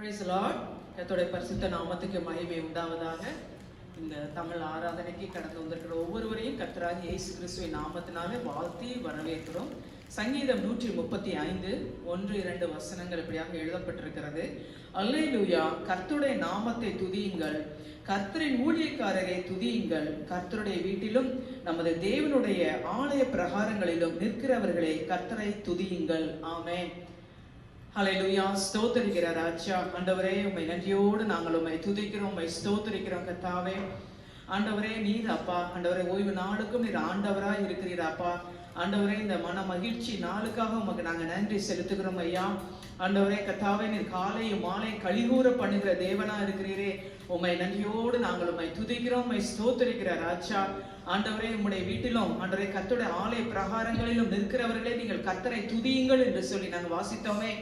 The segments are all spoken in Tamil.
Praise the Lord. கர்த்தருடைய பரிசுத்த நாமத்துக்கு மகிமை உண்டாவதாக. இந்த தமிழ் ஆராதனைக்கு கடந்து வந்திருக்கிற ஒவ்வொருவரையும் கர்த்தராகிய இயேசு கிறிஸ்துவின் நாமத்தினாலே வாழ்த்தி வரவேற்கிறோம். சங்கீதம் 135 1-2 வசனங்கள் இப்படியாக எழுதப்பட்டிருக்கிறது. அல்லேலூயா, கர்த்தருடைய நாமத்தை துதியுங்கள், கர்த்தரின் ஊழியக்காரரை துதியுங்கள், கர்த்தருடைய வீட்டிலும் நமது தேவனுடைய ஆலய பிரகாரங்களிலும் நிற்கிறவர்களை கர்த்தரை துதியுங்கள். ஆமென். ஹல்லேலூயா. ஸ்தோத்திரிக்கிற ராஜா ஆண்டவரே, உம்மை நன்றியோடு நாங்கள் உம்மை துதிக்கிறோம், உம்மை ஸ்தோத்திரிக்கிறோம் கர்த்தாவே. ஆண்டவரே, நீர் அப்பா, ஆண்டவரே ஓய்வு நாளுக்கும் நீர் ஆண்டவராய் இருக்கிறீர் அப்பா. ஆண்டவரே, இந்த மன மகிழ்ச்சி நாளுக்காக உமக்கு நாங்கள் நன்றி செலுத்துகிறோம் ஐயா. ஆண்டவரே கர்த்தாவே, நீர் காலையும் மாலை கலிகூற பண்ணுகிற தேவனா இருக்கிறீரே, உம்மை நன்றியோடு நாங்கள் உம்மை துதிக்கிறோம், உம்மை ஸ்தோத்திரிக்கிற ராஜா. ஆண்டவரே, உம்முடைய வீட்டிலும் ஆண்டவரே கர்த்தருடைய ஆலய பிரகாரங்களிலும் நிற்கிறவர்களே நீங்கள் கர்த்தரை துதியுங்கள் என்று சொல்லி நாங்கள் வாசித்தோமே.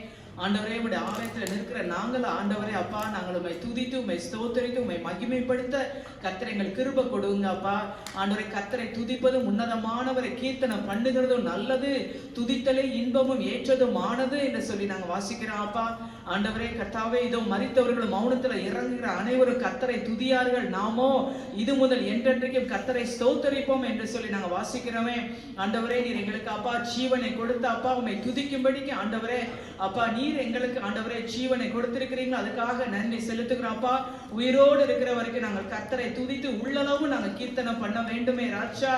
ஆண்டவரே, உம்முடைய ஆலயத்தில் நிற்கிற நாங்கள் ஆண்டவரே அப்பா, நாங்கள் உம்மை துதித்து உம்மை ஸ்தோத்திரித்து உம்மை மகிமைப்படுத்த கர்த்தரை எங்கள் கிருபை கொடுங்க அப்பா. ஆண்டவரே, கர்த்தரை துதிப்பதும் உன்னதமானவரை கீர்த்தனம் பண்ணுகிறதும் நல்லது, துதித்தலே இன்பமும் ஏற்றதுமானது என்று சொல்லி நாங்கள் வாசிக்கிறோம் அப்பா. ஆண்டவரே கர்த்தாவே, இதோ மரித்தவர்கள் மௌனத்தில் இறங்குகிற அனைவரும் கர்த்தரை துதியார்கள், நாமோ இது முதல் என்றென்றைக்கும் கர்த்தரை ஸ்தோத்தரிப்போம் என்று சொல்லி நாங்கள் வாசிக்கிறோமே. ஆண்டவரே, நீர் எங்களுக்கு அப்பா ஜீவனை கொடுத்த அப்பா, உம்மை துதிக்கும்படிக்கு ஆண்டவரே அப்பா நீர் எங்களுக்கு ஆண்டவரே ஜீவனை கொடுத்திருக்கிறீங்க, அதுக்காக நன்றி செலுத்துகிறோம் அப்பா. உயிரோடு இருக்கிற வரைக்கும் நாங்கள் கர்த்தரை துதித்து உள்ளளவு நாங்கள் கீர்த்தனம் பண்ண வேண்டுமே ராஜா.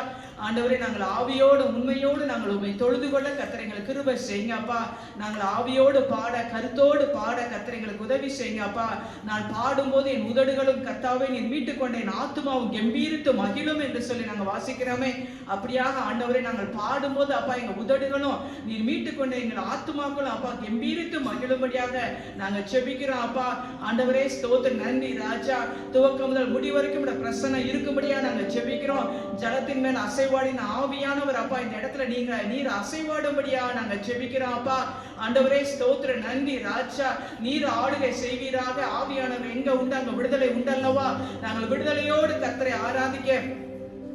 ஆண்டவரே, நாங்கள் ஆவியோடு உண்மையோடு நாங்கள் உம்மை தொழுது கொள்ள கர்த்தரை எங்களுக்கு கிருபை செய்யுங்க அப்பா. நாங்கள் ஆவியோடு பாட கருத்தோடு பாட கர்த்தரை எங்களுக்கு உதவி செய்யுங்க அப்பா. நான் பாடும்போது என் உதடுகளும் கர்த்தாவே நீர் மீட்டுக் கொண்ட என் ஆத்துமாவும் கம்பீரித்து மகிழும் என்று சொல்லி நாங்கள் வாசிக்கிறோமே. அப்படியாக ஆண்டவரே, நாங்கள் பாடும்போது அப்பா எங்கள் உதடுகளும் நீர் மீட்டுக் கொண்ட எங்கள் ஆத்துமாக்களும் அப்பா கம்பீரித்து மகிழும்படியாக நாங்கள் செபிக்கிறோம் அப்பா. ஆண்டவரே ஸ்தோத்திரம், நன்றி ராஜா. துவக்கம் முதல் முடி வரைக்கும் பிரசன்னம் இருக்கும்படியா நாங்கள் செபிக்கிறோம். ஜலத்தின் மேல் அசைவாடின ஆவியானவர் அப்பா இந்த இடத்துல நீர் அசைவாடும்படியா நாங்கள் செபிக்கிறோம் அப்பா. ஆண்டவரே ஸ்தோத்திரம், நன்றி ராஜா. நீர் ஆளுகை செய்வீராக. ஆவியானவர் எங்க உண்டு அங்க விடுதலை உண்டல்லவா. நாங்கள் விடுதலையோடு கர்த்தரை ஆராதிக்க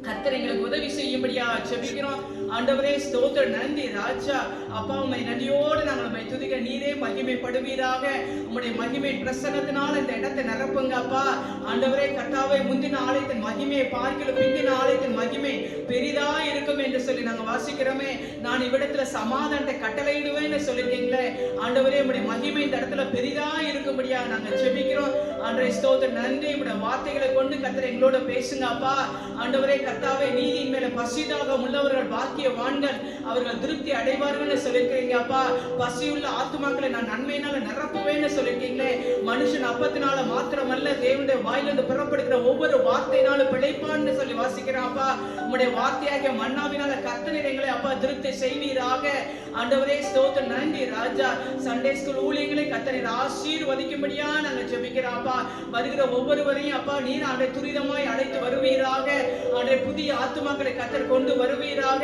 கர்த்தர் எங்களுக்கு உதவி செய்யும்படியா செபிக்கிறோம். ஆண்டவரே ஸ்தோத்திரம், நன்றி ராஜா. அப்பா, உம்மை நன்றியோடு நாங்கள் உம்மை துதிக்க நீரே மகிமைப்படுவீராக. உம்முடைய மகிமை பிரசன்னத்தினால் இந்த இடத்தை நிரப்புங்க அப்பா. ஆண்டவரே கர்த்தாவே, முந்தின ஆலயத்தின் மகிமையை பார்க்கலும் பிந்தின ஆலயத்தின் மகிமை பெரிதா இருக்கும் என்று சொல்லி நாங்கள் வாசிக்கிறோமே. நான் இவ்விடத்துல சமாதானத்தை கட்டளையிடுவேன்னு சொல்லிருக்கீங்களே. ஆண்டவரே, உம்முடைய மகிமை இந்த இடத்துல பெரிதா இருக்கும்படியா நாங்கள் செபிக்கிறோம். ஆண்டவரே ஸ்தோத்திரம், நன்றி. உம்முடைய வார்த்தைகளை கொண்டு கர்த்தர் எங்களோட பேசுங்க அப்பா. ஆண்டவரே கர்த்தாவே, நீதியின் மேல பசிதாக உள்ளவர்கள் பாக்கியவான்கள், அவர்கள் திருப்தி அடைவார்கள் சொல்லிருக்கீங்க அப்பா. பசியுள்ள ஆத்துமாக்களை நான் நன்மையினால நிரப்புவேன்னு சொல்லிருக்கீங்களே. மனுஷன் அப்பத்தினால மாத்திரமல்ல, தேவனுடைய வாயிலிருந்து புறப்படுகிற ஒவ்வொரு வார்த்தையினாலும் பிழைப்பான்னு சொல்லி வாசிக்கிறேன் அப்பா. உம்முடைய வார்த்தையாக மன்னாவினால கர்த்தர் எங்களை அப்பா திருப்தி செய்வீராக. ஆண்டவரே ஸ்தோத்திரம், நன்றி ராஜா. சண்டே ஸ்கூல் ஊழியர்களை கர்த்தர் ஆசீர்வதிக்கும்படியா நாங்கள் ஜெபிக்கிறோம் அப்பா. வருகிற ஒவ்வொருவரையும் அப்பா நீர் ஆண்டை துரிதமாய் அழைத்து வருவீராக. ஆண்டை புதிய ஆத்துமாக்களை கர்த்தர் கொண்டு வருவீராக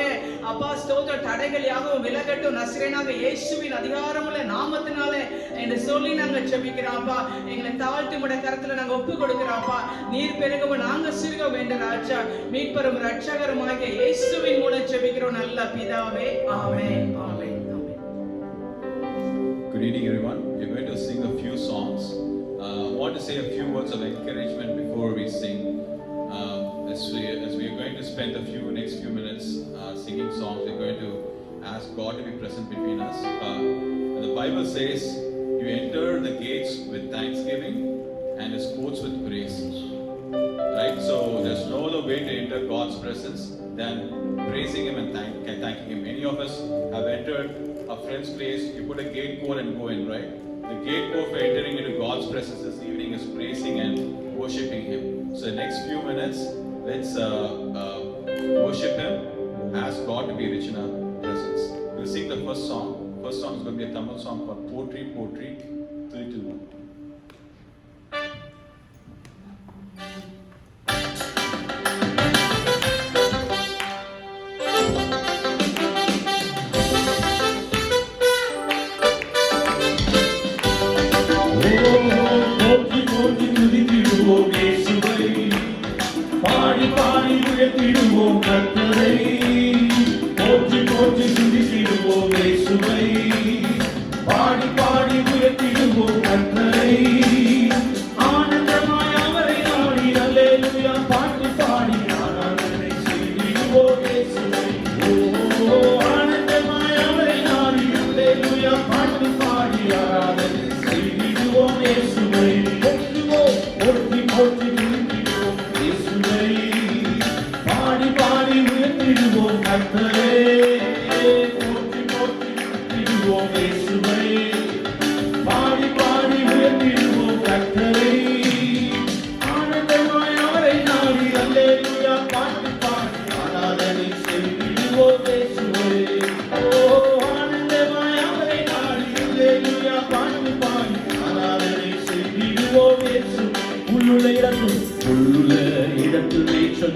அப்பா. ஸ்தோத்திர, தடைகள் யாகவும் விலகட்டும் நசரேயனாக இயேசுவின் அதிகாரமுள்ள நாமத்தினாலே என்று சொல்லி நாங்கள் ஜெபிக்கிறோம் அப்பா. எங்களை தாழ்த்தி உம்முடைய கரத்துல நாங்கள் ஒப்பு கொடுக்கிறோம் அப்பா. நீர் பெருகவும் நாங்கள் சிறுக வேண்டும் ராஜா. மீட்பரும் ரட்சகருமாகிய இயேசுவின் மூலம் ஜெபிக்கிறோம் நல்ல பிதாவே. Amen. Amen. Good evening everyone. We're going to sing a few songs. I want to say a few words of encouragement before we sing. As we are going to spend next few minutes singing songs, we're going to ask God to be present between us. The Bible says, you enter the gates with thanksgiving and His courts with praise. Right? So there's no other way to enter God's presence than praising Him and thanking Him. Many of us have entered a friend's place, you put a gate code and go in, right? The gate code for entering into God's presence this evening is praising and worshiping Him. So the next few minutes, let's worship Him, ask God to be rich in our presence. We'll sing the first song. First song is going to be a Tamil song called Potri Potri. 3, 2, 1. பாடி பாடி உயர்த்திடுவோம் கர்த்தரை, போற்றி போற்றி துதித்திடுவோம் இயேசுவை. பாடி பாடி உயர்த்திடுவோம் கர்த்தரை,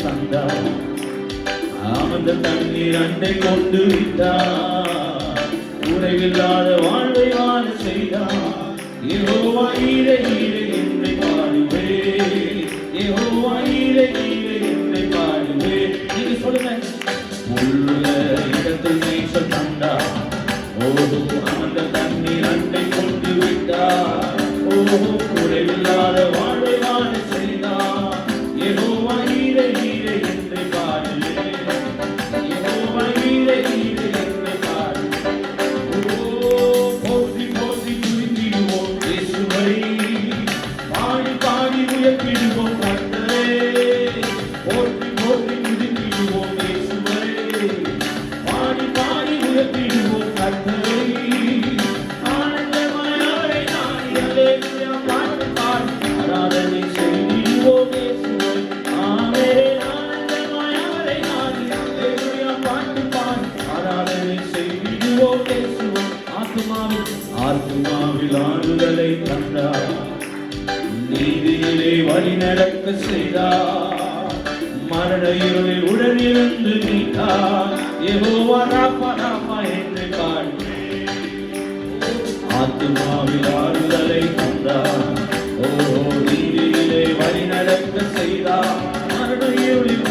தந்தார். அமர்ந்த தண்ணீர் அண்டை கொண்டு விட்டார். குறைவில்லாத வாழ்வை வாழ செய்தார். யெகோவா ஈரே ஈரே என்னை பாடுவே. யெகோவா ஈரே ஈரே என்னை பாடுவே. நீங்க சொல்லுங்க. உள்ள இடத்தில் நேசம் தந்தார். ஓஹோ அமர்ந்த தண்ணீர் அண்டை கொண்டு விட்டார். ஓஹோ குறைவில்லாத வாழ்வை வாழ செய்தார். யெகோவா ஈரே ஈரே என்னை பாடுவே. யெகோவா ஈரே ஈரே என்னை பாடுவே. ஓ போற்றி போற்றி துதித்திடுவோம் இயேசுவை. பாடி பாடி உயர்த்திடுவோம் கர்த்தரை. போற்றி போற்றி துதித்திடுவோம் இயேசுவை. பாடி பாடி உயர்த்திடுவோம் கர்த்தரை. ஆனந்தமாய் அவரை நாடி அல்லேலூயா பாடி பாடி ஆராதனை செய்திடுவோம் இயேசுவை. ஆமென். ஆனந்தமாய் அவரை நாடி அல்லேலூயா பாடி பாடி ஆராதனை செய்திடுவோம் இயேசுவை. ஆத்துமாவில் ஆறுதலை தந்தார். நீதியிலே வழி நடக்க செய்தார். மரண இருளில் உடனிருந்து மீட்டார். யெகோவா ராப்பா ராப்பா என்று பாடி ஆத்துமாவில் ஆறுதலை தந்தார். ஓ நீதியிலே வழி நடக்க செய்தார். மரண இருளில்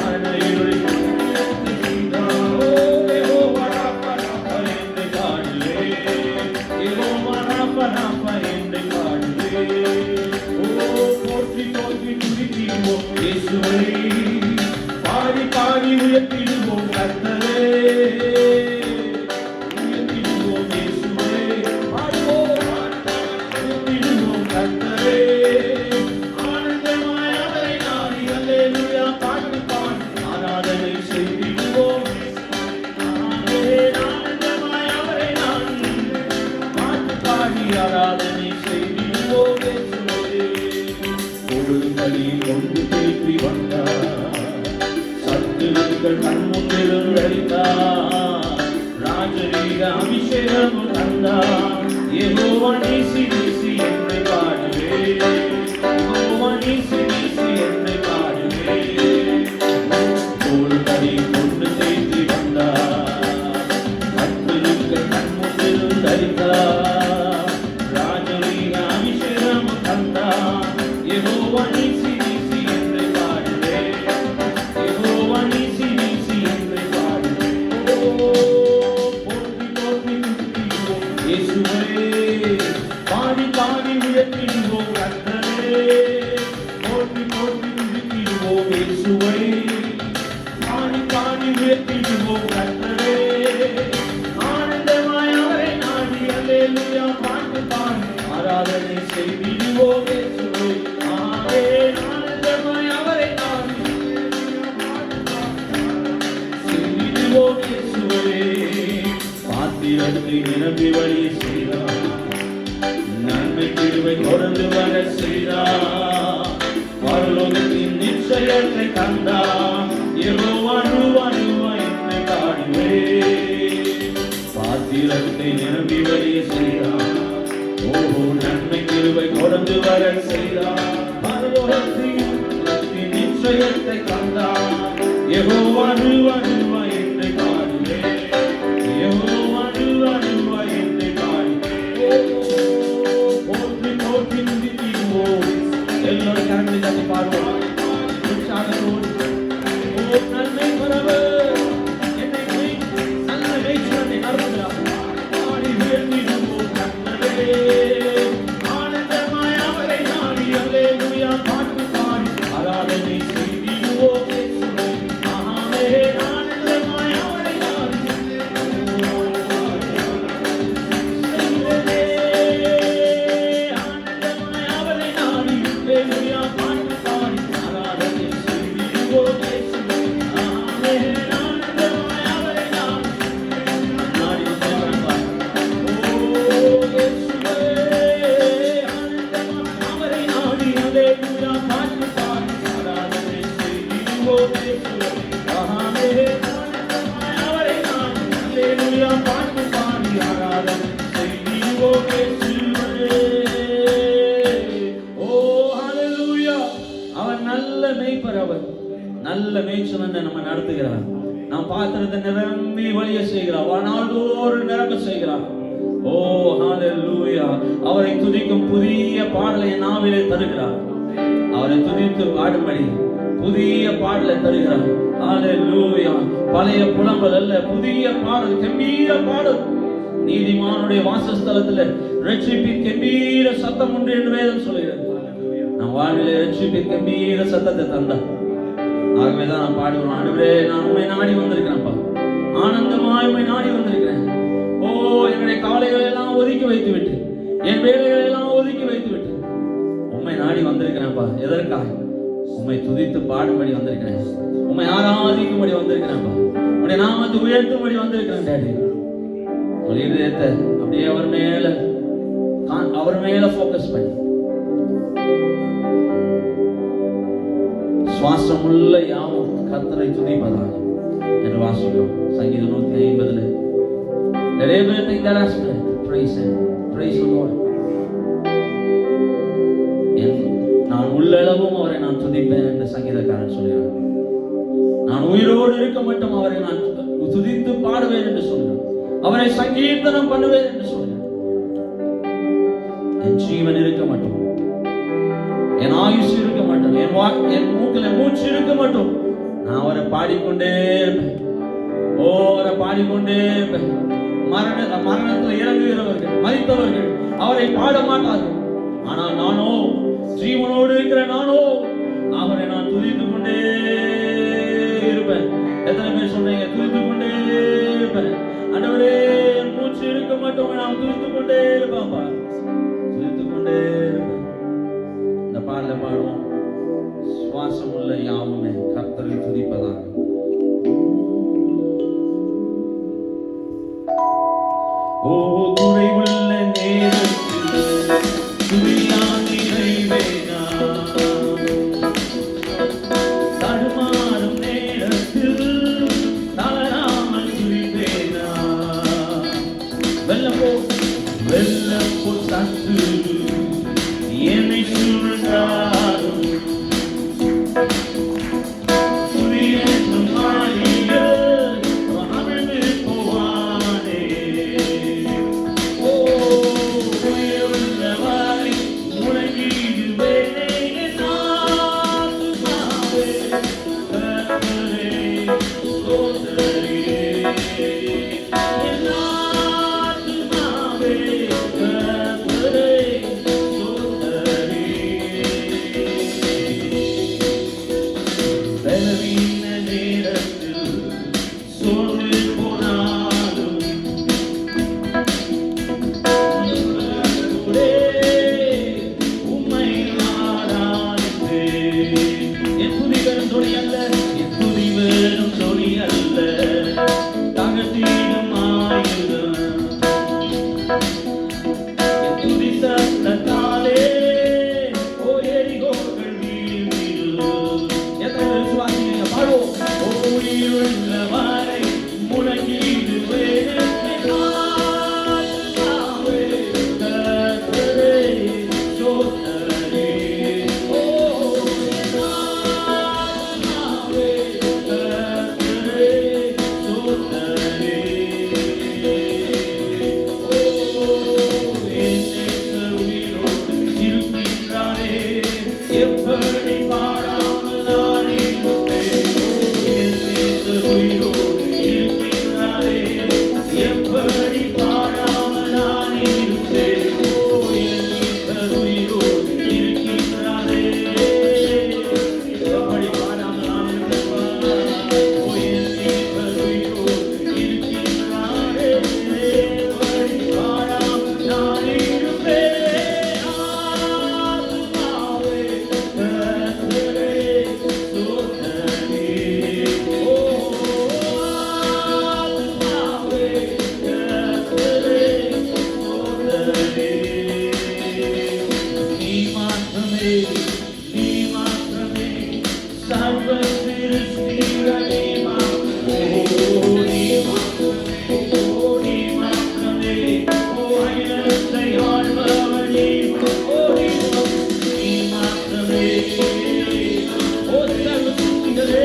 பாடி பாடி உயர்த்திடுவோம் கர்த்தரே. உயர்த்திடுவோம் இயேசுவே. பாடுவோம் உயர்த்திடுவோம் கர்த்தரே. ஆனந்தமாய் அவரை நாடி அல்லேலூயா பாடி பாடி ஆராதனை செய்திடுவோம். ஆமென். ஆனந்தமாய் அவரை நாடி பாடி பாடி ஆராதனை செய்திடுவோம் இயேசுவே. பொழுதுகளில் கொண்டு தேற்றி வந்தார். சத்துருக்கள் கண்முன்னில் அளித்தார். ராஜரீக அபிஷேகம் தந்தார். யெகோவா நீசி நீசி என்னை பாடுவே. யெகோவா நீசி நீசி என்னை பாடுவே. பொழுதுகளில் கொண்டு தேற்றி வந்தார். சத்துருக்கள் கண்முன்னில் அளித்தார். ராஜரீக அபிஷேகம் தந்தார். யெகோவா நீசி நீசி என்னை பாடுவே. யெகோவா நீசி நீசி என்னை பாடுவே. ஓ போற்றி போற்றி துதித்திடுவோம் இயேசுவே. பாடி பாடி உயர்த்திடுவோம் கர்த்தரே. போற்றி போற்றி துதித்திடுவோம் இயேசுவை. பாடி பாடி உயர்த்திடுவோம் கர்த்தரே. ஆனந்தமாய் அவரை நாடி அல்லேலூயா பாடி பாடி ஆராதனை செய்திடுவோம் இயேசுவை. ஆமென். ஆனந்தமாய் அவரை நாடி செய்திடுவோம் இயேசுவை. பாத்திரத்தை நிரம்பி வழி செய்தார். நன்மை கிருபை தொடர்ந்து வர செய்தார். பரலோகத்தின் நிச்சயத்தை தந்தார். யெகோவா ரூவா ரூவா என்னை பாடுவே. பாத்திரத்தை நிரம்பி வழி செய்தார். ஓஹோ நன்மை கிருபை தொடர்ந்து வர செய்தார். பரலோகத்தின் நிச்சயத்தை தந்தார். யெகோவா ரூவா ரூவா என்னை பாடுவே. யெகோவா ரூவா ரூவா என்னை பாடுவே. போற்றி போற்றி துதித்திடுவோம். எல்லாரும் கரங்களை தட்டி பாடுவோம் உற்சாகத்தோடு. ஓ நன்மை பரவர் என்னை நல்ல வேற்றுமை நடத்துகிறார். பாடி உயர்த்திடுவோம் கர்த்தரே. ஆனந்தமாய் அவரை நாடி அல்லேலூயா பாடி பாடி ஆராதனை செய்திடுவோம் இயேசுவே. ஆமென். ஆனந்தமாய் அவரை நாடி ஆனந்தமாய் அவரை நாடி அல்லேலூயா பாடி பாடி ஆராதனை செய்திடுவோம் இயேசுவே. ஆமென். ஆனந்தமாய் அவரை நாடி நல்ல நல்ல மேய்ச்சலனை நம்ம நடத்துகிறார். நாம் பாத்திரத்தை நிரம்பி வழிய செய்கிறார். வாழ்நாள்தோறும் நிரம்ப செய்கிறார். ஓ ஹalleluya. அவரை துதிக்கும் புதிய பாடலை நாவிலே தருகிறார். அவரை துதித்து பாடும்படி புதிய பாடலை தருகிறார். ஹalleluya. பழைய புலம்பல் அல்ல, புதிய பாடல், கம்பீர பாடல். நீதிமானுடைய வாசஸ்தலத்தில் ரட்சிப்பின் கம்பீர சத்தம் உண்டு என்று வேதம் சொல்கிறது. நம் வாழ்விலே ரட்சிப்பின் கம்பீர சத்தத்தை தந்தார். ஆகவேதான் நான் பாடுகிறோம், ஆண்டவரே நான் உம்மை நாடி வந்திருக்கிறேன்ப்பா, ஆனந்தமாய் உம்மை நாடி வந்திருக்கிறேன். ஓ என்னுடைய கவலைகளை எல்லாம் ஒதுக்கி வைத்து விட்டு, என் வேலைகளை எல்லாம் ஒதுக்கி வைத்து விட்டு உம்மை நாடி வந்திருக்கிறேன்ப்பா. எதற்காக? உம்மை துதித்து பாடும்படி வந்திருக்கிறேன், உம்மை ஆராதிக்கும்படி வந்திருக்கிறேன்ப்பா, உம்முடைய நாமத்தை உயர்த்தும்படி வந்திருக்கிறேன். டாடி உங்கள் இதயத்தை அப்படியே அவர் மேல ஃபோக்கஸ் பண்ணி சுவாசமுள்ள யாவும் கர்த்தரை துதிப்பதாக என்று வாசிக்கிறோம். சங்கீதம் 150 Let everything that has breath praise Him. Praise the Lord. நான் உள்ளளவும் அவரை நான் துதிப்பேன் என்று சங்கீதக்காரன் சொல்கிறார். நான் உயிரோடு இருக்க மட்டும் அவரை நான் துதித்து பாடுவேன் என்று சொல்கிறார். அவரை சங்கீர்த்தனம் பண்ணுவேன் என்று சொல்கிறார். என் ஜீவன் இருக்க மட்டும், என் ஆயுஷ் இருக்க மாட்டோம், என் மூக்கில மூச்சு இருக்க மாட்டோம், நான் அவரை பாடிக்கொண்டே இருப்பேன். ஓ அவரை பாடிக்கொண்டே இருப்பேன். மரணத்தில் இறங்குகிறவர்கள், மரித்தவர்கள் அவரை பாட மாட்டார்கள். ஆனால் நானோ, ஜீவனோடு இருக்கிற நானோ அவரை நான் துதித்து கொண்டே இருப்பேன். எத்தனை பேர் சொல்றீங்க? துதித்து கொண்டே இருப்பேன். ஆண்டவரே மூச்சு இருக்க மாட்டோம், நான் துதித்து கொண்டே இருப்பேன்ப்பா, துதித்து கொண்டே இருப்பேன். இந்த பாடல பாடுவோம். சுவாசம் உள்ள யாவுமே கர்த்தரை துதிப்பதாக. ஓ குறைவுள்ள நேரத்தில் துதியான் நிறைவேனா, தடுமாறும் நேரத்தில் தளராமல் துதிப்பேனா. வெள்ளம் போல் சத்து என்னை சூழ்ந்தாலும் துதியேற்றும் மாளிகள் அமிழ்ந்து போவானே. ஓ உயர்ந்தவரை முழங்கிடுவேனே என் ஆத்துமாவே, கர்த்தரே ஸ்தோத்திரரே. என் ஆத்துமாவே கர்த்தரே ஸ்தோத்திரரே. பலவீன நேரத்தில் சோர்ந்து போனாலும் உம்மை ஆராதிப்பேன். என் துதி வெறும் துணி அல்ல, என் துதி வெறும் துணி அல்ல, தகர்த்திடும் ஆயுதம். என் துதி சத்தத்தாலே ஓ எரிகோக்கள் வீழ்ந்திடும். எத்தனை விசுவாசிங்க பாடுவோம். ஓ உயிருள்ளவரை முழங்கிடுவேன் என் ஆத்துமாவே, கர்த்தரே ஸ்தோத்திரரே. ஓ என் ஆத்துமாவே கர்த்தரே ஸ்தோத்திரரே. ஓ என் நேசர் உயிரோடு இருக்கின்றாரே, எப்படி பாடாமல் நான் இருப்பேன். என் நேசர் உயிரோடு இருக்கின்றாரே, எப்படி பாடாமல் நான் இருப்பேன். என் நேசர் உயிரோடு இருக்கின்றாரே, எப்படி பாடாமல் நான் இருப்பேன். என் நேசர் உயிரோடு இருக்கின்றாரே, எப்படி பாடாமல் நான் இருப்பேன். ஆத்துமாவே கர்த்தரே ஸ்தோத்திரரே. ஓ ஆத்துமாவே கர்த்தரே ஸ்தோத்திரரே. நீ மாத்திரமே, நீ மாத்திரமே சர்வ சிருஷ்டிகள் நீ மாத்திரமே. ஓ நீ மாத்திரமே, ஓ நீ மாத்திரமே, ஓ அகிலத்தை ஆள்பவர் நீ, ஓ நீ மாத்திரமே. ஓ சர்வ சிருஷ்டிகளே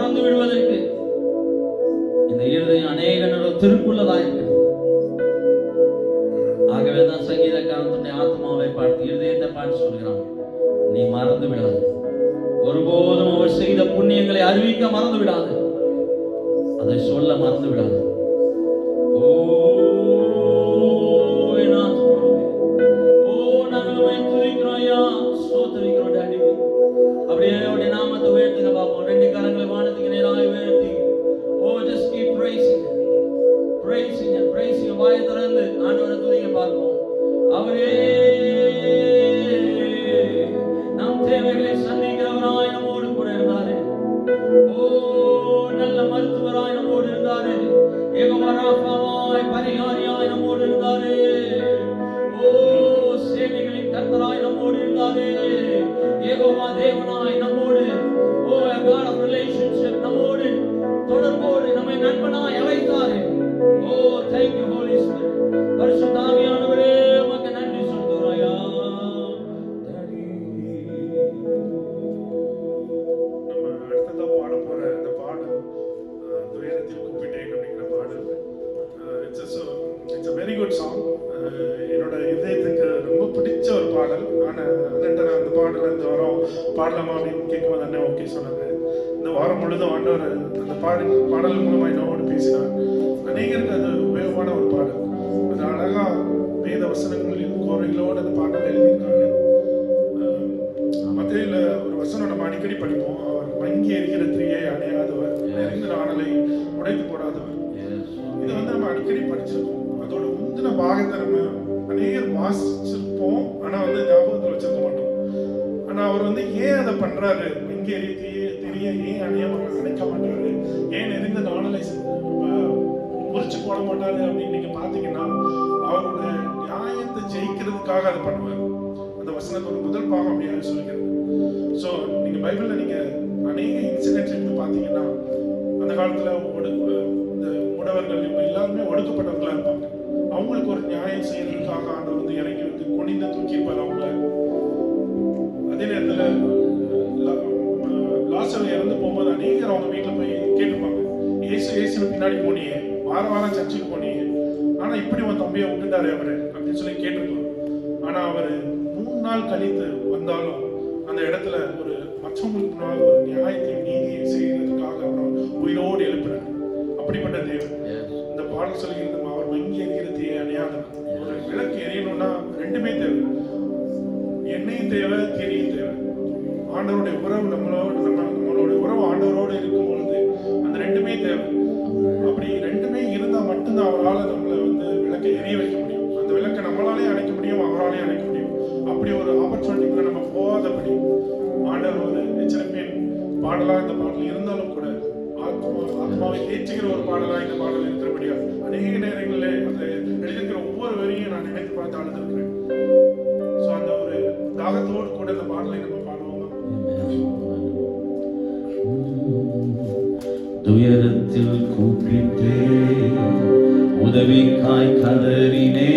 மறந்து விடுவதற்கு இந்த இருதயம் அநேக நேரம் திருக்குள்ளதா இருக்கிறது. ஆகவேதான் சங்கீதக்காரன் தன்னுடைய ஆத்மாவை பார்த்து, இருதயத்தை பார்த்து சொல்கிறான், நீ மறந்து விடாது, ஒருபோதும் அவர் செய்த புண்ணியங்களை அறிவிக்க மறந்து விடாது, அதை சொல்ல மறந்து விடாது. ஓ என் ஆத்மாவே, ஓ நாங்கள் உம்மை துதிக்கிறோம் ஐயா, ஸ்தோத்திரிக்கிறோம் டாடி. அப்படியே அவருடைய நாமத்தை உயர்த்துங்க பாப்போம். ரெண்டு கரங்களை வானத்துக்கு நேராக உயர்த்தி, ஓ just keep praising and praising. வாயை திறந்து ஆண்டவரை துதிக்க பார்ப்போம். அவரே நம் தேவைகளை சந்திக்கிறவராய் நம்மோடு கூட இருந்தாரே. ஓ நல்ல மருத்துவராய் நம்மோடு இருந்தாரே. யெகோவா ராஃபாவாய் பரிகாரியாய் நம்மோடு இருந்தாரே. ஓ சேனைகளின் கர்த்தராய் நம்மோடு இருந்தாரே. யெகோவா தேவனாய் நம்மோடு, ஓ a God of relationship, நம்மோடு தொடர்போடு நம்மை நண்பனாய் அழைத்தாரே. ஓ thank you Holy Spirit. பரிசுத்த ஆவியானவரே உமக்கு நன்றி சொல்கிறோம் ஐயா. நம்ம அடுத்ததா பாட போற இந்த பாடல் துயரத்தில் கூப்பிட்டேன் அப்படிங்கிற பாடல். It's a very good song. என்னோட இதயத்துக்கு ரொம்ப பிடிச்ச ஒரு பாடல். ஆனால் நான் அந்த பாடல் இந்த வாரம் பாடலாமா அப்படின்னு கேட்கும்போது அண்ணன் ஓகே சொன்னாங்க. இந்த வாரம் முழுதும் ஆண்டவர் அந்த பாடல் மூலமாக என்னோடு பேசினார். அநேகருக்கு அது உபயோகமான ஒரு பாடல். அது அழகா வேத வசனங்களில் கோரைகளோடு அந்த பாடல் எழுதியிருக்காங்க. மத்தியில ஒரு வசனம் நம்ம அடிக்கடி படிப்போம். அவர் மங்கி எரிகிற தீயை அணையாதவர், நெருங்கின ஆணலை உடைத்து போடாதவர். இது நம்ம அடிக்கடி படிச்சிருப்போம். அதோட முந்தின பாகத்தை நம்ம அநேகர் வாசிச்சிருப்போம், ஆனா ஞாபகத்தில் வச்சிருக்க மாட்டோம். ஆனா அவர் ஏன் அதை பண்றாரு, மங்கி எரிய தீயை ஏன் அணைக்க மாட்டாரு, ஏன் நெருங்கின ஆணலை முறிச்சு போட மாட்டாரு அப்படின்னு நீங்க பாத்தீங்கன்னா, அவரோட நியாயத்தை ஜெயிக்கிறதுக்காக அதை பண்ணுவார். அந்த வசனத்தோட முதல் பாகம் அப்படின்னு சொல்லிக்கிறது. ஸோ நீங்க பைபிள்ல நீங்க அநேக இன்சிடென்ட்ஸ் எடுத்து பார்த்தீங்கன்னா, அந்த காலத்துல இந்த முடவர்கள் இவங்க எல்லாருமே ஒடுக்கப்பட்டவர்களா இருப்பாங்க. அவங்களுக்கு ஒரு நியாயம் செய்யறதுக்காக ஆண்டவர் இறங்கி குனிந்து தூக்கியிருப்பார் அவங்கள. அதே நேரத்துல லாசர் இறந்து போகும்போது அநேகர் அவங்க வீட்டில் போய் கேட்டுப்பாங்க, இயேசு பின்னாடி போனியே, வாரம் சர்ச்சுக்கு போனியே, ஆனா இப்படி உன் தம்பியை விட்டுட்டாரு அவரு அப்படின்னு சொல்லி கேட்டிருக்கலாம். ஆனா அவரு 3 நாள் கழித்து வந்தாலும் அந்த இடத்துல ஒரு மற்றவங்களுக்கு முன்னால் ஒரு நியாயத்தை நீதியை செய்யறதுக்காக அப்புறம் உயிரோடு எழுப்புறாரு. அப்படிப்பட்ட தேவன். இந்த பாடல் சொல்லிக்கிறது, அவர் மங்கி எரிகிற தீயை அணையாதவர். ஒரு விளக்கு எரியணும்னா ரெண்டுமே தேவை, எண்ணெயும் தேவை, திரியும் தேவை. ஆண்டவருடைய உறவு நம்மளோட உறவு ஆண்டவரோடு இருக்கும் பொழுது அந்த ரெண்டுமே தேவை. அப்படி ரெண்டுமே இருந்தா மட்டும்தான் அவரால் நம்மளை விளக்கை எரிய வைக்க முடியும். அந்த விளக்கை நம்மளாலே அணைக்க முடியும், அவராலே அணைக்க முடியும். அப்படி ஒரு ஆப்பர்ச்சுனிட்டிக்குள்ள நம்ம போகாதபடி ஆண்டவர் ஒரு எச்சரிப்பின் பாடலா இந்த பாடல் இருந்தாலும் கூட ஆத்மாவை தேய்ச்சிக்கிற ஒரு பாடலா இந்த பாடல் இருக்கிறபடியா அநேக நேரங்களிலே அந்த எழுதியிருக்கிற ஒவ்வொரு வரியும் நான் நினைத்து பார்த்து அழுதுருக்கிறேன். ஸோ அந்த ஒரு தாகத்தோடு கூட இந்த பாடலை நம்ம பாடுவோம். துயரத்தில் கூப்பிட்டே உதவிக்காய் கதறினே,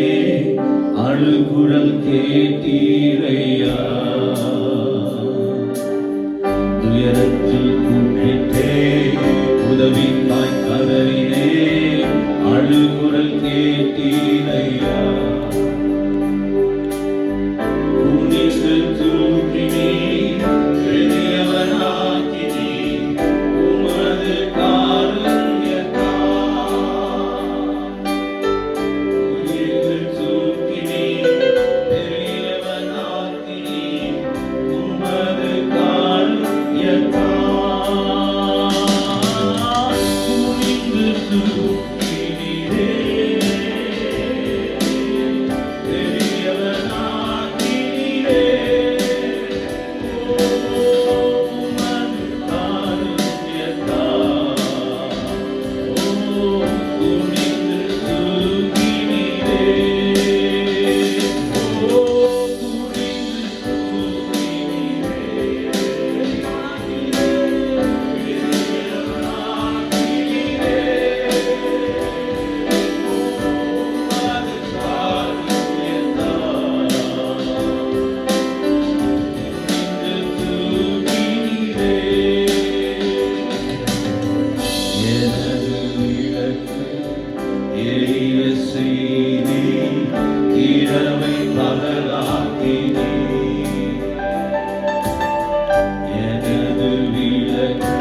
அழுகுரல் கேட்டீரையா. துயரத்தில் கூப்பிட்டே உதவிக்காய் கதறினே, அழுகுரல் கேட்டீரையா. குனிந்து தூக்கினே, பெரியவனாக்கினே, உமது காருண்யத்தால் எனது விளக்கு எரிய செய்தி இரவை பகலாக்கினீ எனது விளக்கு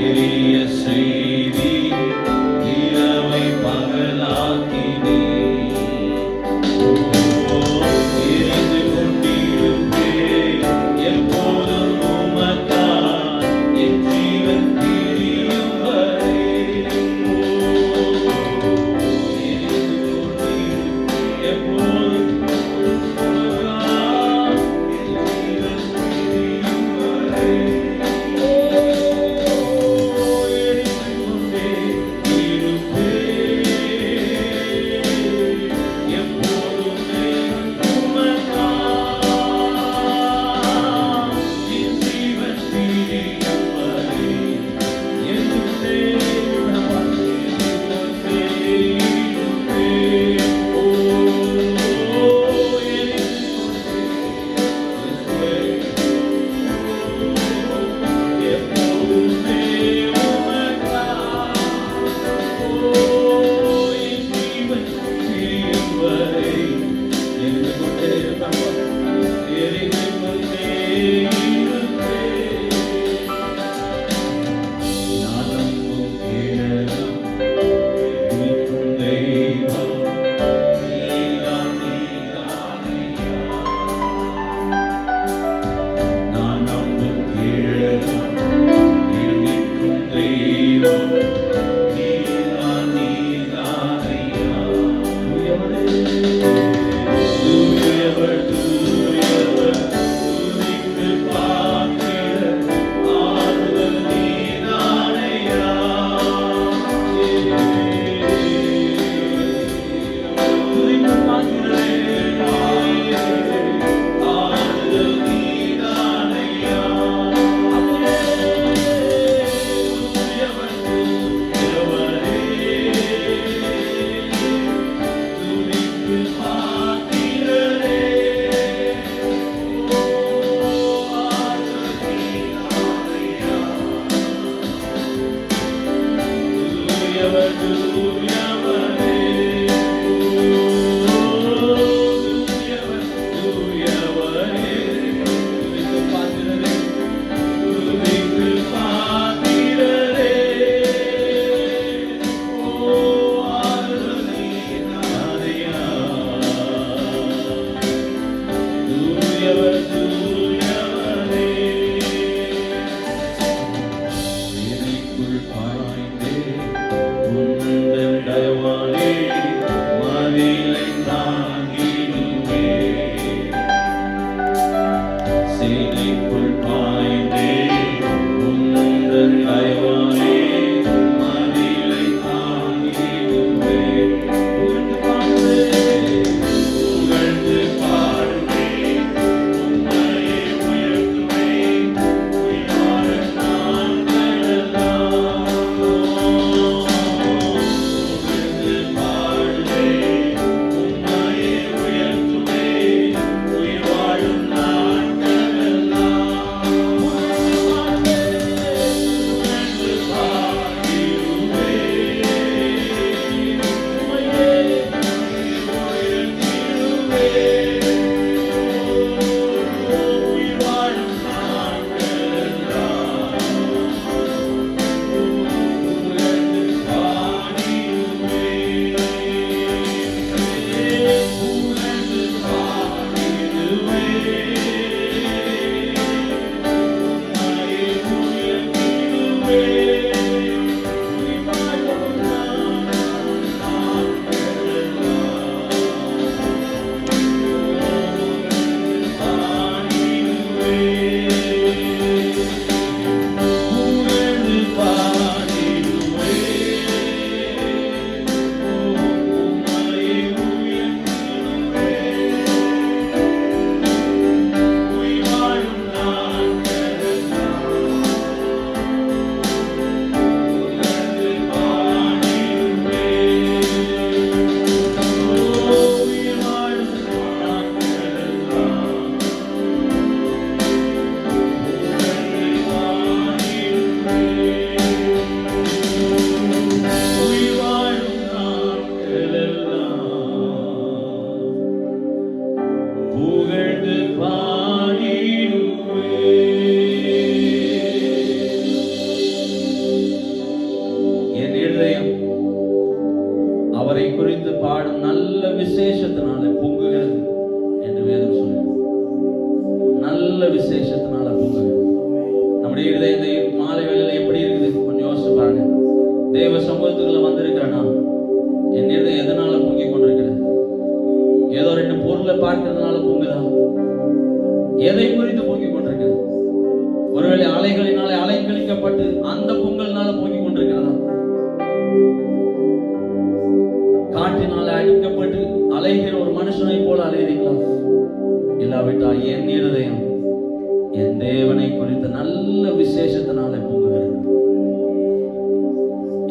எரிய செய்தி இரவை பகலாக்கினீ எரிந்து கொண்டிருப்பேன் எப்போதும் உமக்காய் என் ஜீவன் பிரியும் வரை எரிந்து கொண்டிருப்பேன் எப்போதும் உமக்காய் என் ஜீவன் பிரியும் வரை எரிந்து கொண்டே இருப்பேன் எப்போதுமே உமக்காய் என் ஜீவன் பிரியும் வரை என்றே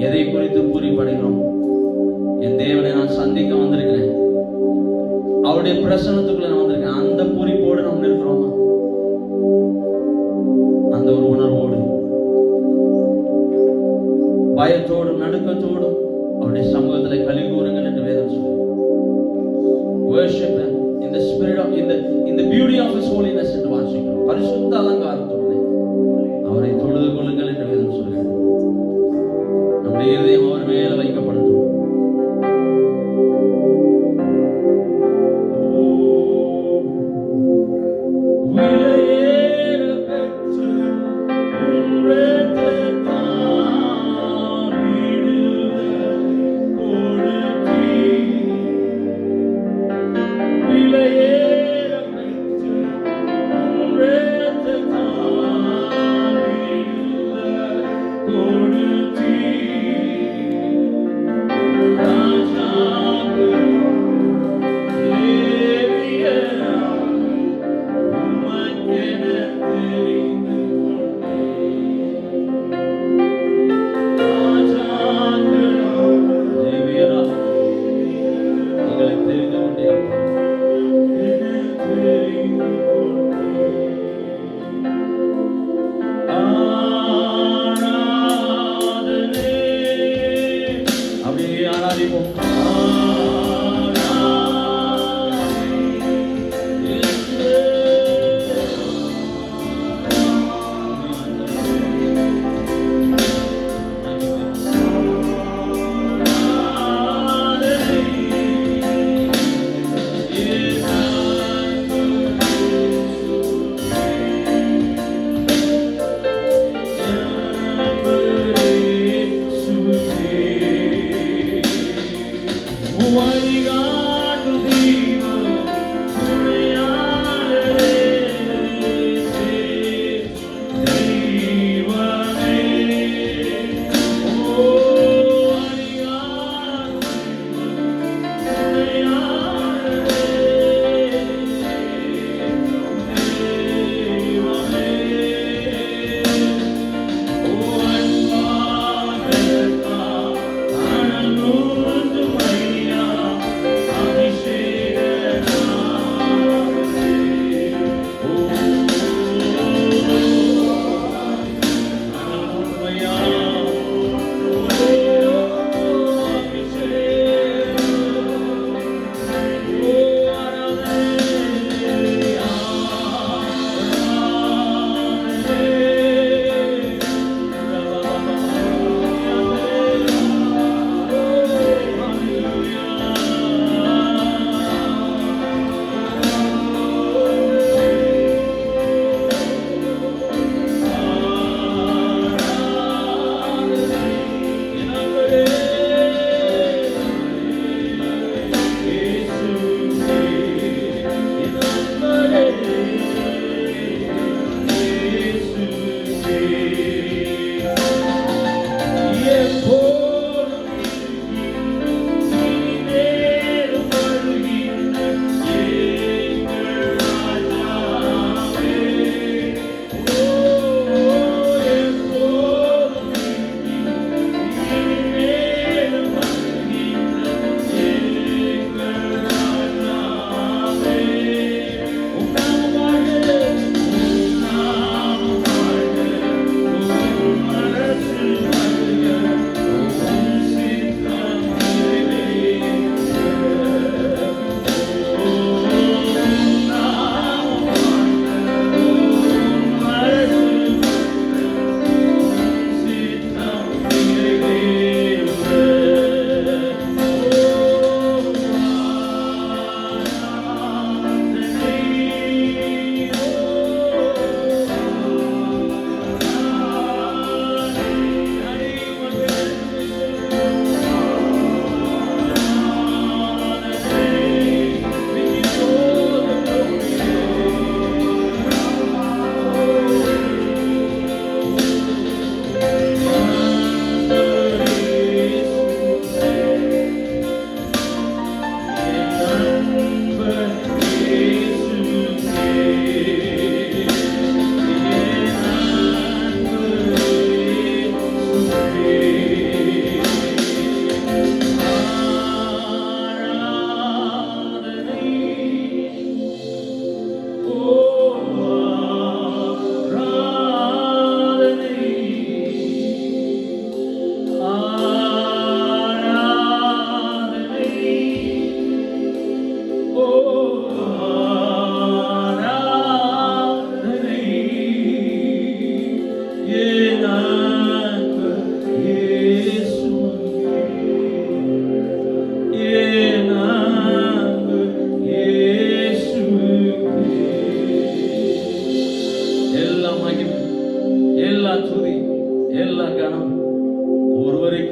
எதை குறித்து பூரிப்படைகிறோம்? என் தேவனை நான் சந்திக்க வந்திருக்கிறேன், அவருடைய பிரசன்னத்துக்குள்ள நான் வந்திருக்கேன், அந்த பூரிப்போடு நம்ம இருக்கிறோமா? அந்த ஒரு உணர்வோடு, பயத்தோடும் நடுக்கத்தோடும் அவருடைய சமூகத்தில் களி கூறுங்கள் என்று வேதம் சொல்லு. Worship him in the spirit of in the beauty of his holiness என்று வாசிக்கிறோம். பரிசுத்த அலங்காரத்துடனே அவரை தொழுது கொள்ளுங்கள் என்று வேதம் சொல்கிறது. நம்முடைய இதயம் அவர் மேல வைக்கப்படட்டும்.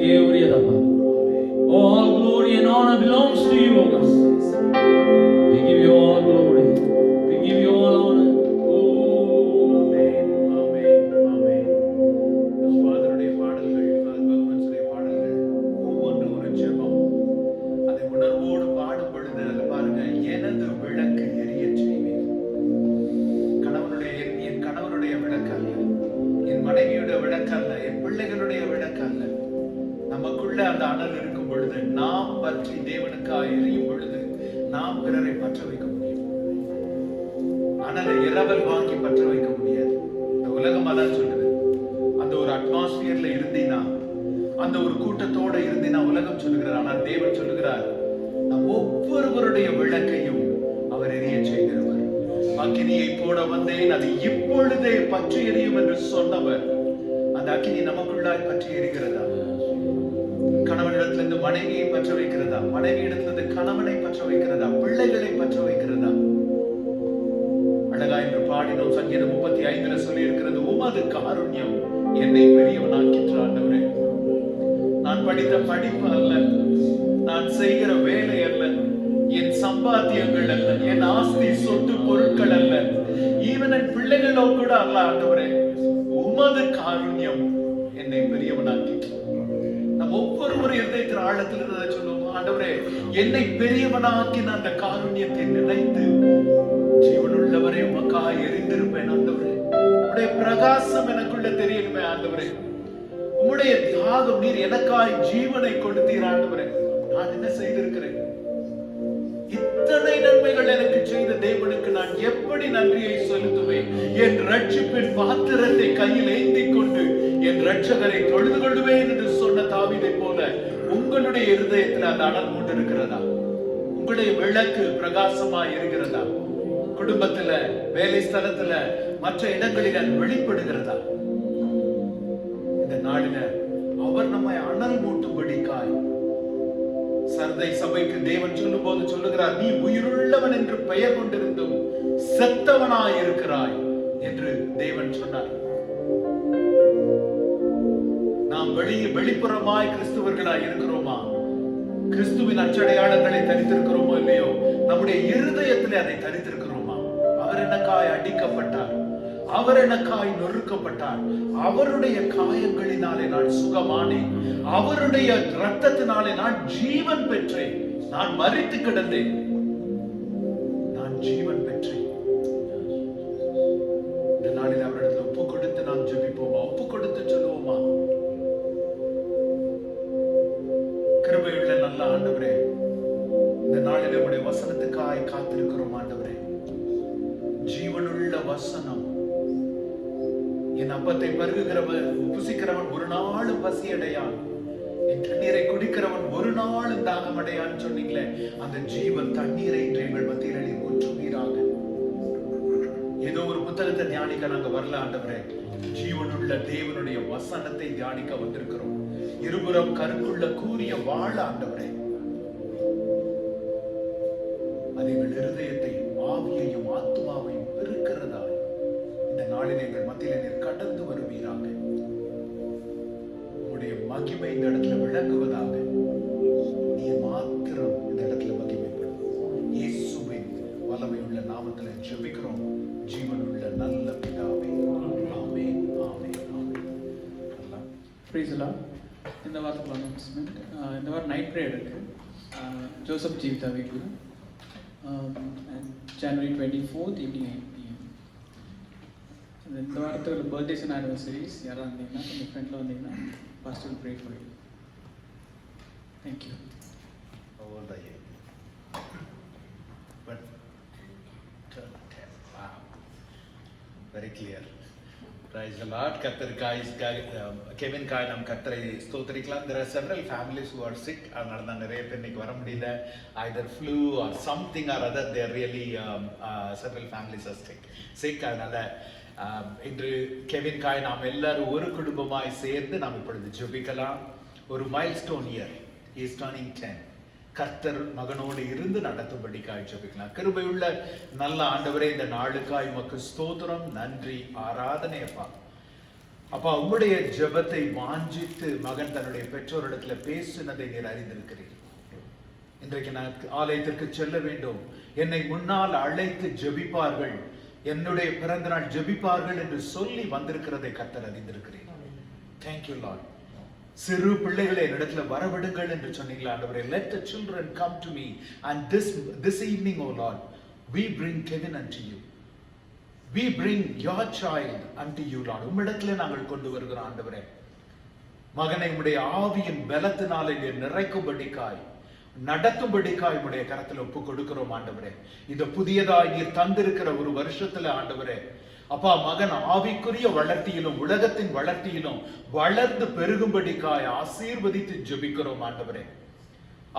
உங்களுக்கே உரியதப்பா. Oh, all glory and honor belongs to you, O God. We give you all glory. We give you all honor. ஃபாதருடைய பாடல்கள், ஃபாதர் பர்க்மன்ஸுடைய பாடல்கள் ஒவ்வொன்றும் ஒரு ஜெபம். அதை உணர்வோடு பாடும் பொழுது அது பாருங்க, எனது விளக்கு எரிய செய்வேன். என் கணவனுடைய விளக்கு அல்ல, என் மனைவியுடைய விளக்கு அல்ல, என் பிள்ளைகளுடைய விளக்கு அல்ல. நமக்குள்ள அந்த அனல் இருக்கும் பொழுது, நாம் பற்றி தேவனுக்காக எரியும் பொழுது, நாம் பிறரை பற்ற வைக்க முடியும். அனலை இரவல் வாங்கி பற்ற வைக்க முடியாது. இந்த உலகம் அதான் சொல்லுது. அந்த ஒரு அட்மாஸ்பியர்ல இருந்தீனா, அந்த ஒரு கூட்டத்தோட இருந்தீனா உலகம் சொல்லுகிறார். ஆனால் தேவன் சொல்லுகிறார், நம் ஒவ்வொருவருடைய விளக்கையும் அவர் எரிய செய்கிறவர். அக்கினியை போட வந்தேன், அது இப்பொழுதே பற்றி எரியும் என்று சொன்னவர். அந்த அக்கினி நமக்குள்ளாய் பற்றி எரிகிறதா? கணவனிடத்திலிருந்து மனைவியை பற்ற வைக்கிறதா? மனைவியிடத்திலிருந்து கணவனை பற்ற வைக்கிறதா? பிள்ளைகளை பற்ற வைக்கிறதா? அழகா என்று பாடினோம். சங்கீதம் 35 சொல்லி இருக்கிறது, உமது காருண்யம் என்னை பெரியவனாக்கிற்று ஆண்டவரே. நான் படித்த படிப்பு அல்ல, நான் செய்கிற வேலை அல்ல, என் சம்பாத்தியங்கள் அல்ல, என் ஆஸ்தி சொத்து பொருட்கள் அல்ல, ஈவன் என் பிள்ளைகளோ கூட அல்ல ஆண்டவரே. உமது காருண்யம் என்னை பெரியவனாக்கிற்று. நம் ஒவ்வொரு இதயத்தின் ஆழத்தில் இருந்ததை சொல்லுவோம், ஆண்டவரே என்னை பெரியவனாக்கின அந்த காருண்யத்தை நினைத்து ஜீவனுள்ளவரை உமக்காக எரிந்திருப்பேன் ஆண்டவரே. உம்முடைய பிரகாசம் எனக்குள்ள தெரியணுமே ஆண்டவரே. உம்முடைய தியாகம், நீர் எனக்காய் ஜீவனை கொடுத்தீர் ஆண்டவரே. நான் என்ன செய்திருக்கிறேன்? இத்தனை நன்மைகள் எனக்கு செய்த தேவனுக்கு நான் எப்படி நன்றியை செலுத்துவேன்? என் ரட்சிப்பின் பாத்திரத்தை கையில் ஏந்தி கொண்டு என் ரட்சகரை தொழுது கொள்வேன் என்று சொன்ன தாவீதை போல உங்களுடைய இருதயத்தில் அந்த அனல் கொண்டிருக்கிறதா? உங்களுடைய விளக்கு பிரகாசமா இருக்கிறதா? குடும்பத்துல, வேலை ஸ்தலத்துல, மற்ற இடங்களில் அது வெளிப்படுகிறதா? இந்த நாளில அவர் நம்மை அனல் மூட்டும்படிக்காய் சர்தை சபைக்கு தேவன் சொல்லும் போது சொல்லுகிறார், நீ உயிருள்ளவன் என்று பெயர் கொண்டிருந்தும் செத்தவனாய் இருக்கிறாய் என்று தேவன் சொன்னார். நாம் வெளிப்புறமாய் கிறிஸ்துவர்களாய் இருக்கிறோமா? கிறிஸ்துவின் அச்சடையாளங்களை தரித்திருக்கிறோமோ இல்லையோ? நம்முடைய இருதயத்திலே அதை தரித்திருக்கிறோமா? அவர் எனக்காய் அடிக்கப்பட்டார், அவர் எனக்காய் நொறுக்கப்பட்டார், அவருடைய காயங்களினாலே நான் சுகமானேன், அவருடைய இரத்தத்தினாலே நான் ஜீவன் பெற்றேன். நான் மரித்து கிடந்தேன், நான் ஜீவன் பெற்றேன். இந்த நாளில் அவரிடத்தில் ஒப்பு கொடுத்து நாம் ஜெபிப்போமா? ஒப்பு கொடுத்து சொல்லுவோமா? கிருபையுள்ள நல்ல ஆண்டவரே, இந்த நாளில் உம்முடைய வசனத்துக்காய் காத்திருக்கிறோம் ஆண்டவரே. ஜீவனுள்ள வசனம். என் அப்பத்தை பருகுகிறவன் புசிக்கிறவன் ஒரு நாளும் பசி அடையான், என் தண்ணீரை குடிக்கிறவன் ஒரு நாளும் தாகம் அடையான்னு சொன்னீங்களே, அந்த ஜீவன் தண்ணீரை இன்று எங்கள் மத்தியில் ஊற்றுவீராக. ஏதோ ஒரு புத்தகத்தை தியானிக்க நாங்க வரல ஆண்டவரே, ஜீவனுள்ள தேவனுடைய வசனத்தை தியானிக்க வந்திருக்கிறோம். இருபுறம் கருக்குள்ள கூறிய வாழ ஆண்டவரே, அது எங்கள் இருதயத்தை, ஆவியையும் ஆத்மாவையும் பெருக்கிறதா? இந்த நாளில் எங்கள் மத்தியில் நீர் கடந்து வருவீராக. உங்களுடைய மகிமை இந்த இடத்துல விளங்குவதாக. நீ மாத்திரம் இந்த இடத்துல மகிமைப்படும். இயேசுவின் வல்லமையுள்ள நாமத்தில் ஜெபிக்கிறோம் ஜீவனுள்ள நல்ல பிதாவே. Amen, amen, amen. Praise the Lord. இந்த வாரத்துக்கு அனௌன்ஸ்மெண்ட், இந்த வாரம் நைட் ப்ரேயர் இருக்கு. ஜோசப் ஜீவிதா வீட்டில் January 24th evening 8 PM. இந்த வாரத்தில் பர்த்டேஸ் அண்ட் ஆனிவர்சரிஸ் யாராவது இருந்தீங்கன்னா உங்கள் ஃப்ரெண்டில் வந்தீங்கன்னா first will pray for you. Thank you. Very clear. Praise the Lord. கெவின்காய் நாம் கர்த்தரை ஸ்தோத்திரிக்கலாம். There are several families who are sick. அதனால தான் நிறைய பேர் இன்னைக்கு வர முடியல. Either flu or something or other. They are really several families are sick. அதனால இன்று கெவின்காய் நாம் எல்லாரும் ஒரு குடும்பமாய் சேர்ந்து நாம் இப்பொழுது ஜெபிக்கலாம். ஒரு milestone year. He is turning 10. கர்த்தர் மகனோடு இருந்து நடத்தும்படிக்காய் ஜெபிக்கலாம். கிருபையுள்ள நல்ல ஆண்டவரே, இந்த நாளுக்காய் உமக்கு ஸ்தோத்திரம், நன்றி, ஆராதனை அப்பா. அப்பா உம்முடைய ஜெபத்தை வாஞ்சித்து மகன் தன்னுடைய பெற்றோரிடத்துல பேசினதை நீர் அறிந்திருக்கிறீர். இன்றைக்கு நான் ஆலயத்திற்கு செல்ல வேண்டும், என்னை முன்னால் அழைத்து ஜெபிப்பார்கள், என்னுடைய பிறந்த நாள் ஜெபிப்பார்கள் என்று சொல்லி வந்திருக்கிறதை கர்த்தர் அறிந்திருக்கிறேன். Thank you Lord. சிறு பிள்ளைகளை என்னிடத்துல வரவிடுங்கள் என்று சொன்னீங்களா ஆண்டவரே. Let the children come to me, and this evening, O Lord, we bring Kevin unto you. We bring your child unto you, Lord. உம்மிடத்துல நாங்கள் கொண்டு வருகிறோம் ஆண்டவரே. மகனை உம்முடைய ஆவியின் பலத்தினாலே நீர் நிறைக்கும்படிக்காய் நடத்தும்படிக்காய் உம்முடைய கரத்துல ஒப்பு கொடுக்கிறோம் ஆண்டவரே. இந்த புதியதாய் நீர் தந்திருக்கிற ஒரு வருஷத்துல ஆண்டவரே, அப்பா மகன் ஆவிக்குரிய வளர்த்தியிலும் உலகத்தின் வளர்த்தியிலும் வளர்ந்து பெருகும்படிக்காய் ஆசீர்வதித்து ஜெபிக்கிறோம் ஆண்டவரே.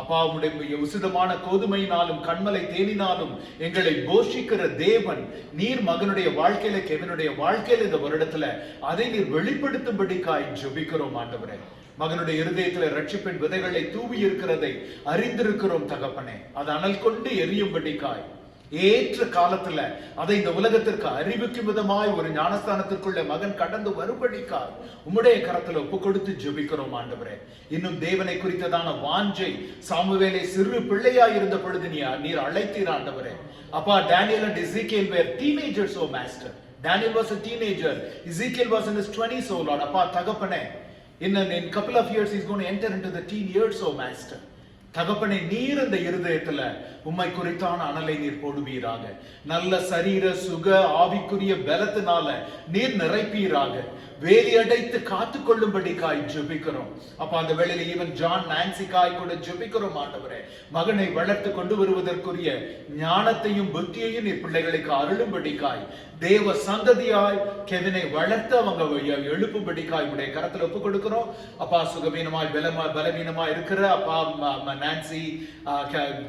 அப்பா உம்முடைய உசிதமான கோதுமையினாலும் கண்மலை தேனினாலும் எங்களை போஷிக்கிற தேவன் நீர் மகனுடைய வாழ்க்கையில கெவினுடைய வாழ்க்கையில இந்த வருடத்துல அதை நீர் வெளிப்படுத்தும்படிக்காய் ஜெபிக்கிறோம் ஆண்டவரே. மகனுடைய இருதயத்துல ரட்சிப்பின் விதைகளை தூவி இருக்கிறதை அறிந்திருக்கிறோம் தகப்பனே. அது அனல் கொண்டு எரியும்படிக்காய் ஏற்ற காலத்துல அதை இந்த உலகத்திற்கு அறிவிக்கும் விதமாய் ஒரு ஞானஸ்தானத்திற்குள்ள மகன் கடந்து வரும்படிக்காய் உம்முடைய கரத்துல ஒப்பு கொடுத்து ஜெபிக்கிறோம் ஆண்டவரே. இன்னும் தேவனை குறித்ததான வாஞ்சை சாமுவேலை சிறு பிள்ளையாய் இருந்த பொழுது நீர் அழைத்தீர் ஆண்டவரே. அப்பா Daniel and Ezekiel were teenagers, oh master. Daniel was a teenager, Ezekiel was in his 20s, oh Lord. அப்பா தகப்பனே, in couple of years he's going to enter into the teen years, oh master. தகப்பனை நீர் இந்த இருதயத்துல உம்மை குறித்தான அனலை நீர் போடுவீராக. நல்ல சரீர சுக ஆவிக்குரிய பலத்தினால நீர் நிறைப்பீராக. வேலி அடைத்து காத்து கொள்ளும்படிக்காய் ஜெபிக்கிறோம் அப்ப அந்த வேளையில ஈவன் ஜான் நான்சிக்காய் கூட ஜெபிக்கிறோம் ஆண்டவரே. மகனை வளர்த்து கொண்டு வருவதற்குரிய ஞானத்தையும் புத்தியையும் நீர் பிள்ளைகளுக்கு அருளும்படிக்காய் தேவ சந்ததியாய் கெவினை வளர்த்து அவங்க எழுப்பும்படிக்காய் உடைய கரத்துல ஒப்பு கொடுக்கிறோம். அப்பா சுகவீனமாய் பலவீனமாய் இருக்கிற அப்பா நான்சி,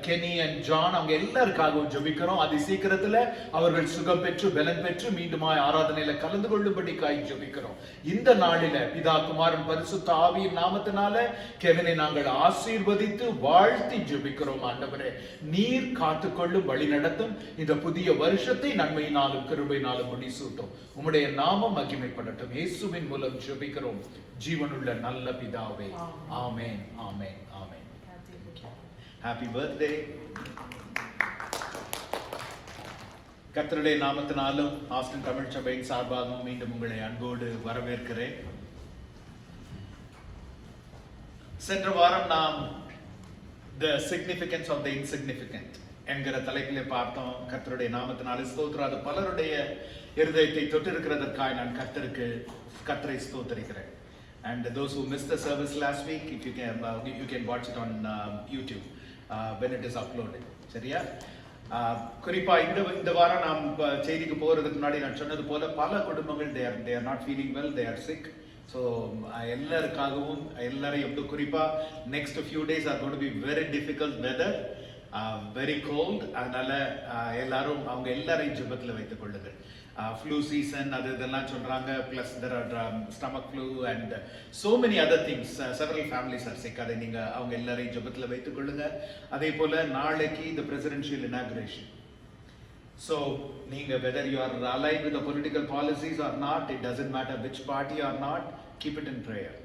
கெனி அண்ட் ஜான் அவங்க எல்லாருக்காகவும் ஜெபிக்கிறோம். அது சீக்கிரத்துல அவர்கள் சுகம் பெற்று பலன் பெற்று மீண்டுமாய் ஆராதனையில கலந்து கொள்ளும்படிக்காய் ஜெபிக்கிறோம். இந்த நாளில பிதா குமாரன் பரிசுத்த ஆவியின் நாமத்தினால கெவினை நாங்கள் ஆசீர்வதித்து வாழ்த்தி ஜெபிக்கிறோம் ஆண்டவரே. நீர் காத்துக்கொள்ளும் வழி நடத்தும் இந்த புதிய வருஷத்தை நன்மையினாலும் கிருபையினாலும் முடிசூட்டும். உம்முடைய நாமம் மகிமைப்படட்டும். இயேசுவின் மூலம் ஜெபிக்கிறோம் ஜீவனுள்ள நல்ல பிதாவே. Amen, amen, amen. Happy birthday. கர்த்தருடைய நாமத்தினாலும் ஆஸ்டன் தமிழ் சபையின் சார்பாகவும் மீண்டும் உங்களை அன்போடு வரவேற்கிறேன். சென்ற வாரம் நாம் the significance of the insignificant என்கிற தலைப்பிலே பார்த்தோம். கர்த்தருடைய நாமத்தினாலே ஸ்தோத்திரம். அது பலருடைய இருதயத்தை தொட்டிருக்கிறதற்காக நான் கர்த்தரை ஸ்தோத்திரிக்கிறேன். And those who missed the service last week, if you can watch it on YouTube when it is uploaded. சரியா? குறிப்பா இந்த வாரம் நாம் செய்திக்கு போறதுக்கு முன்னாடி நான் சொன்னது போல பல குடும்பங்கள் they are not feeling well, they are sick. So எல்லாருக்காகவும் எல்லாரையும் குறிப்பா next few days are going to be very difficult weather, very cold. அதனால எல்லாரும் அவங்க எல்லாரையும் ஜெபத்துல வைத்துக் கொள்ளுங்கள். Flu season அது இதெல்லாம் சொல்றாங்க. Plus there are stomach flu and so many other things. Several families are sick. அதை நீங்க அவங்க எல்லாரையும் ஜெபத்துல வைத்துக் கொள்ளுங்க. அதே போல நாளைக்கு the presidential inauguration. So நீங்க whether you are aligned with the political policies or not, it doesn't matter which party or not, keep it in prayer.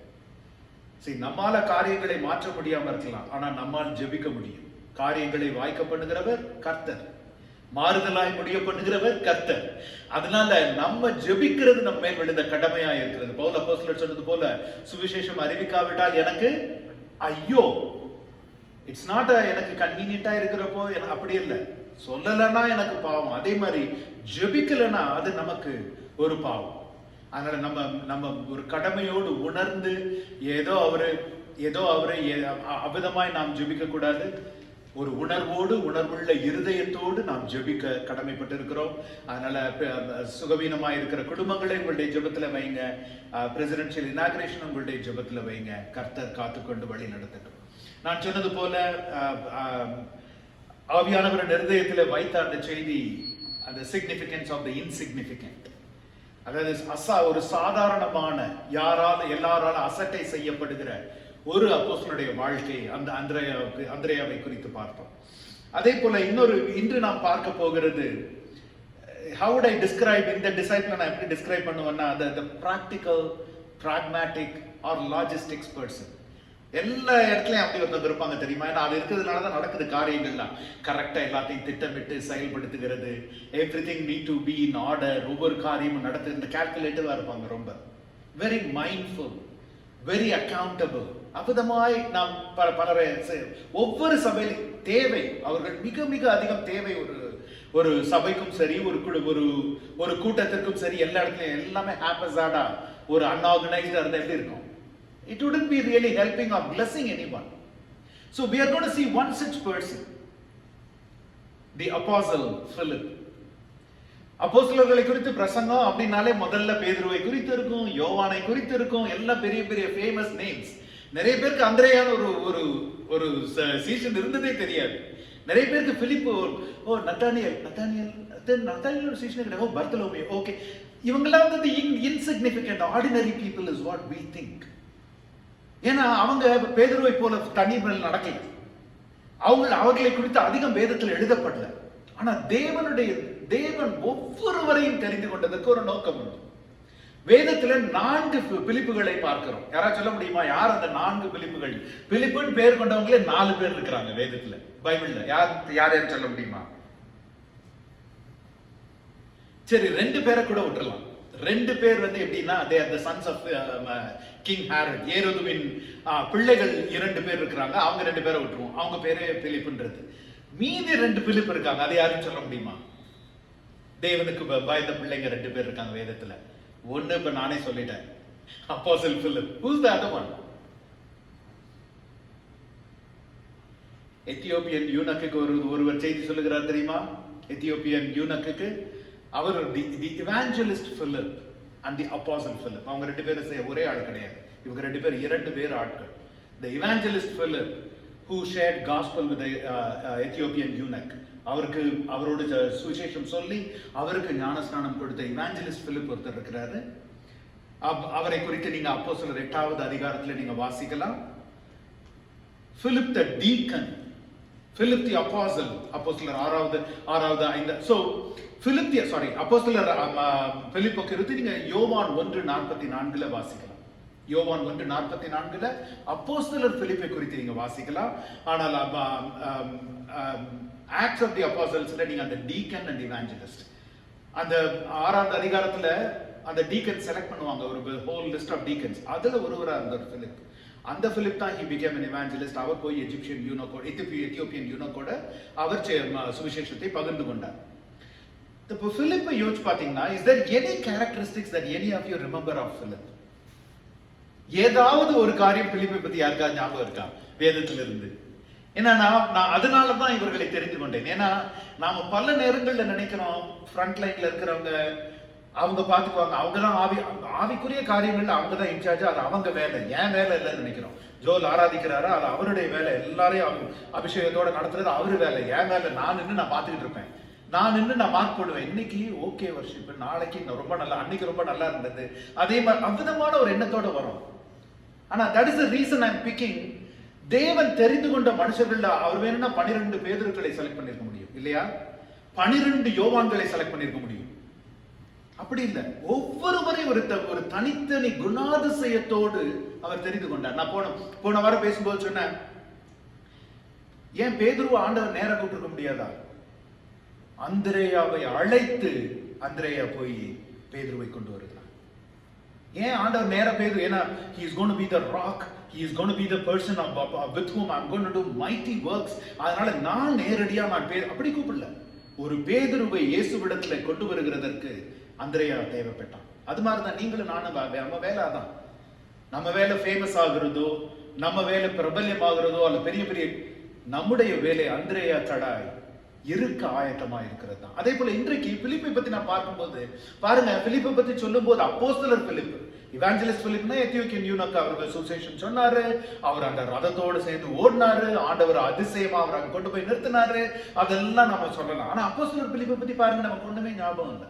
See, நம்மால காரியங்களை மாற்ற முடியாம இருக்கலாம், ஆனா நம்மால் ஜெபிக்க முடியும். காரியங்களை வாய்க்க பண்ணுகிறவர் கர்த்தர், மாறுதலாய் முடிய பண்ணுகிறவர் கர்த்தர். அதனால நம்ம ஜெபிக்கிறது நம்ம மேல் விழுந்த கடமையா இருக்கிறது. பவுல் அப்போஸ்தலர் சொன்னது போல சுவிசேஷம் அறிவிக்காவிட்டால் எனக்கு ஐயோ. இட்ஸ் நாட் எனக்கு கன்வீனியன்ட்டா இருக்கிறப்போ எனக்கு அப்படி இல்லை, சொல்லலைன்னா எனக்கு பாவம். அதே மாதிரி ஜெபிக்கலைன்னா அது நமக்கு ஒரு பாவம். அதனால நம்ம ஒரு கடமையோடு உணர்ந்து ஏதோ அவரை அவிதமாய் நாம் ஜெபிக்க கூடாது. ஒரு உணர்வோடு உணர்வுள்ள இருதயத்தோடு நாம் ஜெபிக்க கடமைப்பட்டு இருக்கிறோம். அதனால சுகவீனமா இருக்கிற குடும்பங்களை உங்களுடைய ஜெபத்துல வைங்க. பிரசிடென்ஷியல் இனாகுரேஷன் உங்களுடைய ஜெபத்துல வைங்க. கர்த்தர் காத்துக்கொண்டு வழி நடத்தட்டும். நான் சொன்னது போல ஆவியானவர் இருதயத்துல வைத்த அந்த செய்தி, அந்த சிக்னிபிகன்ஸ் ஆஃப் தி இன்சிக்னிபிகன்ட். அதாவது ஒரு சாதாரணமான எல்லாரால அசட்டை செய்யப்படுகிற ஒரு அப்போஸ்தலனுடைய வாழ்க்கை, அந்த அந்திரேயாவை குறித்து பார்த்தோம். அதே போல இன்று நாம் பார்க்க போகிறது, how would I describe இந்த டிசைபிள் நான் எப்படி டிஸ்கிரைப் பண்ணுவேன்னா, the practical pragmatic or logistics person. எல்லா இடத்துலயும் அப்படி ஒருத்தர் இருப்பாங்க தெரியுமா? ஏன்னா அது இருக்கிறதுனால தான் நடக்குது காரியங்கள்லாம். கரெக்டா எல்லாத்தையும் திட்டமிட்டு செயல்படுத்துகிறது. Everything need to be in order. ஒவ்வொரு காரியமும் நடத்து இந்த கால்குலேட்டிவா இருப்பாங்க. ரொம்ப வெரி மைண்ட்ஃபுல், வெரி அக்கௌண்டபிள். அபதமாய் நாம் பலரை ஒவ்வொரு சபையிலும் தேவை, அவர்கள் மிக மிக அதிகம் தேவை. ஒரு சபைக்கும் சரி, ஒரு கூட்டத்திற்கும் சரி, எல்லா இடத்துலயும் எல்லாமே ஹாப்பஸாடா ஒரு அன்ஆர்கனைஸ்டா இருந்தா எப்படி இருக்கும்? It wouldn't be really helping or blessing anyone. So we are going to see one such person, the Apostle Philip. அப்போஸ்தலர்களை குறித்து பிரசங்கம் அப்படினாலே முதல்ல பேதுருவை குறித்து இருக்கும், யோவானை குறித்து இருக்கும், எல்லாம் பெரிய பெரிய ஃபேமஸ் நேம்ஸ். நிறைய பேருக்கு அந்திரேயான ஒரு சீசன் இருந்ததே தெரியாது. நிறைய பேருக்கு பிலிப்பு, நத்தானியல் ஒரு சீசன் கிடையாது, பர்தலோமியோ, ஓகே, இவங்கெல்லாம் வந்து insignificant ordinary people is what we think. ஏன்னா அவங்க பேதுருவை போல தண்ணீர் நடக்கல, அவர்களை குறித்து அதிகம் வேதத்தில் எழுதப்படல. ஆனா தேவன் ஒவ்வொருவரையும் தெரிந்து கொண்டதற்கு ஒரு நோக்கம் உண்டு. வேதத்துல 4 பிலிப்புகளை பார்க்கிறோம். யாராவது சொல்ல முடியுமா யார் அந்த 4 பிலிப்புகள்? பிலிப்புன்னு பேர் கொண்டவங்களே 4 பேர் இருக்கிறாங்க வேதத்துல, பைபிள்ல. யார் சொல்ல முடியுமா? சரி, 2 பேரை கூட விட்டுறலாம். 2 பேர் வந்து எப்படின்னா, they are the sons of King Herod. ஏரோதுவின் பிள்ளைகள் 2 பேர் இருக்கிறாங்க. அவங்க 2 பேரை விட்டுருவோம். அவங்க பேரே பிலிப்புன்றது. மீதி 2 பிலிப்பு இருக்காங்க. அது யாருன்னு சொல்ல முடியுமா? தேவனுக்கு பயந்த பிள்ளைங்க 2 பேர் இருக்காங்க வேதத்துல. ஒண்ணு இப்ப நானே சொல்லிட்டேன், apostle Philip. Who's the other one? Ethiopian யூனக்குக்கு ஒருவர் செய்தி சொல்லுகிறார் தெரியுமா? எத்தியோப்பியன் யூனக்குக்கு அவர் the evangelist Philip and the apostle Philip. அவங்க 2 பேரும் ஒரே ஆள் கிடையாது. இவங்க 2 பேர் 2 பேர் ஆட்கள். The evangelist Philip who shared gospel with the Ethiopian eunuch. அவரோட சுவிசேஷம் சொல்லி அவருக்கு ஞானஸ்நானம் கொடுத்த இவாஞ்சலிஸ்ட் பிலிப் ஒருத்தர் இருக்கிறாரு. அவரை குறித்து நீங்க அப்போஸ்தலர் 8வது அதிகாரத்துல நீங்க வாசிக்கலாம். Philip the deacon, Philip the apostle, அப்போஸ்தலர் 6வது 5. So அப்போஸ்தலர் பிலிப்பை குறித்து நீங்க யோவான் 1:44 வாசிக்கலாம். யோவான் 1:44 அப்போஸ்தலர் பிலிப்பை குறித்து நீங்க வாசிக்கலாம். ஆனால் ஆக்ட்ஸ் ஆஃப் தி அப்போஸ்தலர்ஸ்ல நீங்க அந்த டீக்கன் அண்ட் இவாஞ்சலிஸ்ட், அந்த 6வது அதிகாரத்துல அந்த டீக்கன் செலக்ட் பண்ணுவாங்க, ஒரு ஹோல் லிஸ்ட் ஆஃப் டீக்கன்ஸ். அதுல ஒருவரா இருந்தார் பிலிப். அந்த பிலிப் தான் he became an evangelist. அவர் போய் எத்தியோப்பியன் யூனோக்கோட அவர் சுவிசேஷத்தை பகிர்ந்து கொண்டார். இப்போ பிலிப்பை யோசிச்சு பாத்தீங்கன்னா, is there any characteristics that any of you remember of Philip? ஏதாவது ஒரு காரியம் பிலிப்பை பத்தி யாருக்காவது ஞாபகம் இருக்கா வேதத்துல இருந்து? ஏன்னா நான் அதனால தான் இவர்களை தெரிந்து கொண்டேன். ஏன்னா நாம பல நேரங்கள்ல நினைக்கிறோம் ஃப்ரண்ட் லைன்ல இருக்கிறவங்க அவங்க பாத்துக்குவாங்க, அவங்கதான் ஆவிக்குரிய காரியங்கள்ல அவங்கதான் இன்சார்ஜ், அது அவங்க வேலை, ஏன் வேலை இல்லைன்னு நினைக்கிறோம். ஜோல் ஆராதிக்கிறாரா, அது அவருடைய வேலை, எல்லாரையும் அபிஷேகத்தோட நடத்துறது அவரு வேலை, ஏன் வேலை, நான் பாத்துக்கிட்டு இருப்பேன், நான் மார்க் போடுவேன். இன்னைக்கு ஓகே வர்ஷிப், நாளைக்கு ரொம்ப நல்லா, அன்னைக்கு ரொம்ப நல்லா இருந்தது. அதே மாதிரி அவ்விதமான ஒரு எண்ணத்தோட வரும். ஆனா that is the reason I am picking. தேவன் தெரிந்து கொண்ட மனுஷர்கள் அவர் வேணும்னா 12 பேதுருக்களை செலக்ட் பண்ணிருக்க முடியும் இல்லையா? 12 யோவான்களை செலக்ட் பண்ணிருக்க முடியும். அப்படி இல்லை, ஒவ்வொருவரையும் ஒரு தனித்தனி குணாதிசயத்தோடு அவர் தெரிந்து கொண்டார். நான் போன வாரம் பேசும்போது சொன்னேன், ஏன் பேதுருவை ஆண்டவர் நேரா கூப்பிட்டு முடியாதா? அந்திரேயாவை அழைத்து அந்திரேயா போய் பேதுருவை கொண்டு வருகிறார். ஏன் ஆண்டவர் நேரா பேதுரு? ஏன்னா he is going to be the rock, he is going to be the person with whom I'm going to do mighty works. அதனால நான் நேரடியா அப்படி கூப்பிடல. ஒரு பேதுருவை இயேசுவிடத்துல கொண்டு வருகிறதற்கு அந்திரேயா தேவைப்பட்டான். அது மாதிரிதான் நீங்களும் நானும். நம்ம வேலை அதான். நம்ம வேலை ஃபேமஸ் ஆகுறதோ, நம்ம வேலை பிரபல்யம் ஆகுறதோ, அல்ல பெரிய பெரிய, நம்முடைய வேலை அந்திரேயா தடாய் இருக்க ஆயத்தமா இருக்கிறது தான். அதே போல இன்றைக்கு பிலிப்பை பத்தி நான் பார்க்கும்போது பாருங்க, பிலிப்பை பத்தி சொல்லும் போது அப்போஸ்தலர் பிலிப், இவாஞ்சலிஸ்ட் பிலிப்னா எத்தியோப்பியன் யூனக் அவர்கள் சுவிசேஷம் சொன்னாரு, அவர் அந்த ரதத்தோடு சேர்ந்து ஓடினாரு, ஆண்டவர் அதிசயமா அவர் அங்க கொண்டு போய் நிறுத்தினாரு, அதெல்லாம் நம்ம சொல்லலாம். ஆனா அப்போஸ்தலர் பிலிப்பை பத்தி பாருங்க, நமக்கு ஒண்ணுமே ஞாபகம் இல்லை.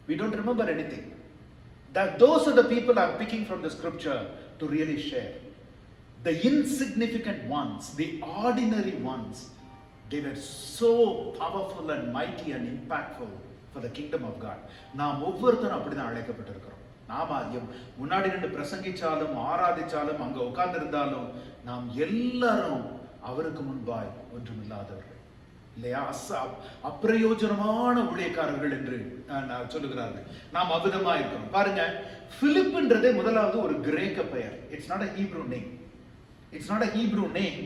We don't remember anything. Those are the people I'm picking from the scripture to really share. The insignificant ones, the ordinary ones, they were so powerful and mighty and impactful for the kingdom of God. நாம் ஒவ்வொருத்தரும் அப்படிதான் அழைக்கப்பட்டிருக்கிறோம். நாம முன்னாடி நின்று பிரசங்கிச்சாலும் ஆராதிச்சாலும் அங்க உட்கார்ந்து இருந்தாலும் நாம் எல்லாரும் அவருக்கு முன்பாய் ஒன்றுமில்லாதவர்கள் இல்லையா? அப்பிரயோஜனமான ஊழியக்காரர்கள் என்று சொல்லுகிறார்கள். நாம் அவ்விதமா இருக்கணும். பாருங்க, பிலிப்ன்றதே முதலாவது ஒரு கிரேக்க பெயர். It's not a Hebrew name. It's not a Hebrew name.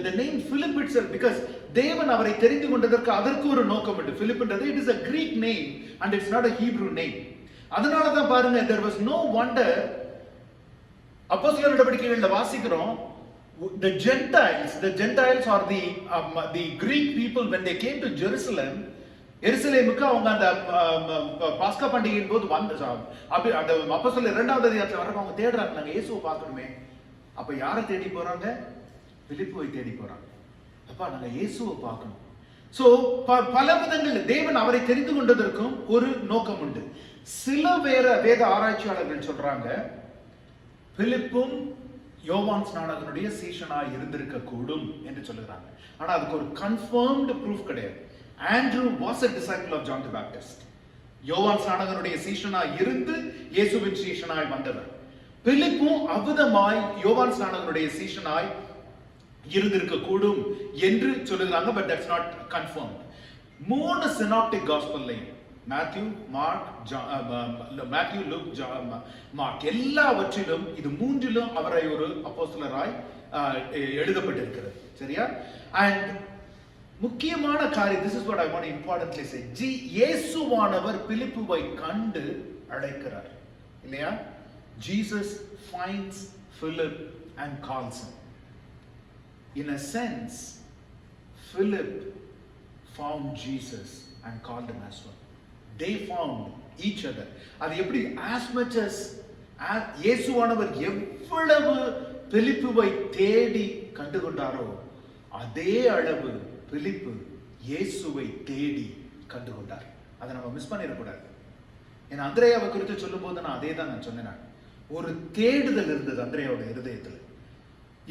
The name Philip itself, because தேவன் அவரை தெரிந்து கொண்டதற்கு அதற்கு ஒரு நோக்கம் உண்டு. பிலிப்ன்றது it is a Greek name and it's not a Hebrew name. அதனால தான் பாருங்க, there was no wonder. அப்போஸ்தலர் நடவடிக்கைகள்ல வாசிக்கிறோம், the Gentiles or the Greek people, when they came to Jerusalem, எருசலேமுக்கு அவங்க அந்த பாஸ்கா பண்டிகையின் போது வந்து அந்த அப்போஸ்தலர் 2வது அதிகாரத்துல வரப்ப அவங்க தேடுறாங்க, நாங்க இயேசுவை பார்க்கணுமே. அப்ப யாரை தேடி போறாங்க? பிலிப்புவை தேடி போறாங்க. அப்பா நாங்க இயேசுவை பார்க்கணும். சோ பல விதங்கள் தேவன் அவரை தெரிந்து கொண்டதற்கும் ஒரு நோக்கம் உண்டு. சில வேத ஆராய்ச்சியாளர்கள் சொல்றாங்க, பிலிப்பும் யோவான் ஸ்நானகனுடைய சீஷனாய் இருந்திருக்க கூடும் என்று சொல்லுகிறாங்க. ஆனா அதுக்கு ஒரு கன்ஃபர்ம்டு ப்ரூஃப் கிடையாது. Andrew was a disciple of John the Baptist. யோவான் ஸ்நானகனுடைய சீஷனாய் இருந்து இயேசுவின் சீஷனாய் வந்தவர். பிலிப்பும் அவ்விதமாய் யோவான் ஸ்நானகனுடைய சீஷனாய் இருந்திருக்க கூடும் என்று சொல்லுகிறாங்க. But that's not confirmed. 3 synoptic காஸ்பல்லையும் மேத்யூ, லூக், மார்க் எல்லாவற்றிலும் இது மூன்றிலும் அவரை ஒரு அப்போஸ்தலராய் எழுதப்பட்டிருக்கிறது. சரியா? அண்ட் முக்கியமான காரியம், this is what I want to importantly say. இயேசுவானவர் பிலிப்புவை கண்டு அழைக்கிறார் இல்லையா? Jesus finds Philip and calls him. In a sense, Philip found Jesus and called him as well. They found each other. அது எப்படி? as much as இயேசுவானவர் எவ்வளவு பிலிப்புவை தேடி கண்டுகொண்டாரோ அதே அளவு பிலிப்பு இயேசுவை தேடி கண்டுகொண்டார். அதை நம்ம மிஸ் பண்ணிடக்கூடாது. ஏன்னா அந்திரேயாவை குறித்து சொல்லும் போது நான் அதே தான் நான் சொன்னேன். ஒரு தேடுதல் இருந்தது அந்திரேயாவோட இருதயத்தில்.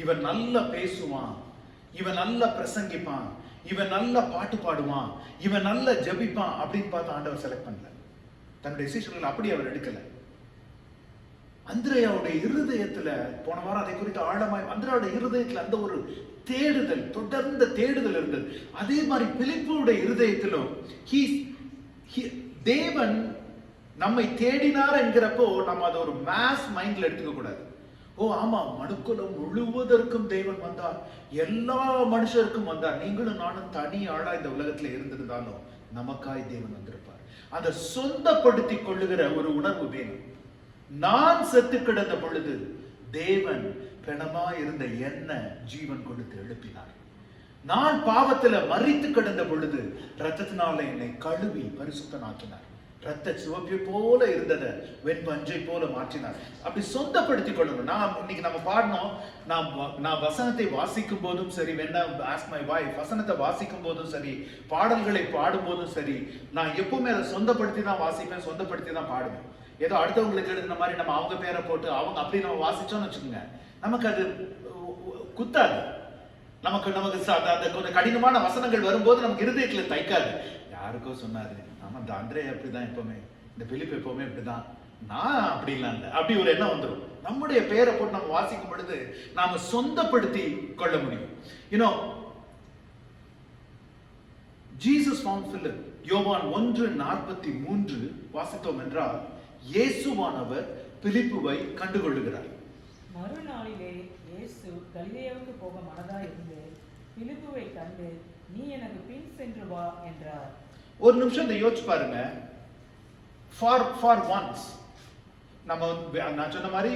இவன் நல்லா பேசுவான், இவன் நல்லா பிரசங்கிப்பான், இவன் நல்ல பாட்டு பாடுவான், இவன் நல்ல ஜபிப்பான் அப்படின்னு பார்த்து ஆண்டவர் செலக்ட் பண்ணல. தன்னுடைய சீஷர்கள் அப்படி அவர் எடுக்கல. அந்திரேயாவுடைய இருதயத்துல போன வாரம் அதை குறித்து ஆழமாய் அந்திரேயாவுடைய இருதயத்துல அந்த ஒரு தேடுதல், தொடர்ந்த தேடுதல் இருந்தது. அதே மாதிரி பிலிப்புடைய இருதயத்திலும் தேவன் நம்மை தேடினார் என்கிறப்போ நம்ம அதை ஒரு மாஸ் மைண்ட்ல எடுத்துக்க கூடாது. ஓ ஆமா, மனுக்குலம் முழுவதற்கும் தேவன் வந்தார், எல்லா மனுஷருக்கும் வந்தார், நீங்களும் நானும் தனி ஆளா இந்த உலகத்துல இருந்திருந்தாலும் நமக்காய் தேவன் வந்திருப்பார். அதை சொந்தப்படுத்தி கொள்ளுகிற ஒரு உணர்வு வேணும். நான் செத்து கிடந்த பொழுது தேவன் பிணமா இருந்த என்ன ஜீவன் கொடுத்து எழுப்பினார். நான் பாவத்துல மரித்து கிடந்த பொழுது ரத்தத்தினால என்னை கழுவி பரிசுத்தனாக்கினார். ரத்த சிவப்பை போல இருந்ததை வெண்பஞ்சை போல மாற்றினார். அப்படி சொந்தப்படுத்திக் கொள்ளணும். இன்னைக்கு நம்ம பாடணும், நான் வசனத்தை வாசிக்கும் போதும் சரி, வசனத்தை வாசிக்கும் போதும் சரி, பாடல்களை பாடும் போதும் சரி, நான் எப்பவுமே அதை சொந்தப்படுத்தி தான் வாசிப்பேன், சொந்தப்படுத்தி தான் பாடுவேன். ஏதோ அடுத்தவங்களுக்கு எழுதின மாதிரி நம்ம அவங்க பேரை போட்டு அவங்க அப்படி நம்ம வாசிச்சோம்னு வச்சுக்கோங்க, நமக்கு அது குத்தாது. நமக்கு அந்த கொஞ்சம் கடினமான வசனங்கள் வரும்போது நமக்கு இருதயத்துல தைக்காது. யாருக்கோ சொன்னாரு, ஆமா இந்த அந்திரேயா அப்படிதான், எப்பவுமே இந்த பிலிப் எப்பவுமே இப்படிதான், நான் அப்படிலாம் இல்லை, அப்படி ஒரு எண்ணம் வந்துடும். நம்முடைய பேரை போட்டு நம்ம வாசிக்கும் பொழுது நாம சொந்தப்படுத்தி கொள்ள முடியும். You know, Jesus found Philip. யோவான் 1:43 வாசித்தோம் என்றால், இயேசுவானவர் பிலிப்புவை கண்டுகொள்ளுகிறார். மறுநாளிலே இயேசு கலிலேயாவுக்கு போக மனதா இருந்து பிலிப்புவை கண்டு, நீ எனக்கு பின் சென்று வா என்றார். ஒரு நிமிஷம் இதை யோசிச்சு பாருங்க. ஃபார் ஒன்ஸ் நான் சொன்ன மாதிரி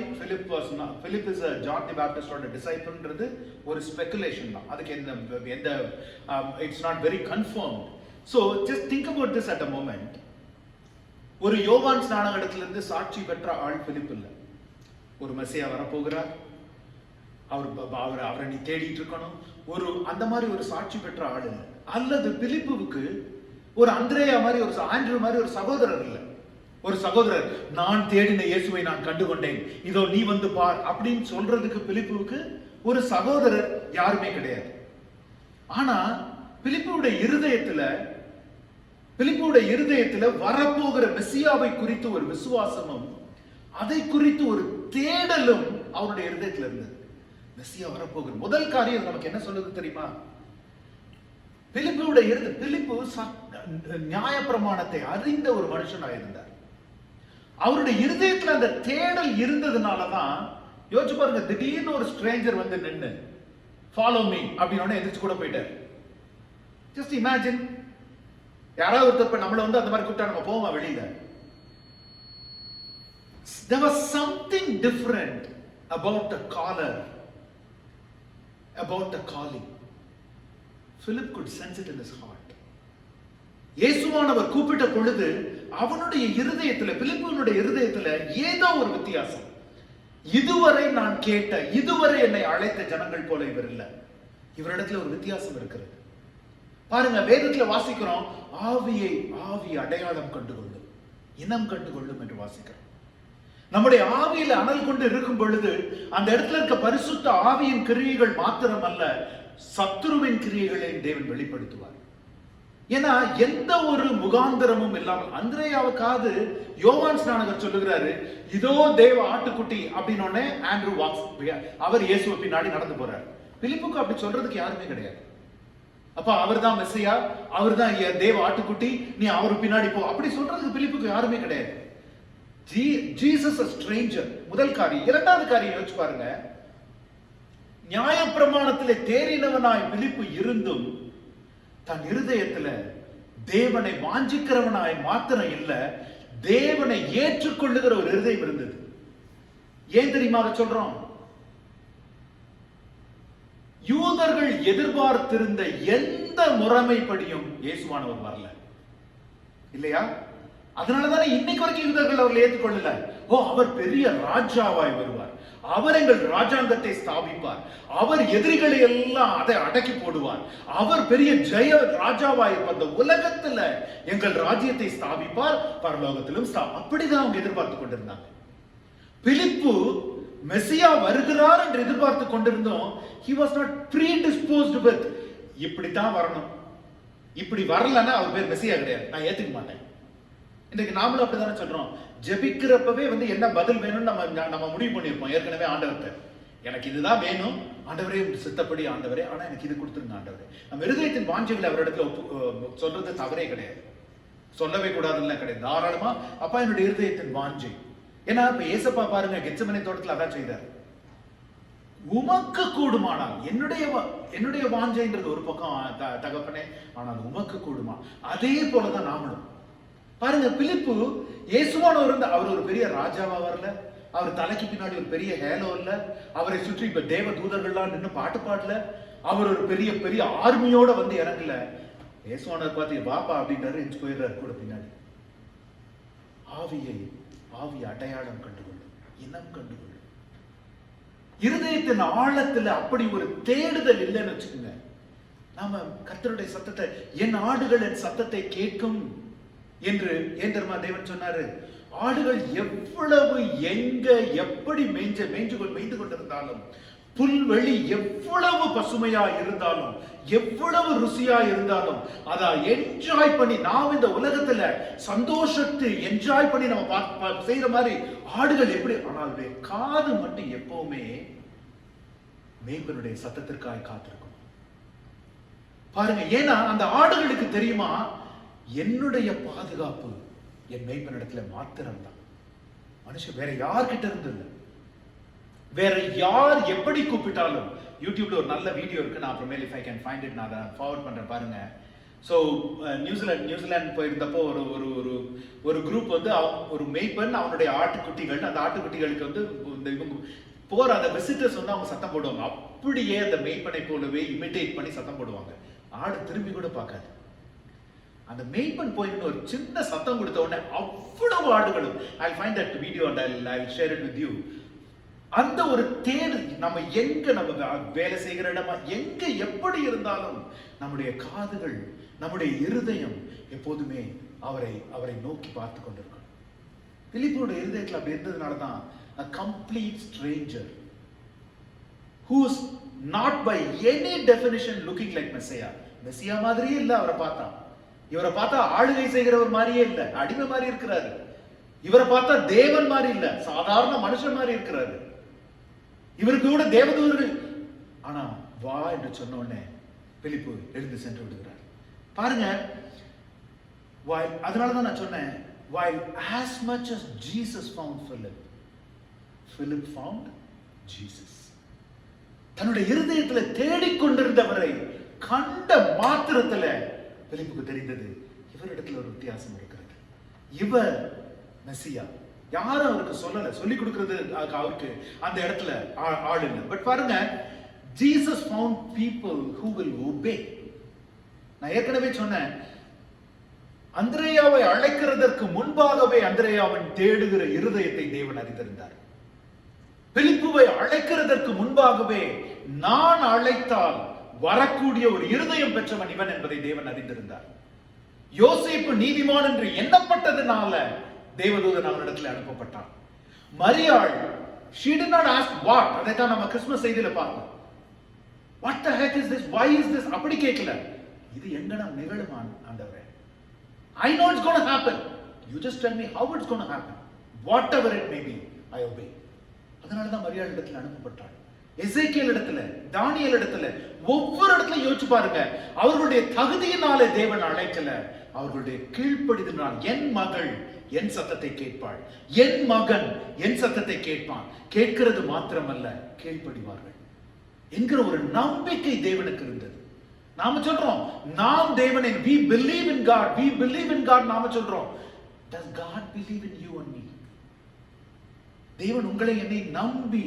பிலிப் இஸ் ஜான் தி பேப்டிஸ்டோட டிசைபிள்ன்றது ஒரு ஸ்பெகுலேஷன் தான். அதுக்கு எந்த it's not very confirmed. So just think about this at a moment. ஒரு யோவான் ஸ்நானகத்திலிருந்து சாட்சி பெற்ற ஆள் பிலிப் இல்லை. ஒரு மெசியா வரப்போகிறார், அவரை நீ தேடிட்டு இருக்கணும், ஒரு அந்த மாதிரி ஒரு சாட்சி பெற்ற ஆள் இல்லை. அல்லது பிலிப்புவுக்கு ஒரு அந்திரேயா மாதிரி, ஒரு ஆண்ட்ரூ மாதிரி ஒரு சகோதரர் இல்லை. ஒரு சகோதரர், நான் தேடின இயேசுவை நான் கண்டுகொண்டேன், இதோ நீ வந்து பார் அப்படின்னு சொல்றதுக்கு பிலிப்புவுக்கு ஒரு சகோதரர் யாருமே கிடையாது. ஆனா பிலிப்புடைய இருதயத்துல வரப்போகிற மெசியாவை குறித்து ஒரு விசுவாசமும் அதை குறித்து ஒரு தேடலும் அவருடைய இருதயத்தில் இருந்தது. மெசியா வரப்போகிற முதல் காரியம் நமக்கு என்ன சொல்லுது தெரியுமா? பிலிப்பு நியாயப்பிரமாணத்தை அறிந்த ஒரு மனுஷனாக இருந்தார். அவருடைய இருதயத்துல அந்த தேடல் இருந்ததுனாலதான், யோசிச்சு பாருங்க, திடீர்னு ஒரு ஸ்ட்ரேஞ்சர் வந்து நின்று ஃபாலோ மீ அப்படின்னு எதிர்த்து கூட போயிட்டார். ஜஸ்ட் இமேஜின், யாராவது ஒருத்தர் நம்மள வந்து அந்த மாதிரி கூப்பிட்டா நம்ம போவோமா வெளியில? There was something different about the caller, about the calling. Philip could sense it in his heart. இயேசுவானவர் கூப்பிட்ட பொழுது அவனுடைய இருதயத்துல, பிலிப்புனுடைய இருதயத்துல ஏதோ ஒரு வித்தியாசம். இதுவரை நான் கேட்ட, இதுவரை என்னை அழைத்த ஜனங்கள் போல இவர் இல்ல, இவரிடத்துல ஒரு வித்தியாசம் இருக்கிறது. பாருங்க, வேதத்துல வாசிக்கிறோம், ஆவி அடையாளம் கண்டுகொள்ளும், இனம் கண்டுகொள்ளும் என்று வாசிக்கிறோம். நம்முடைய ஆவியில அனல் கொண்டு இருக்கும் பொழுது அந்த இடத்துல இருக்க பரிசுத்த ஆவியின் கிரியைகள் மாத்திரம் அல்ல, சத்துருவின் கிரியைகளை தேவன் வெளிப்படுத்துவார். ஏன்னா எந்த ஒரு முகாந்திரமும் இல்லாமல், அந்திரேயாவுக்காவது யோவான் ஸ்நானகர் சொல்லுகிறாரு, இதோ தேவ ஆட்டுக்குட்டி அப்படின்னு ஆண்ட்ரூ வாக்ஸ், அவர் இயேசுவை பின்னாடி நடந்து போறார். பிலிப்புக்கு அப்படி சொல்றதுக்கு யாருமே கிடையாது. அப்ப அவர் தான் மெஸ்ஸியா, அவர் தான் தேவ ஆட்டுக்குட்டி, நீ அவரு பின்னாடி போ, அப்படி சொல்றதுக்கு பிலிப்புக்கு யாருமே கிடையாது. ஜீசஸ் a stranger, முதல் காரியம். இரண்டாவது காரியம் யோசிச்சு பாருங்க, நியாயப்பிரமாணத்திலே தேறினவனாய் பிலிப்பு இருந்தும் தன் இருதயத்துல தேவனை வாஞ்சிக்கிறவனாய் மாத்திரம் இல்ல, தேவனை ஏற்றுக்கொள்ளுகிற ஒரு இருதயம் இருந்தது. ஏன் தெரியுமா சொல்றோம்? யூதர்கள் எதிர்பார்த்திருந்த எந்த முறைமைப்படியும் இயேசுவானவர் வரல இல்லையா? அதனாலதானே இன்னைக்கு வரைக்கும் யூதர்கள் அவர்கள் ஏற்றுக்கொள்ளல. அவர் பெரிய ராஜாவாய் வருவார், அவர் எங்கள் ராஜாங்கத்தை ஸ்தாபிப்பார், அவர் எதிரிகளை எல்லாம் அதை அடக்கி போடுவார், அவர் பெரிய ஜெய ராஜாவாய் அந்த உலகத்துல எங்கள் ராஜ்யத்தை ஸ்தாபிப்பார், பரலோகத்திலும் அப்படிதான் அவங்க எதிர்பார்த்து கொண்டிருந்தாங்க. பிலிப்பு மெசியா வருகிறார் என்று எதிர்பார்த்து கொண்டிருந்தோம். he was not predisposed with இப்படித்தான் வரணும், இப்படி வரலன்னா அவர் பேர் மெசியா கிடையாது, நான் ஏத்துக்க மாட்டேன். இன்றைக்கு நாமளும் அப்படித்தானே சொல்றோம். ஜெபிக்கிறப்பவே என்ன பதில் வேணும்னு நம்ம முடிவு பண்ணியிருப்போம் ஏற்கனவே ஆண்டவர்கிட்ட. எனக்கு இதுதான் வேணும் ஆண்டவரே, சித்தப்படி ஆண்டவரே, ஆனா எனக்கு இது கொடுத்துருங்க ஆண்டவரே. நம்ம இருதயத்தின் வாஞ்சைகளை அவரிடத்துல சொல்றது தவறே கிடையாது, சொல்லவே கூடாதுன்னு கிடையாது. தாராளமா அப்பா என்னுடைய இருதயத்தின் வாஞ்சை. ஏன்னா இப்ப ஏசப்பா பாருங்க, கெத்செமனே தோட்டத்துல அதான் செய்தார். உமக்கு கூடுமானால், என்னுடைய வாஞ்சைன்றது ஒரு பக்கம் தகப்பனே, ஆனால் உமக்கு கூடுமா. அதே போலதான் நாமளும் பாருங்க. பிலிப்பு இயேசுவானவர் வந்து அவர் ஒரு பெரிய ராஜாவா வரல, அவர் தலைக்கு பின்னாடி ஒரு பெரிய ஹேலோ இல்ல, அவரை சுற்றி இப்ப தேவ தூதர்கள்லாம் நின்று பாட்டு பாடல, அவர் ஒரு பெரிய பெரிய ஆர்மியோட வந்து இறங்கல. இயேசுவானவர் பார்த்து பாப்பா அப்படின்றாரு, எஞ்சி போயிடுறாரு கூட பின்னாடி. ஆவி அடையாளம் கண்டுகொள்ளும், இனம் கண்டுகொள்ளும். இருதயத்தின் ஆழத்துல அப்படி ஒரு தேடுதல் இல்லைன்னு வச்சுக்கோங்க. நாம கர்த்தருடைய சத்தத்தை, என் ஆடுகள் என் சத்தத்தை கேட்கும் என்று ஏன் தெரியுமா தேவன் சொன்னாரு? ஆடுகள் எவ்வளவு எங்க எப்படி மேய்ந்து கொண்டிருந்தாலும், புல்வெளி எவ்வளவு பசுமையா இருந்தாலும், எவ்வளவு ருசியா இருந்தாலும், அதை என்ஜாய் பண்ணி, நாம் இந்த உலகத்துல சந்தோஷத்தை என்ஜாய் பண்ணி நம்ம செய்யற மாதிரி ஆடுகள் எப்படி, ஆனால் காது மட்டும் எப்பவுமே மேய்ப்பனுடைய சத்தத்திற்காக காத்திருக்கும். பாருங்க, ஏன்னா அந்த ஆடுகளுக்கு தெரியுமா, என்னுடைய பாதுகாப்பு என் மேய்ப்பனிடத்துல மாத்திரம்தான். மனுஷன் வேற யார்கிட்ட இருந்து இல்லை, வேற யார் எப்படி கூப்பிட்டாலும். யூடியூப்ல ஒரு நல்ல வீடியோ இருக்கு, நான் அப்புறமேல் if I can find it நான் அதை ஃபார்வர்ட் பண்றேன் பாருங்க. ஸோ நியூசிலாந்து போயிருந்தப்போ ஒரு குரூப் வந்து ஒரு மேய்ப்பன், அவனுடைய ஆட்டுக்குட்டிகள், அந்த ஆட்டுக்குட்டிகளுக்கு வந்து இந்த இவங்க போற அந்த விசிட்டர்ஸ் வந்து அவங்க சத்தம் போடுவாங்க. அப்படியே அந்த மேய்ப்பனை போலவே இமிட்டேட் பண்ணி சத்தம் போடுவாங்க. ஆடு திரும்பி கூட பார்க்காது. அந்த மேய்ப்பன் போயிட்டு ஒரு சின்ன சத்தம் கொடுத்த உடனே அவ்வளவு ஆடுகளும், I'll find that video and I'll share it with you. அந்த ஒரு தேடு, நம்ம எங்க நம்ம வேலை செய்கிற இடமா எங்க எப்படி இருந்தாலும் நம்முடைய காதுகள், நம்முடைய இருதயம் எப்போதுமே அவரை நோக்கி பார்த்து கொண்டிருக்கணும். பிலிப்போட இருதயத்தில் அப்படி இருந்ததுனாலதான் a complete stranger who is not by any definition looking like Messiah. மெசியா மாதிரியே இல்ல அவரை பார்த்தா. இவரை பார்த்தா ஆளுகை செய்கிறவர் மாதிரியே இல்ல, அடிமை மாதிரி இருக்கிறாரு. இவரை பார்த்தா தேவன் மாதிரி இல்ல, சாதாரண மனுஷன் மாதிரி இருக்கிறாரு. இவருக்கு கூட தேவதூதர்கள். ஆனா வா என்று சொன்ன உடனே பிலிப்பு எழுந்து சென்று விடுகிறார். பாருங்க, அதனாலதான் நான் சொன்னேன், while as much as Jesus found Philip found Jesus. தன்னுடைய இருதயத்துல தேடிக்கொண்டிருந்தவரை கண்ட மாத்திரத்துல பிலிப்புக்கு தெரிந்தது, இவரிடத்துல ஒரு வித்தியாசம் இருக்கிறது, இவர் மெசியா. யாரும் அவருக்கு சொல்லல, சொல்லி கொடுக்கிறது அவருக்கு அந்த இடத்துல ஆள் இல்லை. பட் பாருங்க, Jesus found people who will obey. நான் ஏற்கனவே சொன்னேன், அந்திரேயாவை அழைக்கிறதற்கு முன்பாகவே அந்திரேயாவின் தேடுகிற இருதயத்தை தேவன் அறிந்திருந்தார். பிலிப்புவை அழைக்கிறதற்கு முன்பாகவே நான் அழைத்தால் வரக்கூடிய ஒரு இருதயம் பெற்றவன் இவன் என்பதை தேவன் அறிந்திருந்தார். யோசேப்பு நீதிமான் என்று எண்ணப்பட்டதுனால தேவதூதன் அவனிடத்தில் அனுப்பப்பட்டான். மரியாள், she did not ask what. அதைத்தான் நம்ம கிறிஸ்துமஸ் செய்தியில பார்த்தோம். What the heck is this? Why is this? அப்படி கேட்கல, இது எங்கனா நிகழுமா ஆண்டவரே? I know it's going to happen. You just tell me how it's going to happen. Whatever it may be, I obey. அதனாலதான் மரியாள் இடத்துல அனுப்பப்பட்டாள். எசேக்கியேல் இடத்துல, தானியேல் இடத்துல, ஒவ்வொரு இடத்துல யோசிச்சு பாருங்க, அவர்களுடைய தகுதியினாலே தேவன் அழைக்கல, அவர்களுடைய கீழ்ப்படிதலினால். என் மகள் என் சத்தத்தை கேட்பாள், என் மகன் என் சத்தத்தை கேட்பான், கேட்கிறது மாத்திரமல்ல கீழ்ப்படிவார்கள் என்கிற ஒரு நம்பிக்கை தேவனுக்கு இருந்தது. நாம சொல்றோம், நாம் தேவனை, we believe in God, we believe in God. நாம சொல்றோம், does God believe in you and me? தேவன் உங்களை என்னை நம்பி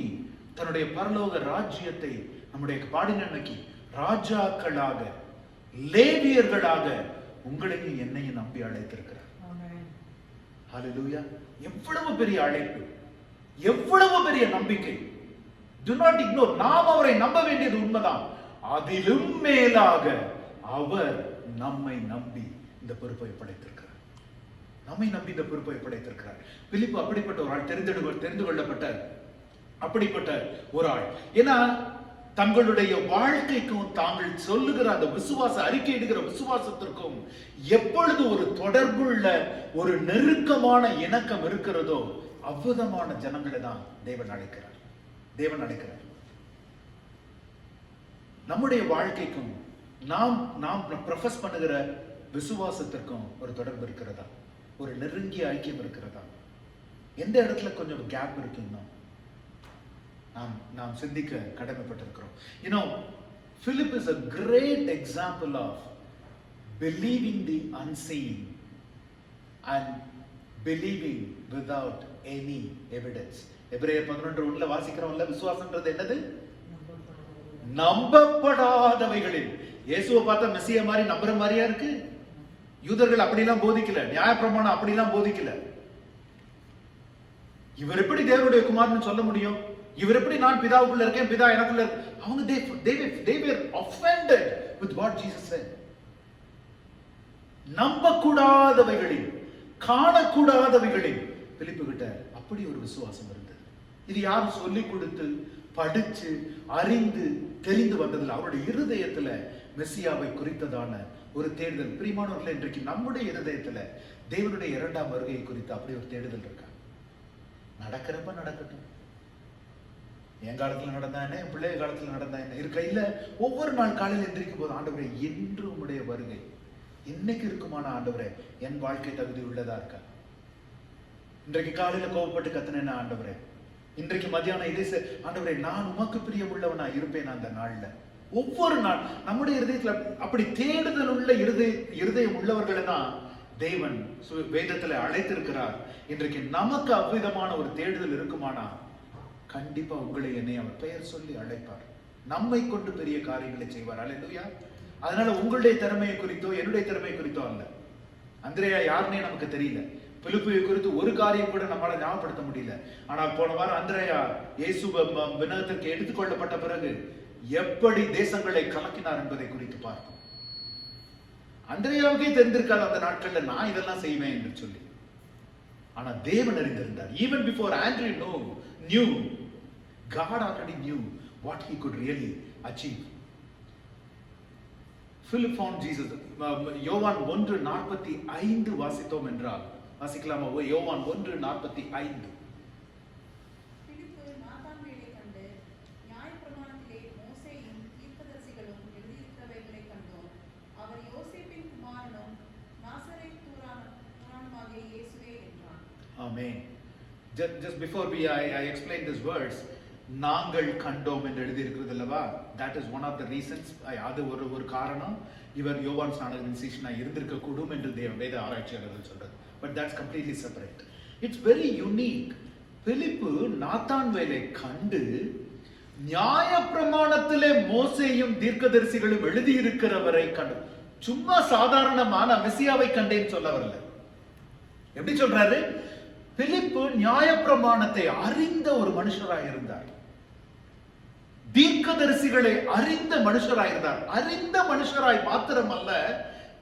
தன்னுடைய பரலோக ராஜ்யத்தை நம்முடைய பாடினன்னைக்கு ராஜாக்களாக, லேவியர்களாக உங்களையும் என்னையும் நம்பி அழைத்திருக்கிறார். ஹல்லேலூயா! எவ்வளவு பெரிய அழைப்பு, எவ்வளவு பெரிய நம்பிக்கை. Do not ignore. நாம் அவரை நம்ப வேண்டியது உண்மைதான். அதிலும் மேலாக அவர் நம்மை நம்பி இந்த பொறுப்பை படைத்திருக்கிறார். நம்மை நம்பி இந்த பொறுப்பை படைத்திருக்கிறார். பிலிப்பு அப்படிப்பட்ட ஒரு ஆள், தெரிந்து கொள்ளப்பட்ட அப்படிப்பட்ட ஒரு ஆள். ஏன்னா தங்களுடைய வாழ்க்கைக்கும் தாங்கள் சொல்லுகிற அந்த விசுவாச அறிக்கையிடுகிற விசுவாசத்திற்கும் எப்பொழுது ஒரு தொடர்புள்ள ஒரு நெருக்கமான இணக்கம் இருக்கிறதோ அவ்விதமான ஜனங்களை தான் தேவன் அழைக்கிறார். நம்முடைய வாழ்க்கைக்கும் நாம் ப்ரொஃபஸ் பண்ணுகிற விசுவாசத்திற்கும் ஒரு தொடர்பு இருக்கிறதா? ஒரு நெருங்கிய ஐக்கியம் இருக்கிறதா? எந்த இடத்துல கொஞ்சம் கேப் இருக்குன்னா நாம் சிந்திக்க கடமைப்பட்டிருக்கிறோம். Philip is a great example of believing the unseen and believing without any evidence. எபிரேயர் 11:1 வாசிக்கிறோம்ல, விசுவாசம்ன்றது என்னது? நம்பப்படாதவைகளில். இயேசுவை பார்த்தா மெசியா மாதிரி நம்புற மாதிரியா இருக்கு? யூதர்கள் அப்படிலாம் போதிக்கல, நியாயப்பிரமாணம் அப்படிலாம் போதிக்கல. இவர் எப்படி தேவனுடைய குமாரன்னு சொல்ல முடியும்? இவர் எப்படி நான் பிதாவுக்குள்ள இருக்கேன், பிதா எனக்குள்ள? அவங்க they were offended with what Jesus said. நம்பக்கூடாதவைகளில், காணக்கூடாதவைகளில் பிலிப்பு கிட்ட அப்படி ஒரு விசுவாசம் இருந்தது. இது யாரும் சொல்லிக் கொடுத்து படிச்சு அறிந்து தெரிந்து வந்ததில்லை. அவருடைய இருதயத்துல மெசியாவை குறித்ததான ஒரு தேடுதல். பிரியமானவர்களே, இன்றைக்கு நம்முடைய இருதயத்துல தேவனுடைய இரண்டாம் வருகையை குறித்து அப்படி ஒரு தேடுதல் இருக்கா? நடக்கிறப்ப நடக்கட்டும், என் காலத்துல நடந்தா என்ன, என் பிள்ளைய காலத்துல நடந்தா என்ன இருக்க இல்ல. ஒவ்வொரு நாள் காலையில் எந்திரிக்கும் போது, ஆண்டவரே என்று உம்முடைய வருகை இன்னைக்கு இருக்குமான ஆண்டவரே, என் வாழ்க்கை தகுதி உள்ளதா இருக்கா? இன்றைக்கு காலையில கோபப்பட்டு கத்துனேன்னா ஆண்டவரே, இன்றைக்கு மத்தியானம் இதே ஆண்டவரே, நான் உமக்கு பிரியமுள்ளவனா இருப்பேன் அந்த நாள்ல. ஒவ்வொரு நாள் நம்முடைய இருதயத்துல அப்படி தேடுதல் உள்ள இருதயம் உள்ளவர்களை தான் தேவன் வேதத்துல அழைத்திருக்கிறார். இன்றைக்கு நமக்கு அவ்விதமான ஒரு தேடுதல் இருக்குமானா கண்டிப்பா உங்களை என்னை அவர் பெயர் சொல்லி அழைப்பார். நம்மை கொண்டு பெரிய காரியங்களை செய்வார். அல்லேலூயா! அதனால உங்களுடைய திறமையை குறித்தோ என்னுடைய திறமை குறித்தோ அல்ல. அந்திரேயா யாருன்னே நமக்கு தெரியல. பிலிப்புவை குறித்து ஒரு காரியம் கூட நம்மளால ஞாபகப்படுத்த முடியல. ஆனால் போன வாரம் அந்திரேயா இயேசு விண்ணகத்திற்கு எடுத்துக்கொள்ளப்பட்ட பிறகு எப்படி தேசங்களை கலக்கினார் என்பதை குறித்து பார்ப்போம். அந்திரேயாவுக்கே தெரிந்திருக்காது அந்த நாட்கள்ல நான் இதெல்லாம் செய்வேன் என்று சொல்லி. ஆனா தேவன் அறிந்திருந்தார். Even before Andrew knew, God already knew what he could really achieve. Philip found Jesus. யோவான் 1:45 வாசித்தோம் என்றால் வாசிக்கலாமா? யோவான் 1:45. பிலிப்பு நாத்தான்வேலை கண்டு, நியாயப்பிரமாணத்திலே மோசேயும் தீர்க்கதரிசிகளும் எழுதியிருக்கிறவைகளைக் கண்டோம். அவர் யோசேப்பின் குமாரனும் நாசரேத்தூரானுமாகிய இயேசுவே என்றான். Amen. Just before I explain this verse, நாங்கள் கண்டோம் என்று எழுதியிருக்கிறது அல்லவா? That is one of the reasons. அது ஒரு காரணம் இவர் யோவான் ஸ்நானகரின் சீஷனாய் இருந்திருக்க கூடும் என்று வேத ஆராய்ச்சியாளர்கள் சொல்றது. But that's completely separate. It's very unique. பிலிப்பு நாத்தான்வேலை கண்டு நியாயப்பிரமாணத்திலே மோசேயும் தீர்க்கதரிசிகளும் எழுதியிருக்கிறவரை கண்டு, சும்மா சாதாரணமான மெசியாவை கண்டேன்னு சொல்ல வரல. எப்படி சொல்றாரு? பிலிப்பு நியாயப்பிரமாணத்தை அறிந்த ஒரு மனுஷராய் இருந்தார், தீர்க்கதரிசிகளை அறிந்த மனுஷராய் இருந்தார். அறிந்த மனுஷராய் மாத்திரமல்ல,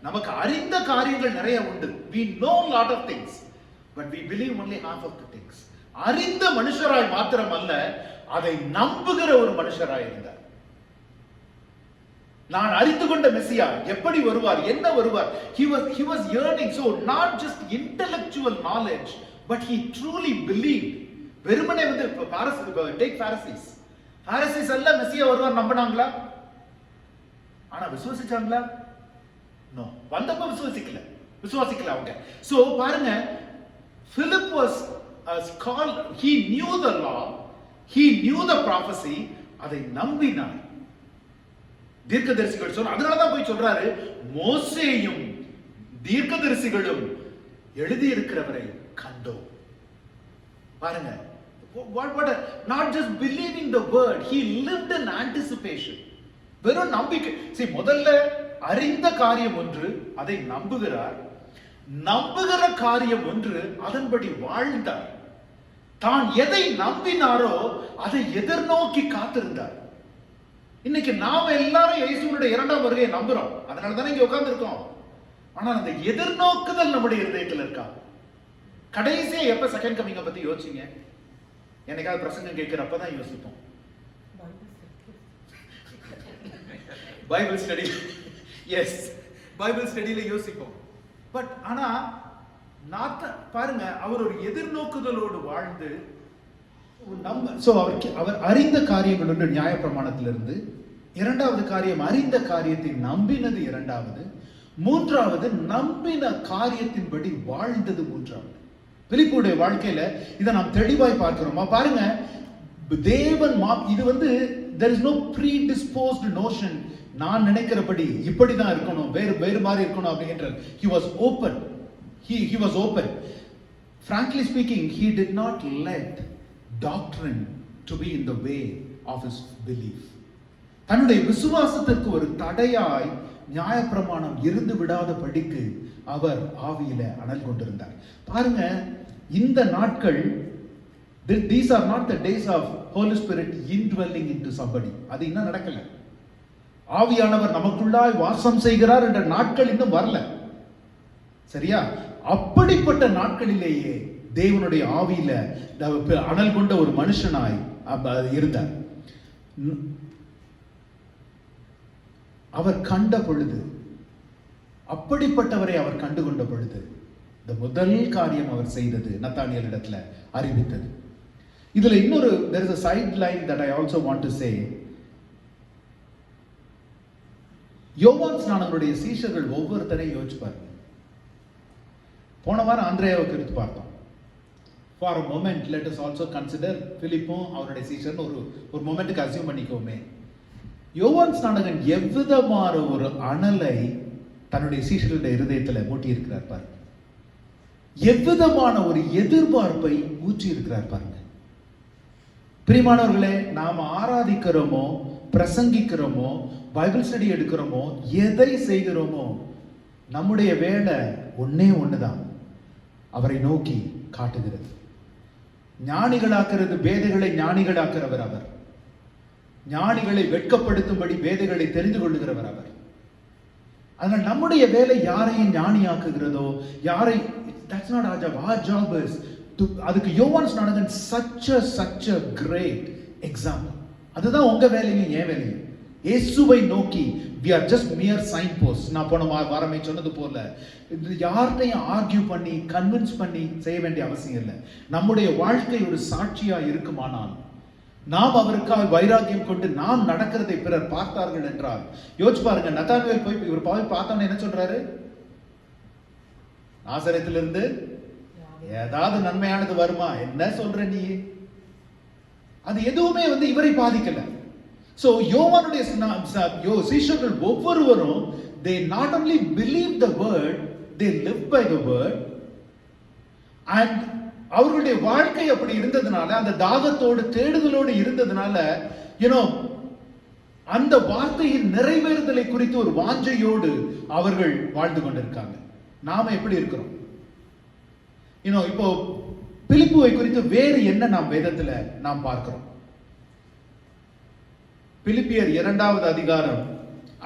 நமக்கு அறிந்த காரியங்கள் நிறைய உண்டு. We know lot of things, but we believe only half of the things. அறிந்த மனுஷராய் மாத்திரமல்ல, அதை நம்புகிற ஒரு மனுஷராய் இருந்தார். நான் அறிந்து கொண்ட மெசியா எப்படி வருவார், என்ன வருவார், he was yearning. So not just intellectual knowledge, but he truly believed. வெறுமனே வந்து take Pharisees எல்லாம் மெசியா வருவார் நம்பினாங்களா? ஆனா விசுவாசிச்சாங்களா? நோ. வந்தப்ப விசுவாசிக்கல அவங்க. சோ பாருங்க, Philip was called, he knew the law, he knew the prophecy, அதை நம்பினார். தீர்க்கதரிசிகள் சொல்ற, அதனாலதான் போய் சொல்றாரு, மோசேயும் தீர்க்கதரிசிகளும் எழுதி இருக்கிறவரை கண்டோம். பாருங்க, not just believing the word, he lived in anticipation. வெறும் நம்பிக்கை. சரி, முதல்ல அறிந்த காரியம் ஒன்று, அதை நம்புகிறார். நம்புகிற காரியம் ஒன்று, அதன்படி வாழ்ந்தார். தான் எதை நம்பினாரோ அதை எதிர்நோக்கி காத்திருந்தார். இன்னைக்கு நாம எல்லாரும் இயேசுவினுடைய இரண்டாம் வருகையை நம்புறோம், அதனால தானே இங்க உட்கார்ந்து இருக்கோம். ஆனா அந்த எதிர்நோக்குதல் நம்முடைய இருதயத்தில் இருக்கா? கடைசியா எப்ப செகண்ட் கமிங்க பத்தி யோசிச்சீங்க? என்னைக்காவது பிரசங்கம் கேட்கிறப்பதான் யோசிப்போம். பைபிள் ஸ்டடி, எஸ், பைபிள் ஸ்டடியில யோசிப்போம். பட் ஆனா பாருங்க, அவர் ஒரு எதிர்நோக்குதலோடு வாழ்ந்து அவர் அறிந்த காரியங்கள் ஒன்று நியாயப்பிரமாணத்திலிருந்து, இரண்டாவது காரியம் அறிந்த காரியத்தை நம்பினது, இரண்டாவது, மூன்றாவது நம்பின காரியத்தின்படி வாழ்ந்தது, மூன்றாவது. பிலிப்புடைய வாழ்க்கையில இதை நாம் தெளிவாய் பார்க்கிறோமா? பாருங்க, தேவன் இது வந்து there is no predisposed notion, நான் நினைக்கிறபடி இப்படிதான் இருக்கணும், வேறு மாதிரி இருக்கணும் அப்படின்ற. he was open. He was open. Frankly speaking, he did not let doctrine to be in the way of his belief. தன்னுடைய விசுவாசத்திற்கு ஒரு தடையாய் நியாயப்பிரமாணம் இருந்து விடாத படிக்கு அவர் ஆவியில அனல் கொண்டிருந்தார். பாருங்க, இந்த நாட்கள், these are not the days of Holy Spirit indwelling into somebody. அது இன்னும் நடக்கல. ஆவியானவர் நமக்குள்ளாய் வாசம் செய்கிறார் என்ற நாட்கள் இன்னும் வரல. சரியா? அப்படிப்பட்ட நாட்களிலேயே தேவனுடைய ஆவியில அனல் கொண்ட ஒரு மனுஷனாய் இருந்தார். அவர் கண்ட பொழுது, அப்படிப்பட்டவரை அவர் கண்டு கொண்ட பொழுது, இந்த முதல் காரியம் அவர் செய்தது நத்தானியேல் இடத்துல அறிவித்தது. இதுல இன்னொரு, there is a side line that I also want to say. யோவான் ஸ்நானகருடைய சீஷர்கள் ஒவ்வொருத்தரையும் யோசிச்சு பாருங்க. போன வாரம் ஆந்திரேயாவுக்கு எடுத்து பார்த்தோம். For a moment, let us also consider பிலிப்பும் அவருடைய சீஷர்னு ஒரு மொமெண்ட்டுக்கு அசியூம் பண்ணிக்கோமே. யோவான் ஸ்நானகன் எவ்விதமான ஒரு அனலை தன்னுடைய சீஷர்களுடைய இருதயத்தில் மூட்டி இருக்கிறார் பாருங்க. எவ்விதமான ஒரு எதிர்பார்ப்பை ஊற்றி இருக்கிறார் பாருங்க. பிரியமானவர்களே, நாம் ஆராதிக்கிறோமோ, பிரசங்கிக்கிறோமோ, பைபிள் ஸ்டடி எடுக்கிறோமோ, எதை செய்கிறோமோ, நம்முடைய வேலை ஒண்ணுதான், அவரை நோக்கி காட்டுகிறது. ஞானிகளாக்குறது, பேதைகளை ஞானிகளாக்குறவர் அவர். ஞானிகளை வெட்கப்படுத்தும்படி பேதைகளை தெரிந்து கொள்ளுகிறவர் அவர். அதனால் நம்முடைய வேலை யாரையும் ஞானியாக்குகிறதோ, யாரை, that's not our job. Our job is to, அதுக்கு யோவான் ஸ்நானகன் such a great example. அதுதான் உங்க வேலையும் என் வேலையும். இயேசுவை நோக்கி we are just mere signposts. நான் போன வாரமே சொன்னது போல இது யார்கிட்டையும் ஆர்கியூ பண்ணி கன்வின்ஸ் பண்ணி செய்ய வேண்டிய அவசியம் இல்லை. நம்முடைய வாழ்க்கை ஒரு சாட்சியா இருக்குமானால் நாம் அவருக்காக வைராக்கியம் கொண்டு நாம் நடக்கிறதை பிறர் பார்த்தார்கள் என்றால், யோசிச்சு பாருங்க, நத்தானியேல் போய் இவர் பார்த்தோன்னு என்ன சொல்றாரு? நாசரேத்திலிருந்து ஏதாவது நன்மையானது வருமா? என்ன சொல்ற நீ? அது எதுவுமே இவரை பாதிக்கல. சோ யோவானுடைய சீஷர்கள் ஒவ்வொருவரும் they not only believe the word, they live by the word, and அவர்களுடைய வாழ்க்கை அப்படி இருந்ததுனால, அந்த தாகத்தோடு தேடுதலோடு இருந்ததுனால, அந்த வார்த்தையின் நிறைவேறுதலை குறித்து ஒரு வாஞ்சையோடு அவர்கள் வாழ்ந்து கொண்டிருக்காங்க. நாம எப்படி இருக்கிறோம்? இப்போ பிலிப்புவை குறித்து வேறு என்ன நாம் வேதத்துல நாம் பார்க்கிறோம்? பிலிப்பியர் 2வது அதிகாரம்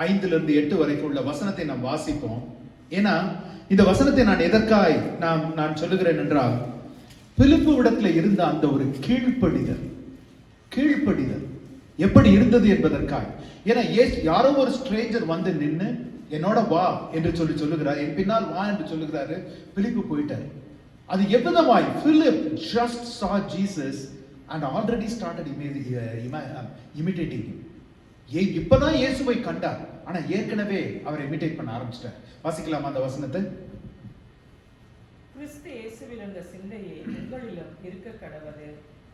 5-8 வரைக்கும் உள்ள வசனத்தை நாம் வாசிப்போம். ஏன்னா இந்த வசனத்தை நான் எதற்காய் நான் சொல்லுகிறேன் என்றால், பிலிப்பு இடத்துல இருந்த அந்த ஒரு கீழ்ப்படிதல் எப்படி இருந்தது என்பதற்காய். ஏன்னா யாரோ ஒரு ஸ்ட்ரேஞ்சர் வந்து நின்று என்னோட வா என்று சொல்லுகிறார், என் பின்னால் வா என்று சொல்லுகிறாரு. பிலிப்பு போயிட்டார். அது எவ்விதமாய்? Philip just saw Jesus and already started imitating him. இப்பதான் இயேசுவை கண்டார், ஆனா ஏற்கனவே அவரை இமிடேட் பண்ண ஆரம்பிச்சிட்டார். வாசிக்கலாமா அந்த வசனத்தை? கிறிஸ்து இயேசுவில் இருந்த சிந்தையே உங்களிலும் இருக்க கடவது.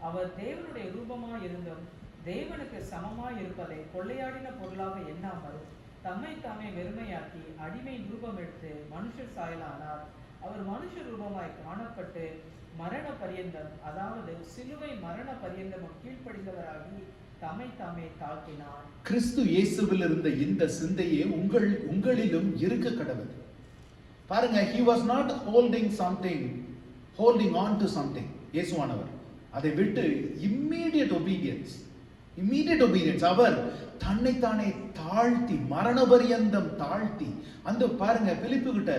அவர் தேவனுடைய ரூபமாய் இருந்தும் தேவனுக்கு சமமாய் இருப்பதை கொள்ளையாடின பொருளாக எண்ணாமல் தம்மை தாமே வெறுமையாக்கி அடிமை ரூபம் எடுத்து மனுஷர் சாயலானார். அவர் மனுஷ ரூபமாய் காணப்பட்டு மரண பரியந்தம், அதாவது சிலுவை மரண பரியந்தமும் கீழ்ப்படிந்தவராகி தம்மை தாமே தாழ்த்தினார். கிறிஸ்து இயேசுவில் இருந்த இந்த சிந்தையே உங்களிலும் இருக்க கடவுது. பாருங்க, he was not holding on to something. இயேசுவானவர் அதை விட்டு immediate obedience. அவர் தன்னைத்தானே தாழ்த்தி மரண பரியந்தம் தாழ்த்தி, அந்த பாருங்க பிலிப்பு கிட்ட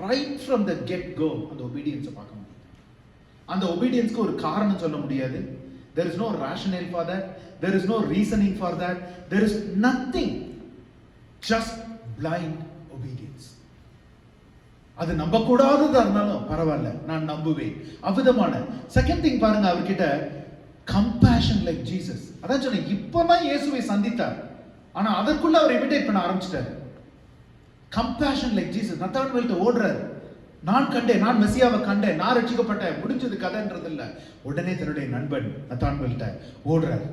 right from the get go அந்த obedience பார்க்க முடியும். அந்த obedience-க்கு ஒரு காரணம் சொல்ல முடியாது. There is no rationale for that. There is no reasoning for that. There is nothing. Just blind obedience. அது நம்ப கூடாததா இருந்தாலும் பரவாயில்ல, நான் நம்புவேன். அவ்விதமான செகண்ட் திங் பாருங்க, அவர்கிட்ட compassion like Jesus. அதான் சொன்னேன், இப்பதான் இயேசுவை சந்தித்தார், ஆனா அதற்குள்ள அவர் இமிடேட் பண்ண ஆரம்பிச்சிட்டார். compassion like Jesus. நத்தானியேல் ஓடுறார், நான் மெசியாவை கண்டேன், நான் ரட்சிக்கப்பட்டேன், முடிஞ்சது கதைன்றது இல்ல. உடனே தன்னுடைய நண்பன் நத்தானியேல்ட்ட ஓடுறார்.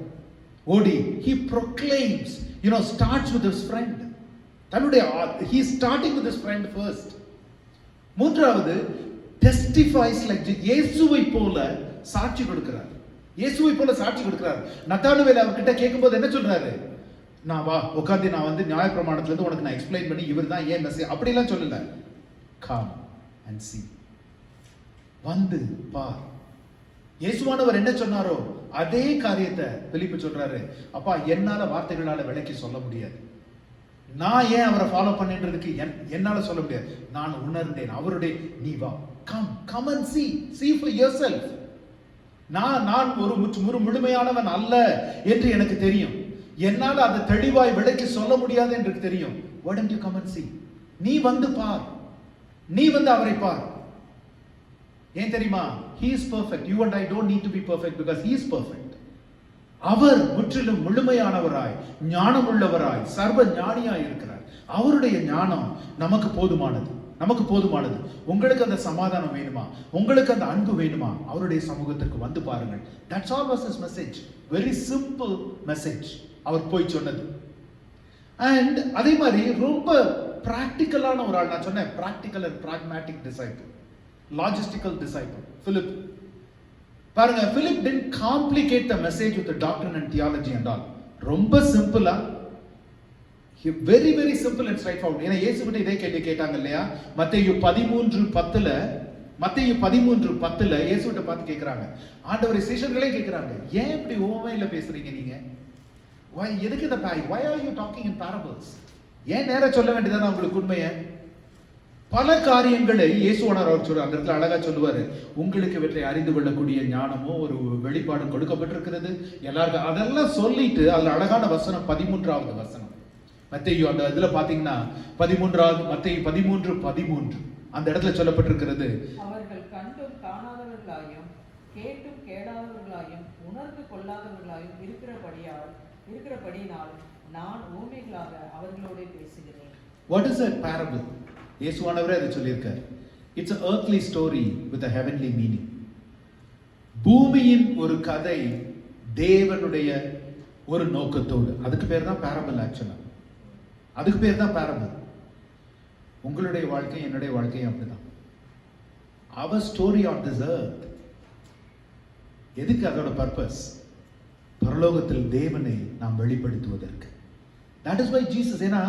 ஓடி he proclaims, starts with his friend. he is starting with his friend first. மூன்றாவது testifies like இயேசுவை போல சாட்சி கொடுக்கிறார். நத்தானியேல் அவர்கிட்ட கேட்கும்போது என்ன சொல்றாரு? நான் வா உட்கார்ந்து நான் நியாயப்பிரமாணத்துல இருந்து உனக்கு நான் எக்ஸ்பிளைன் பண்ணி இவர் தான் ஏன் மெசியா அப்படி எல்லாம் சொல்லல. come and see. வந்து பார். இயேசுவானவர் என்ன சொன்னாரோ அதே காரியத்தை பிலிப்பு சொல்றாரு. அப்பா, என்னால வார்த்தைகளால விளக்கி சொல்ல முடியாது. நான் ஏன் அவரை ஃபாலோ பண்ணின்றதுக்கு என்னால சொல்ல முடியாது. நான் உணர்ந்தேன் அவருடைய, நீ வா, come and see for yourself. நான் ஒரு முழுமையானவன் அல்ல என்று எனக்கு தெரியும். என்னால அதை தெளிவாய் விளக்கி சொல்ல முடியாது என்று தெரியும். why don't you come and see? நீ வந்து பார், நீ வந்து அவரை பார். ஏன் தெரியுமா? he is perfect. you and I don't need to be perfect because he is perfect. அவர் முற்றிலும் முழுமையானவராய் ஞானம் உள்ளவராய் சர்வ ஞானியாய் இருக்கிறார். அவருடைய ஞானம் நமக்கு போதுமானது. உங்களுக்கு அந்த சமாதானம் வேணுமா, உங்களுக்கு அந்த அன்பு வேணுமா, அவருடைய சமூகத்திற்கு வந்து பாருங்கள். that's all was his message. very simple message அவர் போய் சொன்னது. and அதே மாதிரி ரொம்ப பிராக்டிக்கலான ஒரு ஆள். நான் சொன்னேன் practical and pragmatic disciple, logistical disciple Philip. பாருங்க, Philip didn't complicate the message with the doctrine and theology and all. ரொம்ப சிம்பிளா, very very simple and straightforward. ஏன்னா இயேசு கிட்ட இதே கேள்வி கேட்டாங்க இல்லையா? மத்தேயு 13:10 இயேசு கிட்ட பார்த்து கேக்குறாங்க. ஆண்டவரே, சீஷர்களே கேக்குறாங்க, ஏன் இப்படி உவமையில பேசுறீங்க நீங்க? எதுக்கு இந்த why are you talking in parables? ஏன் நேரா சொல்ல வேண்டியதானே உங்களுக்கு உண்மையை? பல காரியங்களை இயேசுவானவர் அவர் சொல்றார். அந்த இடத்துல அழகா சொல்லுவாரு, உங்களுக்கு இவற்றை அறிந்து கொள்ளக்கூடிய ஞானமோ ஒரு வெளிப்பாடும் கொடுக்கப்பட்டிருக்கிறது எல்லாருக்கும். அதெல்லாம் சொல்லிட்டு அதுல அழகான வசனம் 13வது வசனம் மத்தேயு அந்த இதுல பாத்தீங்கன்னா 13வது மத்தேயு 13:13 அந்த இடத்துல சொல்லப்பட்டிருக்கிறது, அவர்கள் கண்டும் காணாதவர்களாயும் கேட்டும் கேளாதவர்களாயும் உணர்ந்து கொள்ளாதவர்களாயும் இருக்கிறபடியினால் நான் ஊமைகளாக அவர்களோட பேசுகிறேன். What is a parable? இயேசுவானவரே அதை சொல்லியிருக்கார். It's an earthly story with a heavenly meaning. பூமியின் ஒரு கதை தேவனுடைய ஒரு நோக்கத்தோடு. அதுக்கு பேர் தான் parable ஆக்சுவலா. அதுக்கு பேர் தான் parable. உங்களுடைய வாழ்க்கை என்னுடைய வாழ்க்கை அப்படிதான். Our story on this earth. எதுக்கு அதோட பர்பஸ்? பரலோகத்தில் தேவனை நாம் வெளிப்படுத்துவதற்கு. That is why Jesus, ஏன்னா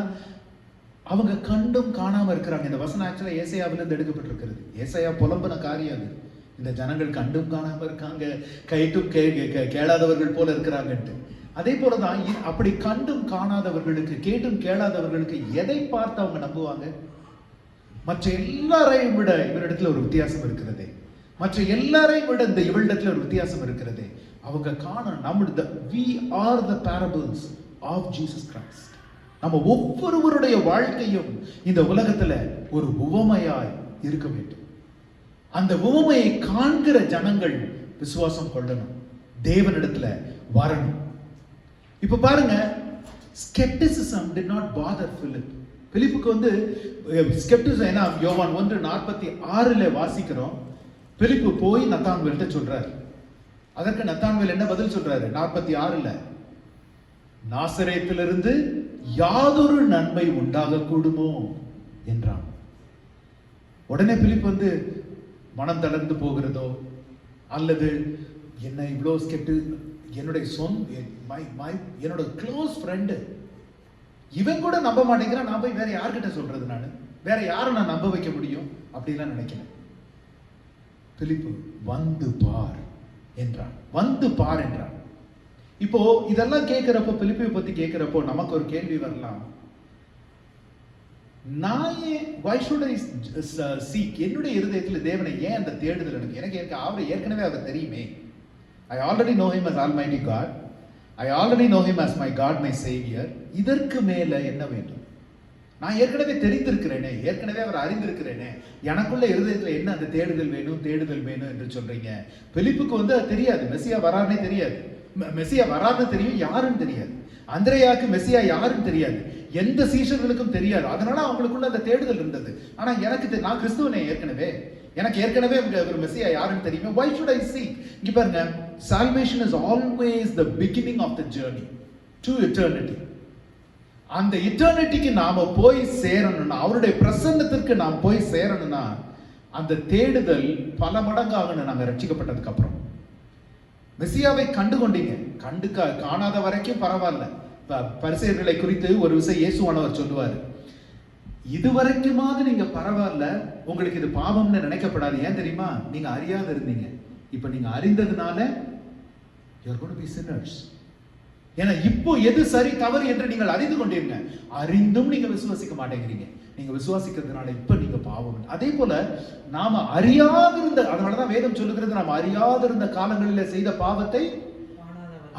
அவங்க கண்டும் காணாம இருக்கிறாங்க. இந்த வசனம் ஆக்சுவலா ஏசாயாவிலிருந்து எடுக்கப்பட்டிருக்கிறது. ஏசாயா புலம்பன காரியம் அது. இந்த ஜனங்கள் கண்டும் காணாம இருக்காங்க, கைட்டும் கேளாதவர்கள் போல இருக்கிறாங்கன்ட்டு. அதே போலதான் அப்படி கண்டும் காணாதவர்களுக்கு கேட்டும் கேளாதவர்களுக்கு எதை பார்த்து அவங்க நம்புவாங்க? மற்ற எல்லாரையும் விட இவரிடத்துல ஒரு வித்தியாசம் இருக்கிறதே. மற்ற எல்லாரையும் விட இந்த இவரிடத்துல ஒரு வித்தியாசம் இருக்கிறதே. அவங்க நம்முடைய we are the parables of Jesus Christ. நம்ம ஒவ்வொருவருடைய வாழ்க்கையும் இந்த உலகத்துல ஒரு உவமையாய் இருக்க வேண்டும். அந்த உவமையை காண்கிற ஜனங்கள் விசுவாசம் கொள்ளணும், தேவனிடத்துல வரணும். இப்ப பாருங்க, skepticism did not bother Philip. பிலிப்புக்கு skepticism, ஏன்னா யோவான் 1:46 வாசிக்கிறோம். பிலிப்பு போய் நத்தான்வேல்ட்ட சொல்றாரு. அதற்கு நத்தான்வேல் என்ன பதில் சொல்றாரு? 46 நாசரேத்திலிருந்து யாதொரு நன்மை உண்டாக கூடுமோ என்றான். உடனே பிலிப்பு மனம் தளர்ந்து போகிறதோ அல்லது என்ன இவ்வளோ என்னுடைய என்னோட க்ளோஸ் ஃப்ரெண்டு இவன் கூட நம்ப மாட்டேங்கிறான், நான் போய் வேற யார்கிட்ட சொல்றது? நான் வேற யாரை நான் நம்ப வைக்க முடியும்? அப்படிலாம் நினைக்கிறேன். பிலிப்பு வந்து பார் என்றான். வந்து பார் என்றான். இப்போ இதெல்லாம் கேட்கிறப்போ, பிலிப்பை பத்தி கேட்கிறப்போ நமக்கு ஒரு கேள்வி வரலாம். why should I seek? என்னுடைய இருதயத்தில் தேவனை ஏன் அந்த தேடுதல்? எனக்கு அவரை ஏற்கனவே அவர் தெரியுமே. I already know him as Almighty God. I already know him as my God, my Savior. இதற்கு மேல என்ன வேண்டும்? நான் ஏற்கனவே தெரிந்திருக்கிறேனே, ஏற்கனவே அவர் அறிந்திருக்கிறேனே. எனக்குள்ள இருதயத்தில் என்ன அந்த தேடுதல் வேணும் என்று சொல்றீங்க? பிலிப்புக்கு அது தெரியாது, மெசியா வராருன்னே தெரியாது. மெசியா வராதுன்னு தெரியும், யாருன்னு தெரியாது. அந்திரேயாவுக்கு மெசியா யாருன்னு தெரியாது, எந்த சீஷர்களுக்கும் தெரியாது. அதனால அவங்களுக்குள்ள அந்த தேடுதல் இருந்தது. ஆனா நான் கிறிஸ்துவனே, எனக்கு ஏற்கனவே ஒரு மெசியா யாருன்னு தெரியுமே. Why should I seek? இங்க பாருங்க, salvation is always the beginning of the journey to eternity. அந்த இட்டர்னிட்டிக்கு நாம போய் சேரணும்னா, அவருடைய பிரசன்னத்திற்கு நாம் போய் சேரணும்னா அந்த தேடுதல் பல மடங்காகணும். நாங்க ரட்சிக்கப்பட்டதுக்கு அப்புறம் மெசியாவை கண்டுகொண்டீங்க, காணாத வரைக்கும் பரவாயில்ல. பரிசேயர்களை குறித்து ஒரு விஷயம் இயேசுவானவர் சொல்லுவாரு, இதுவரைக்குமாவது நீங்க பரவாயில்ல, உங்களுக்கு இது பாவம்னு நினைக்கப்படாது. ஏன் தெரியுமா? நீங்க அறியாத இருந்தீங்க, இப்ப நீங்க அறிந்ததுனால you are going to be sinners. ஏன்னா இப்போ எது சரி தவறு என்று நீங்கள் அறிந்து கொண்டீங்க, அறிந்தும் நீங்க விசுவாசிக்க மாட்டேங்கிறீங்க. நீங்க விசுவாசிக்கிறதுனால இப்ப நீங்க பாவம். அதே போல நாம அறியாதிருந்த, அதனாலதான் வேதம் சொல்லுகிறது, நாம அறியாதிருந்த காலங்களில் செய்த பாவத்தை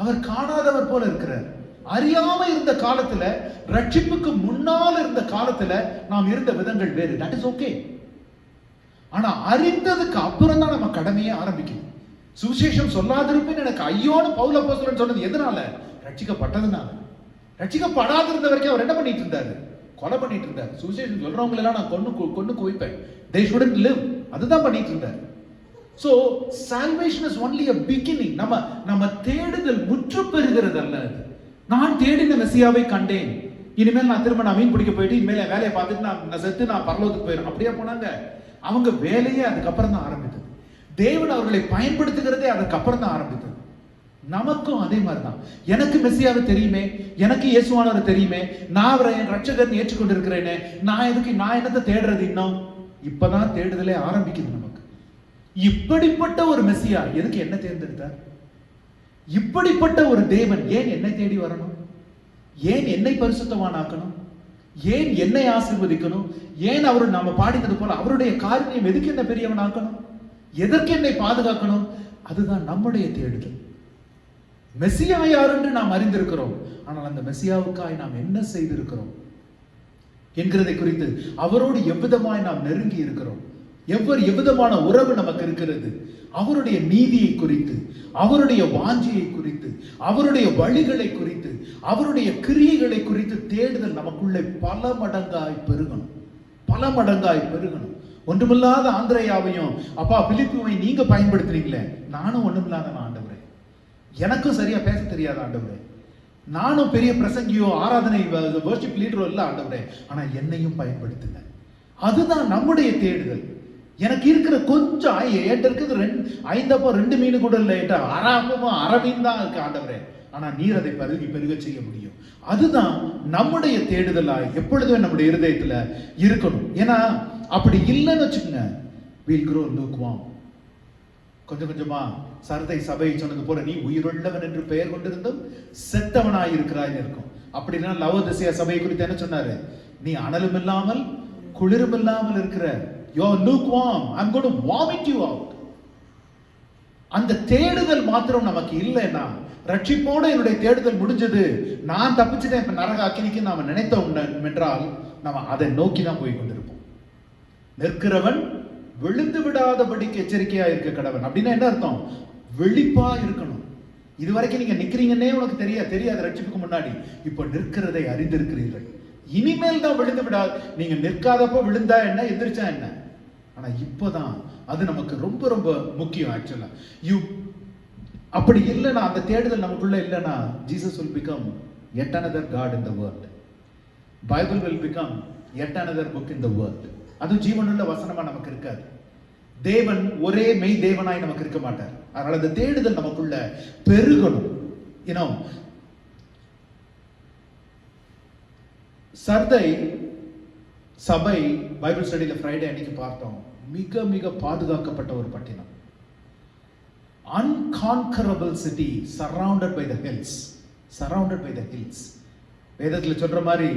அவர் காணாதவர் போல இருக்கிறார். அறியாம இருந்த காலத்துல, ரட்சிப்புக்கு முன்னால் இருந்த காலத்துல நாம் இருந்த விதங்கள் வேறு. That is okay. ஆனா அறிந்ததுக்கு அப்புறம் தான் நம்ம கடமையை ஆரம்பிக்கணும். சுவிசேஷம் சொல்லாதிருப்பேன் எனக்கு ஐயோன்னு பவுல் அப்போஸ்தலன் சொன்னது எதனால? ரட்சிக்கப்பட்டதுனால. ரட்சிக்கப்படாத இருந்த வரைக்கும் அவர் என்ன பண்ணிட்டு இருந்தாரு? கொலை பண்ணிட்டு இருந்தார். சுவிசேஷம் சொல்றவங்க எல்லாம் நான் கொன்னு குவிப்பேன், they shouldn't live, அதுதான் பண்ணிட்டு இருந்தார். So salvation is only a beginning. நம்ம தேடுதல் முற்று பெறுகிறது அல்ல. நான் தேடின மெசியாவை கண்டேன், இனிமேல் நான் திரும்ப மீன் பிடிக்க போயிட்டு இனிமேல் வேலையை பார்த்துட்டு நான் செத்து நான் பரலோகத்துக்கு போயிடும் அப்படியே போனாங்க. அவங்க வேலையே அதுக்கப்புறம் தான் ஆரம்பித்தது. தேவன் அவர்களை பயன்படுத்துகிறதே அதுக்கப்புறம் தான் ஆரம்பித்தது. நமக்கும் அதே மாதிரிதான். எனக்கு மெசியாவை தெரியுமே, எனக்கு இயேசுவானவர் தெரியுமே, நான் அவரை என் ரட்சகர் ஏற்றுக்கொண்டு இருக்கிறேனே, நான் என்னத்தை தேடுறது? இன்னும் இப்பதான் தேடுதலே ஆரம்பிக்குது நமக்கு. இப்படிப்பட்ட ஒரு மெசியா எதுக்கு என்ன தேர்ந்தெடுத்தார்? இப்படிப்பட்ட ஒரு தேவன் ஏன் என்னை தேடி வரணும்? ஏன் என்னை பரிசுத்தவானாக்கணும்? ஏன் என்னை ஆசீர்வதிக்கணும்? ஏன் அவர் நாம பாடினது போல அவருடைய காரியம் எதுக்கு என்ன பெரியவனாக்கணும்? எதற்கு என்னை பாதுகாக்கணும்? அதுதான் நம்முடைய தேடுதல். மெசியா யார் என்று நாம் அறிந்திருக்கிறோம், ஆனால் அந்த மெசியாவுக்காய் நாம் என்ன செய்திருக்கிறோம் என்கிறதை குறித்து, அவரோடு எவ்விதமாய் நாம் நெருங்கி இருக்கிறோம், எவ்விதமான உறவு நமக்கு இருக்கிறது, அவருடைய நீதியை குறித்து, அவருடைய வாஞ்சியை குறித்து, அவருடைய வழிகளை குறித்து, அவருடைய கிரியைகளை குறித்து தேடுதல் நமக்குள்ளே பல மடங்காய் பெருகணும், பல மடங்காய் பெருகணும். ஒன்றுமில்லாத ஆந்திரேயாவையும் அப்பா பிலிப்புவை நீங்க பயன்படுத்துறீங்களே, நானும் ஒண்ணுமில்லாத ஆண்டவரே, எனக்கும் சரியா பேச தெரியாத ஆண்டவரே, நானும் பெரிய பிரசங்கியோ ஆராதனை வர்ஷிப் லீடரோ இல்ல ஆண்டவரே, ஆனா என்னையும் பயன்படுத்துங்க. அதுதான் நம்முடைய தேடுதல். எனக்கு இருக்கிற கொஞ்சம் ஏட்ட இருக்குது 2 மீன் கூட இல்லை, ஏட்டா அரை மீன் தான் இருக்கு ஆண்டவரே, ஆனா நீர் அதை பெருக செய்ய முடியும். அதுதான் நம்முடைய தேடுதலாய் எப்பொழுதுமே நம்முடைய இருதயத்துல இருக்கணும். ஏன்னா அப்படி இல்லைன்னு வச்சுக்கோங்க, we'll grow lukewarm. கொஞ்சம் கொஞ்சமா சர்தை சபை சொன்னது போல, நீ உயிருள்ளவன் என்று பெயர் கொண்டிருந்தும் செத்தவனாய் இருக்கிறாய் இருக்கும். அப்படின்னா லவோதிசியா சபை குறித்து என்ன சொன்னாரு? நீ அனலும் இல்லாமல் குளிரும் இல்லாமல் இருக்கிற, you're lukewarm, I'm going to vomit you out. அந்த தேடுதல் மாத்திரம் நமக்கு இல்லைன்னா, ரட்சிப்போடு என்னுடைய தேடுதல் முடிஞ்சது, நான் தப்பிச்சுட்டேன் இப்ப நரக அக்கினிக்கு நாம நினைத்தோம் என்றால், நாம அதை நோக்கி தான் போய் கொண்டிருப்போம். நிற்கிறவன் விழுந்து விடாதபடிக்கு எச்சரிக்கையா இருக்க கடவன். அப்படின்னா என்ன அர்த்தம்? விழிப்பா இருக்கணும். இதுவரைக்கும் நீங்க நிக்கிறீங்கன்னே உனக்கு தெரியாது ரட்சிப்புக்கு முன்னாடி, இப்ப நிற்கிறதை அறிந்திருக்கிறீர்கள். இனிமேல் தான் விழுந்து விடாது. நீங்க நிற்காதப்ப விழுந்தா என்ன, எதிர்ச்சா என்ன, ஆனா இப்பதான் அது நமக்கு ரொம்ப ரொம்ப முக்கியம். ஆக்சுவலா அப்படி இல்லைன்னா, அந்த தேடுதல் நமக்குள்ள இல்லைன்னா, Jesus will become yet another God in the world. Bible will become yet another book in the world. அது ஜீவனுள்ள வசனமா நமக்கு இருக்காது. தேவன் ஒரே மெய் தேவனாய் நமக்கு இருக்க மாட்டார். அதனால அந்த தேடுதல் நமக்குள்ள பெருகணும். சர்தை சபை பைபிள் ஸ்டடியில ஃப்ரைடே அன்னைக்கு பார்த்தோம். மிக மிக பாதுகாக்கப்பட்ட ஒரு பட்டினம். Unconquerable city surrounded by the hills. Surrounded by the hills. வேதத்தில் சொல்ற மாதிரி,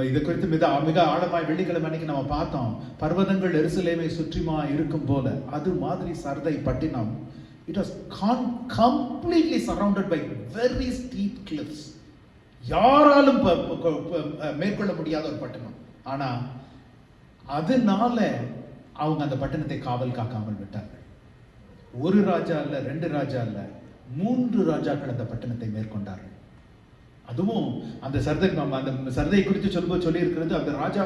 இது குறித்து மிக ஆழமாய் வெள்ளிக்கிழமை அன்னைக்கு நம்ம பார்த்தோம். பர்வதங்கள் எருசலேமை சுற்றிமா இருக்கும் போல, அது மாதிரி சர்தை பட்டினம், it was completely surrounded by very steep cliffs. யாராலும் மேற்கொள்ள முடியாத ஒரு பட்டணம். ஆனா அதனால அவங்க அந்த பட்டணத்தை காவல் காக்காமல் விட்டார்கள். ஒரு ராஜா இல்ல, 2 ராஜா இல்ல, 3 ராஜாக்கள் அந்த பட்டணத்தை மேற்கொண்டார்கள். அதுவும் அந்த சர்தை குறித்து சொல்லும்போது சொல்லி இருக்கிறது, அந்த ராஜா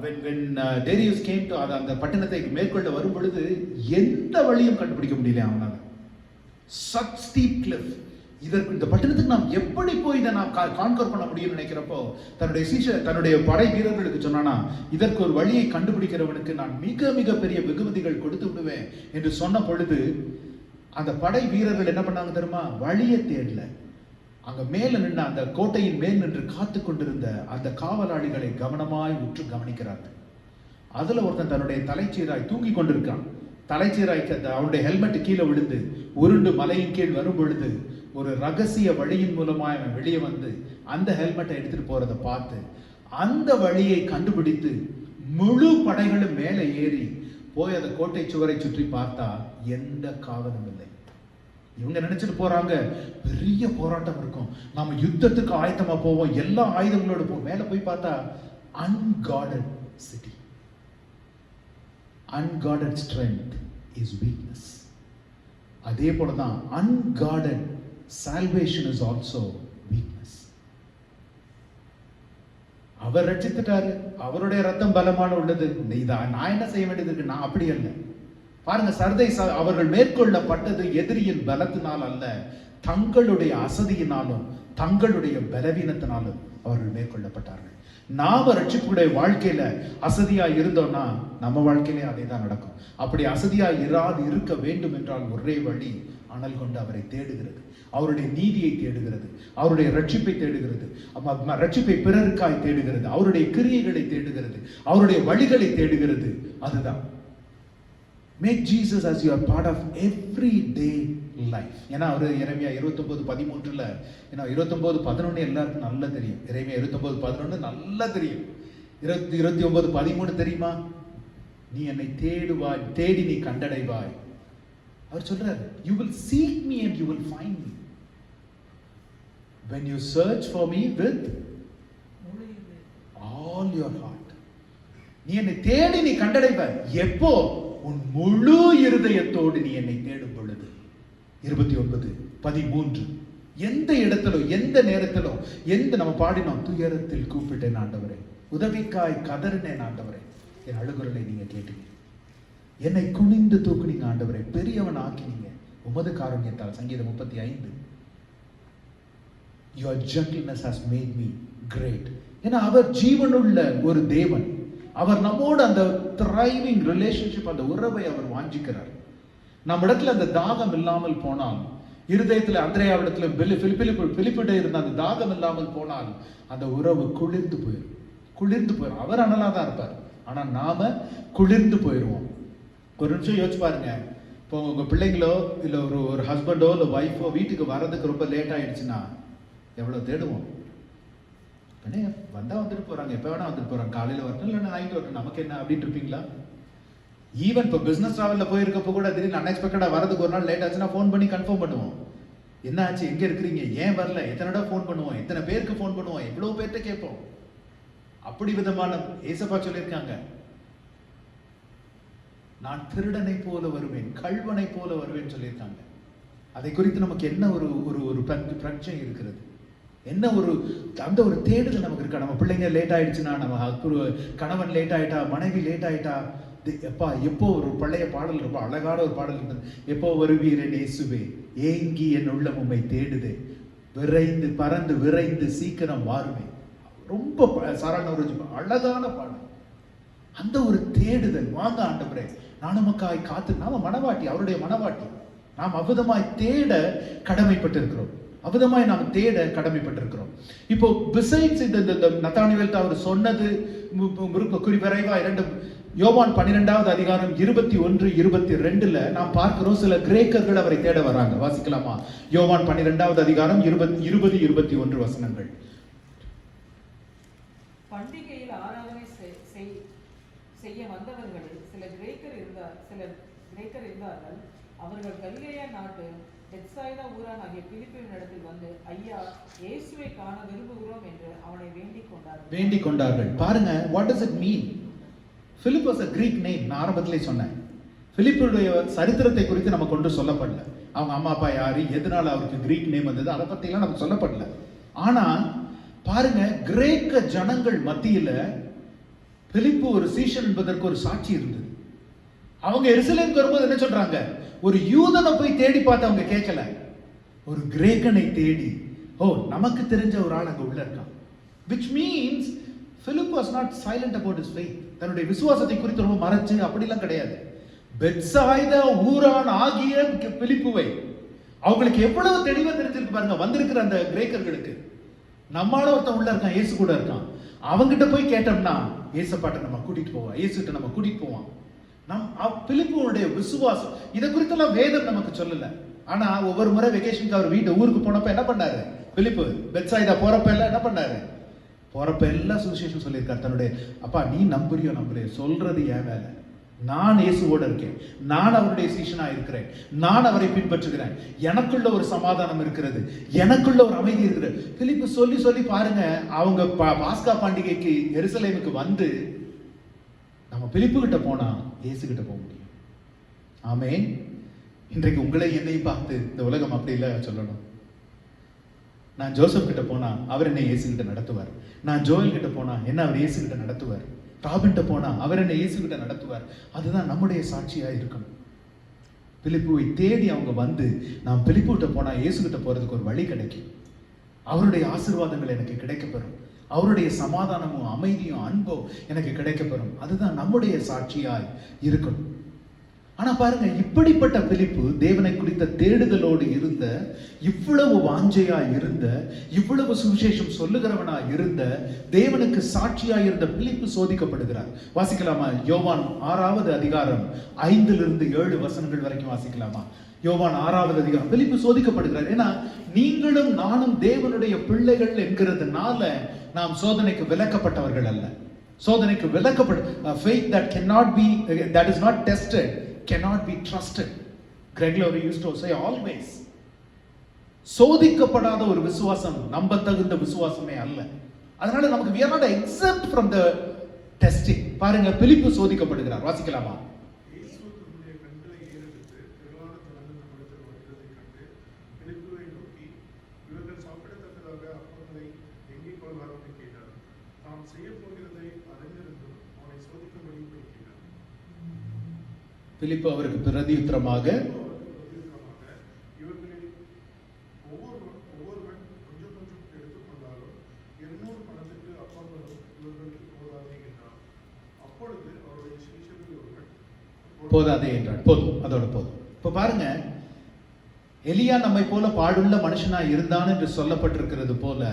when Darius came to அந்த பட்டணத்தை மேற்கொள்ள வரும் பொழுது எந்த வழியும் கண்டுபிடிக்க முடியல அவனால. such steep cliff. இந்த பட்டணத்துக்கு நாம் எப்படி போய் இதை நாம் கான்கர் பண்ண முடியும்னு நினைக்கிறப்போ, தன்னுடைய படை வீரர்களுக்கு சொன்னானா, இதற்கு ஒரு வழியை கண்டுபிடிக்கிறவனுக்கு நான் மிக மிக பெரிய வெகுமதிகள் கொடுத்து விடுவேன் என்று சொன்ன பொழுது, அந்த படை வீரர்கள் என்ன பண்ணாங்க தெரியுமா? வழியை தேடல. அங்க மேல நின்று, அந்த கோட்டையின் மேல் நின்று காத்து கொண்டிருந்த அந்த காவலாளிகளை கவனமாய் உற்று கவனிக்கிறார்கள். அதுல ஒருத்தன் தன்னுடைய தலைச்சீராய் தூங்கி கொண்டிருக்கான். தலைச்சீராய்க்கு அவனுடைய ஹெல்மெட் கீழே விழுந்து உருண்டு மலையின் கீழ் வரும் பொழுது, ஒரு ரகசிய வழியின் மூலமாய் அவன் வெளியே வந்து அந்த ஹெல்மெட்டை எடுத்துட்டு போறதை பார்த்து, அந்த வழியை கண்டுபிடித்து முழு படைகளும் மேலே ஏறி போய் அந்த கோட்டை சுவரை சுற்றி பார்த்தா எந்த காவலும் இல்லை. இவங்க நினைச்சிட்டு போறாங்க பெரிய போராட்டம் இருக்கும், நாம யுத்தத்துக்கு ஆயத்தமா போவோம், எல்லா ஆயுதங்களோடு போவோம். மேல போய் பார்த்தா unguarded city. Unguarded strength is weakness. அதே போலதான் unguarded salvation is also weakness. அவர் ரட்சித்துட்டாரு, அவருடைய ரத்தம் பலமான உள்ளது, நான் என்ன செய்ய வேண்டியது இருக்கு? நான் அப்படி அல்ல. பாருங்க, சர்தை அவர்கள் மேற்கொள்ளப்பட்டது எதிரியின் பலத்தினால் அல்ல, தங்களுடைய அசதியினாலும் தங்களுடைய பலவீனத்தினாலும் அவர்கள் மேற்கொள்ளப்பட்டார்கள். நாம ரட்சிப்புடைய வாழ்க்கையில அசதியா இருந்தோம்னா நம்ம வாழ்க்கையிலே அதே தான் நடக்கும். அப்படி அசதியா இருக்க வேண்டும் என்றால் ஒரே வழி, அனல் கொண்டு அவரை தேடுகிறது, அவருடைய நீதியை தேடுகிறது, அவருடைய ரட்சிப்பை தேடுகிறது, ரட்சிப்பை பிறருக்காய் தேடுகிறது, அவருடைய கிரியைகளை தேடுகிறது, அவருடைய வழிகளை தேடுகிறது. அதுதான் Make Jesus as your part of everyday life. ஏன்னா அவர் எரேமியா 29:13 ஏன்னா 29:11 எல்லாருக்கும் நல்லா தெரியும். எரேமியா 29:11 நல்லா தெரியும். 29:13 தெரியுமா? நீ என்னை தேடுவாய், தேடி நீ கண்டடைவாய். அவர் சொல்றாரு, you will seek me and you will find me when you search for me with all your heart. நீ என்னை தேடி நீ கண்டடைவாய். எப்போ? உன் முழு இருதயத்தோடு நீ என்னை தேடும் பொழுது. 29:13. எந்த இடத்திலும் எந்த நேரத்திலும் நம்ம பாடினோம், துயரத்தில் கூப்பிட்டேன் ஆண்டவரே, உதவிக்காய் கதறினேன் ஆண்டவரே, என் அழுகுரலை நீங்க கேட்டீங்க, என்னை குனிந்து தூக்குனீங்க ஆண்டவரே, பெரியவன் ஆக்கினீங்க உமது காருண்யத்தால். சங்கீதம் 35. Your gentleness has made me great. ஏன்னா அவர் ஜீவனுள்ள ஒரு தேவன். அவர் நம்மோடு அந்த thriving relationship, அந்த உறவை அவர் வாஞ்சிக்கிறார். நம்ம இடத்துல அந்த தாகம் இல்லாமல் போனால், இருதயத்தில் அந்திரேயாவிடத்துல பிலிப்பிட இருந்த அந்த தாகம் இல்லாமல் போனால் அந்த உறவு குளிர்ந்து போயிடும். அவர் அனலாதான் இருப்பார், ஆனா நாம குளிர்ந்து போயிடுவோம். ஒரு நிமிஷம் யோசிச்சு பாருங்க. இப்போ உங்க பிள்ளைங்களோ இல்ல ஒரு ஹஸ்பண்டோ இல்ல ஒய்ஃபோ வீட்டுக்கு வர்றதுக்கு ரொம்ப லேட் ஆயிடுச்சுன்னா எவ்வளவு தேடுவோம்? வந்தா வந்துட்டு போறாங்க, எப்ப வேணா வந்துட்டு போறாங்க, காலையில வரட்டும் இல்லைன்னா நைட் வரட்டும், நமக்கு என்ன அப்படின்னு இருப்பீங்களா? ஈவன் இப்போ பிசினஸ் டிராவல்ல போயிருக்கப்போ கூட திடீர்னு அன்எக்ஸ்பெக்டடா வரதுக்கு ஒரு நாள் லேட் ஆச்சுன்னா ஃபோன் பண்ணி கன்ஃபார்ம் பண்ணுவோம். என்ன ஆச்சு, எங்க இருக்கிறீங்க, ஏன் வரல, எத்தனை ஃபோன் பண்ணுவோம், எத்தனை பேருக்கு ஃபோன் பண்ணுவோம், எவ்வளவு பேர்கிட்ட கேட்போம். அப்படி விதமான ஏசப்பா சொல்லியிருக்காங்க, நான் திருடனை போல வருவேன், கள்வனை போல வருவேன் சொல்லியிருக்காங்க. அதை குறித்து நமக்கு என்ன ஒரு பிரச்சனை இருக்கிறது? என்ன அந்த ஒரு தேடுதல் நமக்கு இருக்கா? நம்ம பிள்ளைங்க லேட் ஆயிடுச்சுன்னா, நம்ம கணவன் லேட் ஆயிட்டா, மனைவி லேட் ஆயிட்டா, எப்போ ஒரு பழைய பாடல், ரொம்ப அழகான ஒரு பாடல் இருந்தது, எப்போ வருவீரன் இயேசுவே, ஏங்கி என் உள்ளம் உம்மை தேடுதே, விரைந்து பறந்து விரைந்து சீக்கிரம் வாருமே. ரொம்ப சாரான ஒரு அழகான பாடல். அந்த ஒரு தேடுதல், வாங்க ஆண்டவரே, நான் நமக்காய் காத்து, நாம மனவாட்டி, அவருடைய மனவாட்டி, நாம் அவ்விதமாய் தேட கடமைப்பட்டிருக்கிறோம். அவ்விதமாய் நாம் தேட கடமைப்பட்டிருக்கிறோம். இப்போ பிசைட்ஸ் இந்த நத்தானிவேல் அவர் சொன்னது குறிவிரைவா யோவான் 12வது அதிகாரம் 21-22 நாம் பார்க்கிறோம், சில கிரேக்கர்கள் அவரை தேட வராங்க. வாசிக்கலாமா? யோவான் 12வது அதிகாரம் 20-21 வசனங்கள். பண்டிகையில் ஆராதனை செய்ய வந்தவர்களில் சில கிரேக்கர் இருந்தார்கள். அவர்கள் கலிலேயா நாட்டு பெத்சாய்தா ஊரான் ஆகிய பிலிப்பின் இடத்தில் வந்து, ஐயா, இயேசுவை காண விரும்புகிறோம் என்று அவனை வேண்டிக் கொண்டார்கள். பாருங்க, what does it mean? Philip was a Greek name. நான் ஆரம்பத்திலே சொன்னேன், பிலிப்புடைய சரித்திரத்தை குறித்து நமக்கு ஒன்று சொல்லப்படல. அவங்க அம்மா அப்பா யாரு, எதனால அவருக்கு கிரீக் நேம் வந்தது, அதை பத்தி எல்லாம் நமக்கு சொல்லப்படல. ஆனா பாருங்க, கிரேக்க ஜனங்கள் மத்தியில பிலிப்பு ஒரு சீஷன் என்பதற்கு ஒரு சாட்சி இருந்தது. அவங்க எருசலேமுக்கு வரும்போது என்ன சொல்றாங்க? ஒரு யூதனை போய் தேடி பார்த்து அவங்க கேட்கல, ஒரு கிரேக்கனை தேடி, ஓ நமக்கு தெரிஞ்ச ஒரு ஆள் அங்க உள்ள இருக்கான். which means Philip was not silent about his faith. தன்னுடைய விசுவாசத்தை குறித்து ரொம்ப மறைச்சு அப்படிலாம் கிடையாது. பெத்சாய்தா ஊரான் ஆகிய பிலிப்புவை அவங்களுக்கு எவ்வளவு தெளிவா தெரிஞ்சிருக்கு பாருங்க. வந்திருக்கிற அந்த கிரேக்கர்களுக்கு, நம்மால ஒருத்தன் உள்ள இருக்கான், இயேசு கூட இருக்கான், அவங்கிட்ட போய் கேட்டோம்னா இயேசுப்பாட்ட நம்ம கூட்டிட்டு போவோம், இயேசுகிட்ட நம்ம கூட்டிட்டு போவோம். பிலிப்புடைய விசுவாசம், இதை குறித்தெல்லாம் வேதம் நமக்கு சொல்லல. ஆனா ஒவ்வொரு முறை வெகேஷனுக்கு அவர் ஊருக்கு போனப்ப என்ன பண்ணாரு? பிலிப்பு பெத்சாய்தா போறப்ப எல்லாம் என்ன பண்ணாரு? போறப்ப எல்லாம் சுவிசேஷம் சொல்லியிருக்காரு. தன்னுடைய அப்பா, நீ நம்புறியோ நம்புறியோ, சொல்றது ஏன் வேலை, நான் இயேசுவோட இருக்கேன், நான் அவருடைய சீஷனா இருக்கிறேன், நான் அவரை பின்பற்றுகிறேன், எனக்குள்ள ஒரு சமாதானம் இருக்கிறது, எனக்குள்ள ஒரு அமைதி இருக்கிறது. பிலிப்பு சொல்லி சொல்லி பாருங்க, அவங்க பாஸ்கா பண்டிகைக்கு எருசலேமுக்கு வந்து நம்ம பிலிப்பு கிட்ட போனா இயேசு கிட்ட போக முடியும். ஆமென். இன்றைக்கு உங்களை என்னையும் பார்த்து இந்த உலகம் அப்படி இல்லை சொல்லணும். நான் ஜோசப் கிட்ட போனா அவர் என்னை இயேசு கிட்ட நடத்துவார். நான் ஜோயல் கிட்ட போனா என்ன அவர் இயேசு கிட்ட நடத்துவார். ராபின்ட்ட போனா அவர் என்னை இயேசு கிட்ட நடத்துவார். அதுதான் நம்முடைய சாட்சியா இருக்கணும். பிலிப்புவை தேடி அவங்க வந்து, நான் பிலிப்பு கிட்ட போனா இயேசு கிட்ட போறதுக்கு ஒரு வழி கிடைக்கும், அவருடைய ஆசீர்வாதங்கள் எனக்கு கிடைக்கப்பெறும், அவருடைய சமாதானமும் அமைதியும் அன்பும் எனக்கு கிடைக்கப்பெறும். அதுதான் நம்முடைய சாட்சியாய் இருக்கணும். ஆனா பாருங்க, இப்படிப்பட்ட பிலிப்பு தேவனை குறித்த தேடுதலோடு இருந்த, இவ்வளவு வாஞ்சையா இருந்த, இவ்வளவு சுவிசேஷம் சொல்லுகிறவனா இருந்த, தேவனுக்கு சாட்சியா இருந்த பிலிப்பு சோதிக்கப்படுகிறார். வாசிக்கலாமா? யோவான் 6வது அதிகாரம் 5-7 வசனங்கள் வரைக்கும் வாசிக்கலாமா? யோவான் 6வது அதிகாரம். பிலிப்பு சோதிக்கப்படுகிறார். ஏன்னா நீங்களும் நானும் தேவனுடைய பிள்ளைகள் என்கிறதுனால நாம் சோதனைக்கு விலக்கப்பட்டவர்கள் அல்ல. சோதனைக்கு விலக்கப்பட்ட faith that cannot be, that is not tested cannot be trusted. Greg Laurie used to say always, சோதிக்கப்படாத ஒரு விசுவாசம் நம்பத்தகுந்த விசுவாசமே அல்ல. அதனால நமக்கு we are not exempt from the testing. பாருங்க, பிலிப்பு சோதிக்கப்படுகிறார். வாசிக்கலாமா? பிலிப்பு அவருக்கு பிரதியுத்தரமாக, போதாதே என்றார். போதும், அதோட போதும். இப்ப பாருங்க, எலியா நம்மை போல பாடுள்ள மனுஷனா இருந்தான் என்று சொல்லப்பட்டிருக்கிறது போல,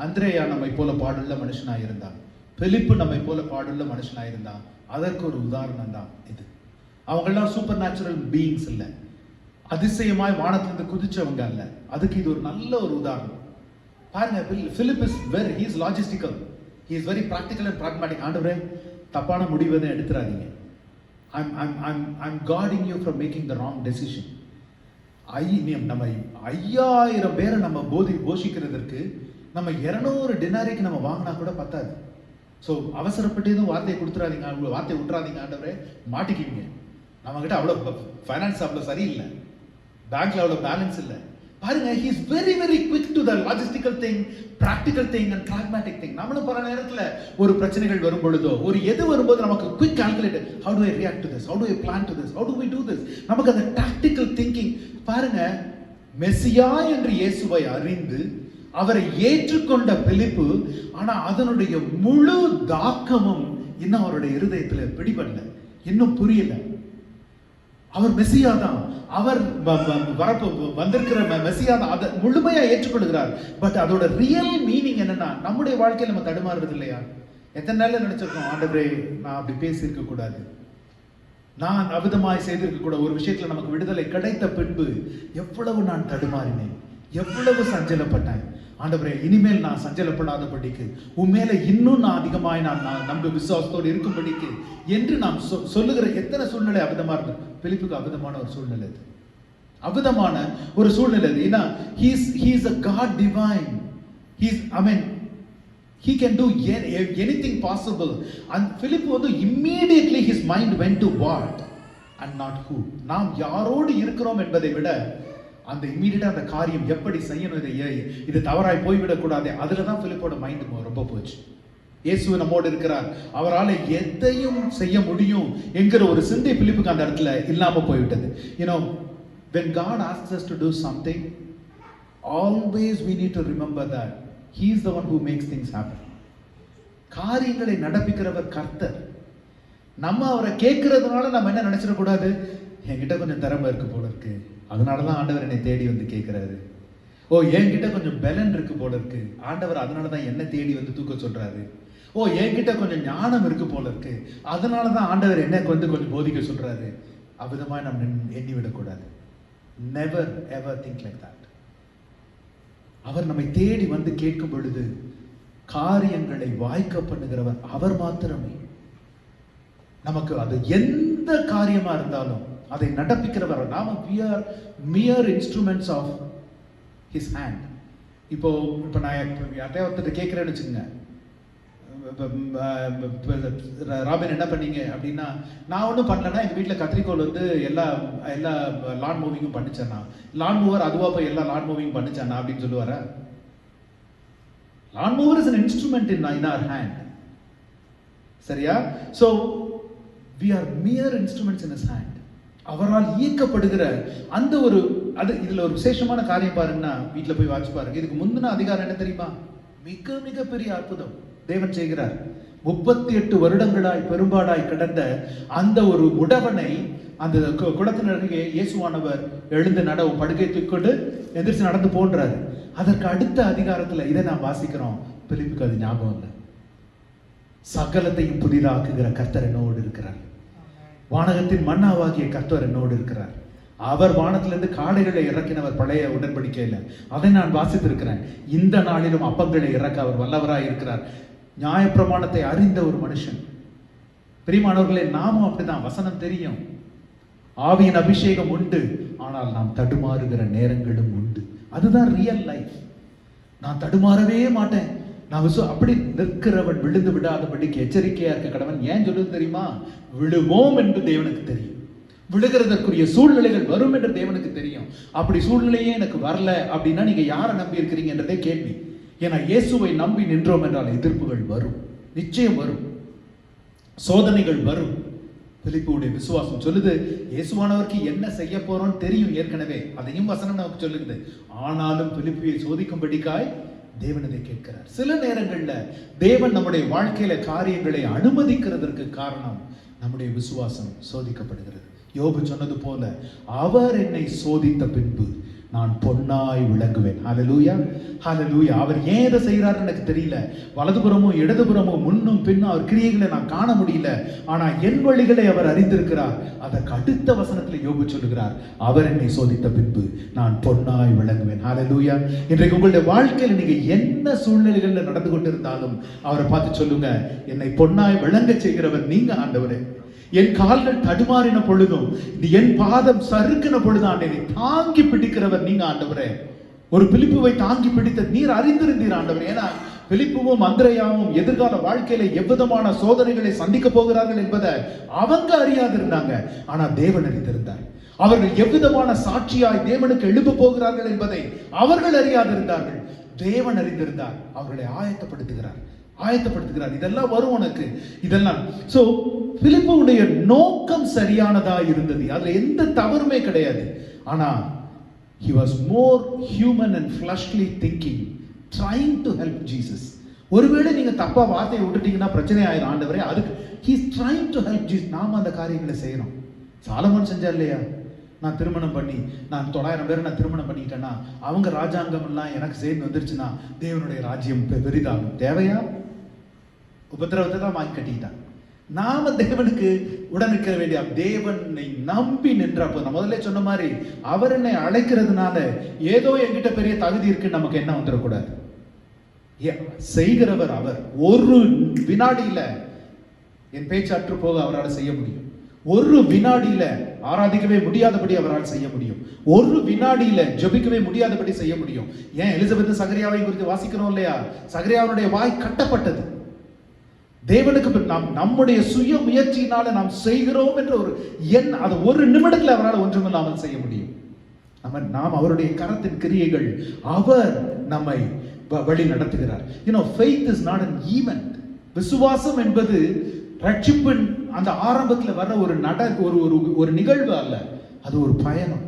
அந்திரேயா நம்மை போல பாடுள்ள மனுஷனா இருந்தான். பிலிப்பு நம்மை போல பாடுள்ள மனுஷனா இருந்தான். அதற்கு ஒரு உதாரணம் தான் இது. அவங்கெல்லாம் சூப்பர் நேச்சுரல் பீயிங்ஸ் இல்லை, அதிசயமாய் வானத்திலிருந்து குதிச்சவங்க அல்ல. அதுக்கு இது ஒரு நல்ல ஒரு உதாரணம். பாருங்க, Philip is very, he is logistical, he is very practical and pragmatic. ஆண்டவரே, தப்பான முடிவை தான் எடுத்துறாதீங்க. I'm guarding you from making the wrong decision. நம்ம 5000 பேரை நம்ம போஷிக்கிறதுக்கு நம்ம 200 டினாரிக்கு நம்ம வாங்கினா கூட பத்தாது. ஸோ அவசரப்பட்டு எதுவும் வார்த்தையை கொடுத்துறாதீங்க, வார்த்தையை விட்டுறாதீங்க. ஆண்டவரே, மாட்டிக்கிங்க. நம்மகிட்ட அவ்வளோ ஃபைனான்ஸ் அவ்வளோ சரியில்லை, பேங்க்ல அவ்வளோ பேலன்ஸ் இல்லை. பாருங்க, he is very very quick to the logistical thing, practical thing and pragmatic thing. நம்மளும் பல நேரத்தில் ஒரு பிரச்சனைகள் வரும் பொழுதோ, ஒரு எது வரும்போது நமக்கு quick calculate, how do I react to this, how do I plan to this, how do we do this, நமக்கு அந்த tactical thinking. பாருங்க, மெசியா என்று இயேசுவை அறிந்து அவரை ஏற்றுக்கொண்ட பிலிப்பு, ஆனா அதனுடைய முழு தாக்கமும் இன்னும் அவருடைய இருதயத்துல பிடிபடல, இன்னும் புரியல. அவர் மெசியா தான், அவர் வந்திருக்கிற மெசியா தான், அதை முழுமையா ஏற்றுக்கொள்கிறார். பட் அதோட ரியல் மீனிங் என்னன்னா, நம்முடைய வாழ்க்கையில் நம்ம தடுமாறுறது இல்லையா? எத்தனை நாள்ல நினைச்சிருக்கோம், ஆண்டவரே நான் அப்படி பேசியிருக்க கூடாது, நான் அவிதமாய் செய்திருக்க கூட. ஒரு விஷயத்துல நமக்கு விடுதலை கிடைத்த பின்பு எவ்வளவு நான் தடுமாறினேன், எவ்வளவு சஞ்சலப்பட்டேன். ஆண்டவரே, இனிமேல் நான் சஞ்சலப்படாதபடிக்கு, உண்மையில இன்னும் நான் அதிகமாய் நான் நம்ப விசுவாசத்தோடு இருக்கும்படிக்கு என்று நாம் சொல்லுகிற எத்தனை சூழ்நிலை அவிதமா இருக்கு. பிலிப்புக்கு அவிதமான ஒரு சூழ்நிலை இது, அவிதமான ஒரு சூழ்நிலை இது. ஏன்னா he is a God divine, he can do anything possible. And Philip வந்து immediately his mind went to what and not who. நாம் யாரோடு இருக்கிறோம் என்பதை விட அந்த இம்மீடியட்டா அந்த காரியம் எப்படி செய்யணும், இது தவறாய் போய்விடக்கூடாது, அதுல தான் பிலிப்போட மைண்ட் ரொம்ப போச்சு. இயேசு நம்மோடு இருக்கிறார், அவரால் எதையும் செய்ய முடியும் என்கிற ஒரு சிந்தை பிலிப்புக்கு அந்த இடத்துல இல்லாம போய்விட்டது. when God asks us to do something, always we need to remember that he is the one who makes things happen. காரியங்களை நடப்பிக்கிறவர் கர்த்தர். நம்ம அவரை கேட்கறதுனால நம்ம என்ன நினைச்சிடக்கூடாது, என்கிட்ட கொஞ்சம் திறமை இருக்கு போல இருக்கு, அதனாலதான் ஆண்டவர் என்னை தேடி வந்து கேட்கிறாரு. என்கிட்ட கொஞ்சம் பலன் இருக்கு போல இருக்கு, ஆண்டவர் அதனாலதான் என்ன தேடி வந்து தூக்க சொல்றாரு. என்கிட்ட கொஞ்சம் ஞானம் இருக்கு போல இருக்கு, அதனாலதான் ஆண்டவர் என்ன வந்து கொஞ்சம் போதிக்க சொல்றாரு. அவ்விதமா நம்ம எண்ணி விடக்கூடாது. Never ever think like that. அவர் நம்மை தேடி வந்து கேட்கும் பொழுது காரியங்களை வாய்க்க பண்ணுகிறவர் அவர் மாத்திரமே. நமக்கு அது எந்த காரியமா இருந்தாலும் அதை நடப்பிக்கிறவர். நாம we are mere instruments of his hand. இப்போ நான் யார்கிட்டயா ஒருத்தர் கேட்கிறேன்னு வச்சுக்கோங்க, ராபின் என்ன பண்ணீங்க அப்படின்னா, நான் ஒன்றும் பண்ணலன்னா எங்கள் வீட்டில் கத்திரிக்கோள் வந்து எல்லா லான் மூவிங்கும் பண்ணிச்சேன்னா, லான் மூவர் அதுவா போய் எல்லா லான் மூவிங் பண்ணிச்சானா அப்படின்னு சொல்லுவார? லான் மூவர் is an instrument in our hand. சரியா? So we are mere instruments in his hand. அவரால் ஈர்க்கப்படுகிற அந்த ஒரு இதுல ஒரு விசேஷமான காரியம் பாருங்கன்னா, வீட்டில் போய் வாட்சி பாருங்க. இதுக்கு முந்தின அதிகாரம் என்ன தெரியுமா? மிக மிக பெரிய அற்புதம் தேவன் செய்கிறார். 38 வருடங்களாய் பெரும்பாடாய் கிடந்த அந்த ஒரு முடவனை அந்த குளத்தின் அருகே இயேசுவானவர் எழுந்து நடவும் படுக்கை தூக்கிக்கொண்டு எந்திரிச்சு நடந்து போன்றாரு. அதற்கு அடுத்த அதிகாரத்துல இதை நாம் வாசிக்கிறோம். பிலிப்புக்கு அது ஞாபகம் இல்லை. சகலத்தையும் புதிதாக்குகிற கர்த்தர் என்னோடு இருக்கிறார். வானகத்தின் மன்னாவாகிய கர்த்தர் என்னோடு இருக்கிறார். அவர் வானத்திலிருந்து காடைகளை இறக்கினவர் பழைய உடன்படிக்கையில. அதை நான் வாசித்திருக்கிறேன். இந்த நாளிலும் அப்பங்களை இறக்க அவர் வல்லவராய் இருக்கிறார். நியாயப்பிரமாணத்தை அறிந்த ஒரு மனுஷன். பிரியமானவர்களே, நாமும் அப்படிதான். வசனம் தெரியும், ஆவியின் அபிஷேகம் உண்டு, ஆனால் நாம் தடுமாறுகிற நேரங்களும் உண்டு. அதுதான் ரியல் லைஃப். நான் தடுமாறவே மாட்டேன், நான் அப்படி நிற்கிறவன் விழுந்து விடாதபடிக்கு எச்சரிக்கையா இருக்க கடவன். ஏன் சொல்லுது தெரியுமா? விழுவோம் என்று தேவனுக்கு தெரியும், விழுகிறதற்குரிய சூழ்நிலைகள் வரும் என்று தேவனுக்கு தெரியும். அப்படி சூழ்நிலையே எனக்கு வரல அப்படின்னா நீங்க யாரை நம்பி இருக்கிறீங்க என்றதே கேள்வி. ஏன்னா இயேசுவை நம்பி நின்றோம் என்றால் எதிர்ப்புகள் வரும், நிச்சயம் வரும், சோதனைகள் வரும். பிலிப்புடைய விசுவாசம் சொல்லுது, இயேசுவானவருக்கு என்ன செய்ய போறோம்னு தெரியும் ஏற்கனவே, அதையும் வசனம் நமக்கு சொல்லுது. ஆனாலும் பிலிப்பியை சோதிக்கும்படிக்காய் தேவன் இதை கேட்கிறார். சில நேரங்கள்ல தேவன் நம்முடைய வாழ்க்கையில காரியங்களை அனுமதிக்கிறதற்கு காரணம் நம்முடைய விசுவாசம் சோதிக்கப்படுகிறது. யோபு சொன்னது போல, அவர் என்னை சோதித்த பின்பு நான் பொன்னாய் விளங்குவேன். ஹல்லேலூயா, ஹல்லேலூயா. அவர் ஏன் இதை செய்யறாருன்னு எனக்கு தெரியல. வலதுபுறமும் இடதுபுறமும் முன்னும் பின்னும் அவர் கிரியைகளை நான் காண முடியல. ஆனா என் வழிகளை அவர் அறிந்திருக்கிறார். அதற்கு அடுத்த வசனத்தில் யோபு சொல்லுகிறார், அவர் என்னை சோதித்த பின்பு நான் பொன்னாய் விளங்குவேன். ஹல்லேலூயா. இன்றைக்கு உங்களுடைய வாழ்க்கையில் நீங்க என்ன சூழ்நிலைகள்ல நடந்து கொண்டிருந்தாலும் அவரை பார்த்து சொல்லுங்க, என்னை பொன்னாய் விளங்க செய்கிறவர் நீங்க ஆண்டவரே. என் கால்கள் தடுமாறின பொழுதும், என் பாதம் சறுக்கின பொழுதும் ஆண்டவரை தாங்கி பிடிக்கிறவர் நீங்க ஆண்டவரே. ஒரு பிலிப்புவை தாங்கி பிடித்த நீர் அறிந்திருந்தீர் ஆண்டவர். ஏன்னா பிலிப்புவும் அந்திரேயாவும் எதிர்கால வாழ்க்கையில எவ்விதமான சோதனைகளை சந்திக்க போகிறார்கள் என்பதை அவங்க அறியாது இருந்தாங்க. ஆனா தேவன் அறிந்திருந்தார். அவர்கள் எவ்விதமான சாட்சியாய் தேவனுக்கு எழுப்ப போகிறார்கள் என்பதை அவர்கள் அறியாதிருந்தார்கள். தேவன் அறிந்திருந்தார். அவர்களை ஆயத்தப்படுத்துகிறார். இதெல்லாம் வரும் உனக்கு, இதெல்லாம். சோ பிலிப்புடைய நோக்கம் சரியானதா இருந்தது, அதுல எந்த தவறுமே கிடையாது. ஆனா he was more human and fleshly thinking, trying to help Jesus. ஒருவேளை நீங்க தப்பா வார்த்தையை விட்டுட்டீங்கன்னா பிரச்சனை ஆயிரும் ஆண்டவரே. அதுக்கு he is trying to help Jesus. நாம அந்த காரியங்களை செய்யறோம். சாலமோன் செஞ்சார் இல்லையா? நான் திருமணம் பண்ணி நான் 900 பேரை நான் திருமணம் பண்ணிட்டேன்னா அவங்க ராஜாங்கம் எல்லாம் எனக்கு சேர்ந்து வந்துருச்சுன்னா தேவனுடைய ராஜ்யம் பெரிதாகும். தேவையா? உபத்திரவத்தை தான் வாங்கி கட்டிக்கிட்டான். நாம தேவனுக்கு உடனுக்க வேண்டிய தேவனை நம்பி நின்றப்போ, நான் முதல்ல சொன்ன மாதிரி, அவர் என்னை அழைக்கிறதுனால ஏதோ என்கிட்ட பெரிய தகுதி இருக்குன்னு நமக்கு என்ன வந்துடக்கூடாது. செய்கிறவர் அவர். ஒரு வினாடியில என் பேச்சாற்று போக அவரால் செய்ய முடியும். ஒரு வினாடியில ஆராதிக்கவே முடியாதபடி அவரால் செய்ய முடியும். ஒரு வினாடியில ஜெபிக்கவே முடியாதபடி செய்ய முடியும். ஏன் எலிசபெத் சகரியாவை குறித்து வாசிக்கிறோம் இல்லையா? சகரியாவுடைய வாய் கட்டப்பட்டது. தேவனுக்கு நாம் நம்முடைய சுய முயற்சியினால நாம் செய்கிறோம் என்ற ஒரு அது ஒரு நிமிடத்தில் அவரால் ஒன்றுமில்லாமல் செய்ய முடியும். நாம் அவருடைய கரத்தின் கிரியைகள். அவர் நம்மை வழி நடத்துகிறார். faith is not an event. விசுவாசம் என்பது ரட்சிப்பின் அந்த ஆரம்பத்தில் வர்ற ஒரு நிகழ்வு அல்ல, அது ஒரு பயணம்.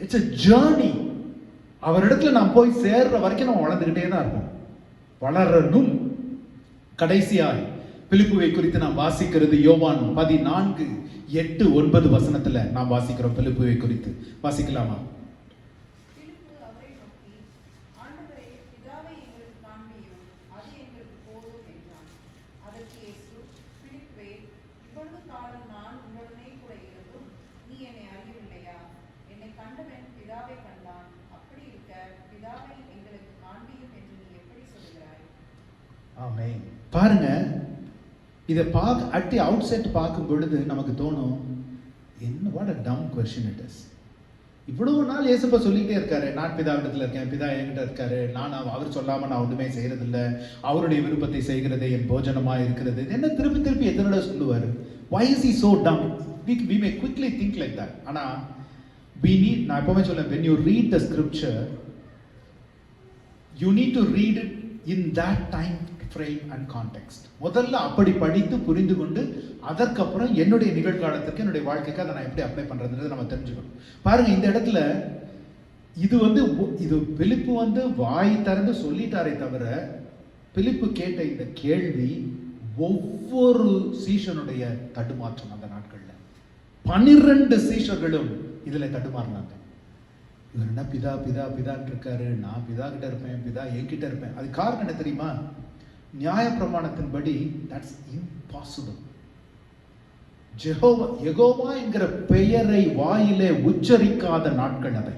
It's a journey. அவரிடத்துல நாம் போய் சேர்ற வரைக்கும் நம்ம வளர்ந்துகிட்டே தான் இருப்போம், வளரணும். கடைசியாய் பிலிப்புவை குறித்து நாம் வாசிக்கிறது யோவான் 14:8-9 வசனத்துல நாம் வாசிக்கிறோம். பிலிப்புவை குறித்து வாசிக்கலாமா? பிலிப்பு அவரை நோக்கி, ஆண்டவரே, பிதாவை எங்களுக்கு காண்பியும், அது எங்களுக்கு போதும் என்றான். அதற்கு இயேசு, பிலிப்பே, இவ்வளவு காலம் நான் உன்னுடனே கூட இருந்தும் நீ என்னை அறியவில்லையா? என்னை கண்டவன் பிதாவை கண்டான். அப்படி இருக்க பிதாவை எங்களுக்கு காண்பியும் என்று நீ எப்படி சொல்கிறாய்? ஆமென். பாருங்க, இதை அட்டி அவுட் செட் பார்க்கும் பொழுது நமக்கு தோணும், என்ன what a dumb question it is. இவ்வளவு நாள் இயேசுப்பா சொல்லிட்டே இருக்காரு, நான் பிதாவிடத்துல இருக்கேன், பிதா என்கிட்ட இருக்காரு, அவர் சொல்லாம நான் ஒன்றுமே செய்யறதில்ல, அவருடைய விருப்பத்தை செய்கிறதே என் போஜனமா இருக்கிறது. என்ன திருப்பி திருப்பி எத்தனை சொல்லுவாரு? Why is he so dumb? We may quickly think like that. ஆனா நான் எப்பவுமே சொல்ல, when you read the scripture, you need to read it in that time frame and context. முதல்ல அப்படி படித்து புரிந்து கொண்டு அதற்கப்புறம் என்னுடைய நிகழ்காலத்துக்கு என்னுடைய வாழ்க்கைக்கு அதை நான் எப்படி அப்ளை பண்றதுன்றதை நம்ம தெரிஞ்சுக்கணும். பாருங்க, இந்த இடத்துல இது பிலிப்பு வாய் திறந்து சொல்லிட்டாரே தவிர, பிலிப்பு கேட்ட இந்த கேள்வி ஒவ்வொரு சீஷனுடைய தடுமாற்றம் அந்த நாட்கள்ல 12 சீஷர்களும் இதுல தடுமாறினாங்க. இவர் என்ன பிதா பிதா பிதான்னு இருக்காரு, நான் பிதா கிட்ட இருப்பேன், பிதா என்கிட்ட இருப்பேன். அது காரணம் என்ன தெரியுமா? நியாய பிரமாணத்தின்படி தட்ஸ் இம்பாசிபிள். யெகோவா என்கிற பெயரை வாயிலே உச்சரிக்காத நாட்கள் அவை.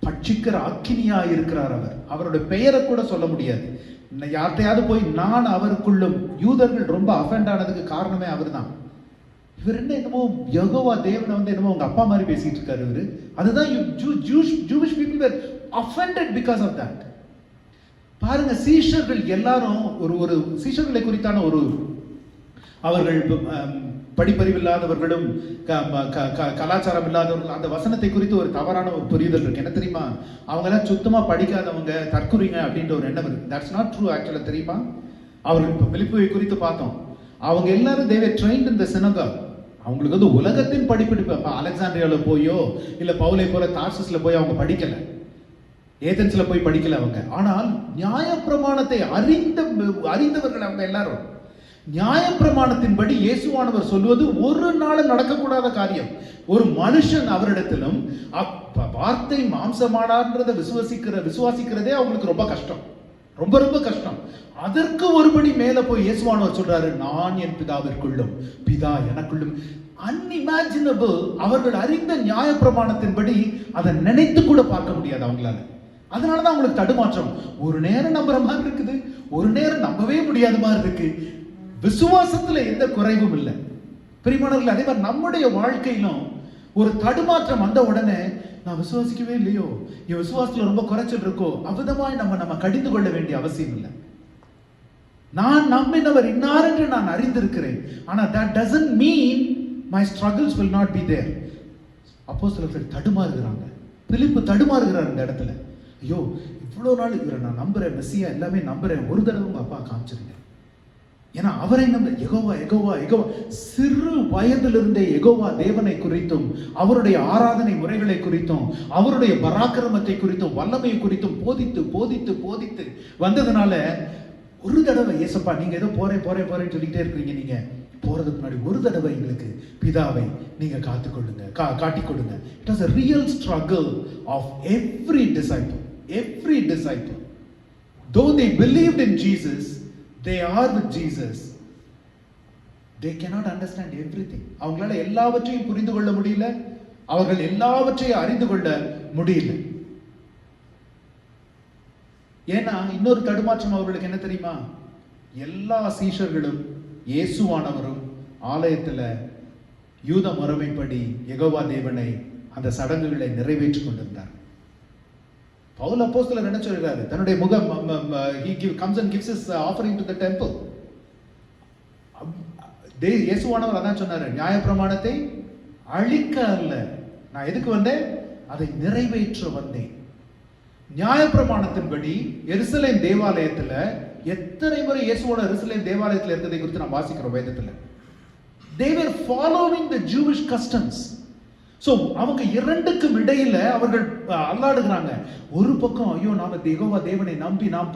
பட்சிக்கிற அக்கினியா இருக்கிறார் அவர். அவருடைய பெயரை கூட சொல்ல முடியாது. யார்கிட்டையாவது போய் நான் அவருக்குள்ளும், யூதர்கள் ரொம்ப அஃபெண்ட் ஆனதுக்கு காரணமே அவர் தான். இவர் என்னமோ யெகோவா தேவனை என்னமோ உங்க அப்பா மாதிரி பேசிட்டு இருக்காரு இவரு. அதுதான் Jewish people were offended because of that. பாருங்க, சீஷர்கள் எல்லாரும் ஒரு சீஷர்களை குறித்தான ஒரு அவர்கள் படிப்பறிவில்லாதவர்களும் கலாச்சாரம் இல்லாதவர்கள் அந்த வசனத்தை குறித்து ஒரு தவறான ஒரு புரிதல் இருக்கு. என்ன தெரியுமா? அவங்க எல்லாம் சுத்தமா படிக்காதவங்க, தற்குறிங்க அப்படின்ற ஒரு எண்ணம் இருக்கு. தட்ஸ் நாட் ட்ரூ ஆக்சுவலா. தெரியுமா? அவர்கள் இப்போ பிலிப்பை குறித்து பார்த்தோம். அவங்க எல்லாரும் they were trained in the synagogue. அவங்களுக்கு உலகத்தின் படிப்பு அலெக்சாண்ட்ரியால போயோ இல்ல பவுலை போல தார்சஸ்ல போய் அவங்க படிக்கல, ஏதென்ஸ்ல போய் படிக்கல அவங்க. ஆனால் நியாயப்பிரமாணத்தை அறிந்தவர்கள் அவங்க எல்லாரும். நியாயப்பிரமாணத்தின்படி இயேசுவானவர் சொல்வது ஒரு நாள் நடக்கக்கூடாத காரியம். ஒரு மனுஷன் அவரிடத்திலும் வார்த்தை மாம்சமானான்றதை விசுவாசிக்கிறதே அவங்களுக்கு ரொம்ப கஷ்டம், ரொம்ப ரொம்ப கஷ்டம். அதற்கு ஒருபடி மேல போய் இயேசுவானவர் சொல்றாரு, நான் என் பிதாவிற்குள்ளும் பிதா எனக்குள்ளும். அன்இமேஜினபிள். அவர்கள் அறிந்த நியாயப்பிரமாணத்தின்படி அதை நினைத்து கூட பார்க்க முடியாது அவங்களால. அதனாலதான் அவங்களுக்கு தடுமாற்றம். ஒரு நேரம் நம்புற மாதிரி இருக்குது, ஒரு நேரம் நம்பவே முடியாத மாதிரி இருக்கு. விசுவாசத்துல எந்த குறைவும் இல்லை. பிரியமானவர்களே, அதே மாதிரி நம்முடைய வாழ்க்கையிலும் ஒரு தடுமாற்றம் வந்த உடனே நான் விசுவாசிக்கவே இல்லையோ, என் விசுவாசத்துல ரொம்ப குறைச்சல் இருக்கோ, அவ்விதமாய் நம்ம கடிந்து கொள்ள வேண்டிய அவசியம் இல்லை. நான் நம்பினவர் இன்னார் என்று நான் அறிந்திருக்கிறேன். ஆனா that doesn't mean my struggles will not be there. அப்போஸ்தலர்கள் தடுமாறுகிறாங்க. பிலிப்பு தடுமாறுகிறார் இந்த இடத்துல. ஐயோ, இவ்வளவு நாள் இவரை நான் நம்புறேன், மெசியா எல்லாமே நம்புறேன், ஒரு தடவை உங்க அப்பா காமிச்சிருங்க. ஏன்னா அவரை நம்ப யெகோவா யெகோவா யெகோவா. சிறு வயதிலிருந்தே யெகோவா தேவனை குறித்தும் அவருடைய ஆராதனை முறைகளை குறித்தும் அவருடைய பராக்கிரமத்தை குறித்தும் வல்லமையை குறித்தும் போதித்து போதித்து போதித்து வந்ததுனால ஒரு தடவை ஏசப்பா நீங்க ஏதோ போறேன்னு சொல்லிக்கிட்டே இருக்கிறீங்க, நீங்க போறதுக்கு முன்னாடி ஒரு தடவை எங்களுக்கு பிதாவை நீங்க காத்துக்கொள்ளுங்க, காட்டிக்கொள்ளுங்க. It was a real struggle of every disciple. Though they believed in Jesus, they are with Jesus, they cannot understand everything. அவங்களால எல்லாவற்றையும் புரிந்து கொள்ள முடியல, அவர்கள் எல்லாவற்றையும் அறிந்து கொள்ள முடியல. ஏன்னா இன்னொரு தடுமாற்றம் அவர்களுக்கு என்ன தெரியுமா? எல்லா சீஷர்களும் இயேசுவானவரும் ஆலயத்துல யூத முறைமைப்படி யெகோவா தேவனை அந்த சடங்குகளை நிறைவேற்றி கொண்டிருந்தார். பவுல் அப்போஸ்தலர் என்ன சொல்றாரு? தன்னுடைய முகம் he comes and gives his offering to the temple. இயேசுவானவர் அதான் சொன்னாரு, நியாயப்பிரமாணத்தை அழிக்க அல்ல, நான் எதுக்கு வந்தேன்? அதை நிறைவேற்ற வந்தேன். நியாயப்பிரமாணத்தின்படி எருசலேம் தேவாலயத்துல எத்தனை முறை இயேசுவோட எருசலேம் தேவாலயத்தில் இருந்ததை குறித்து நாம் வாசிக்கிறோம் வேதத்துல. They were following the Jewish customs. So அவங்க இரண்டுக்கும் இடையில அவர்கள் அல்லாடுகிறாங்க. ஒரு பக்கம் ஐயோ நாம யெகோவா தேவனை நம்பி நாம்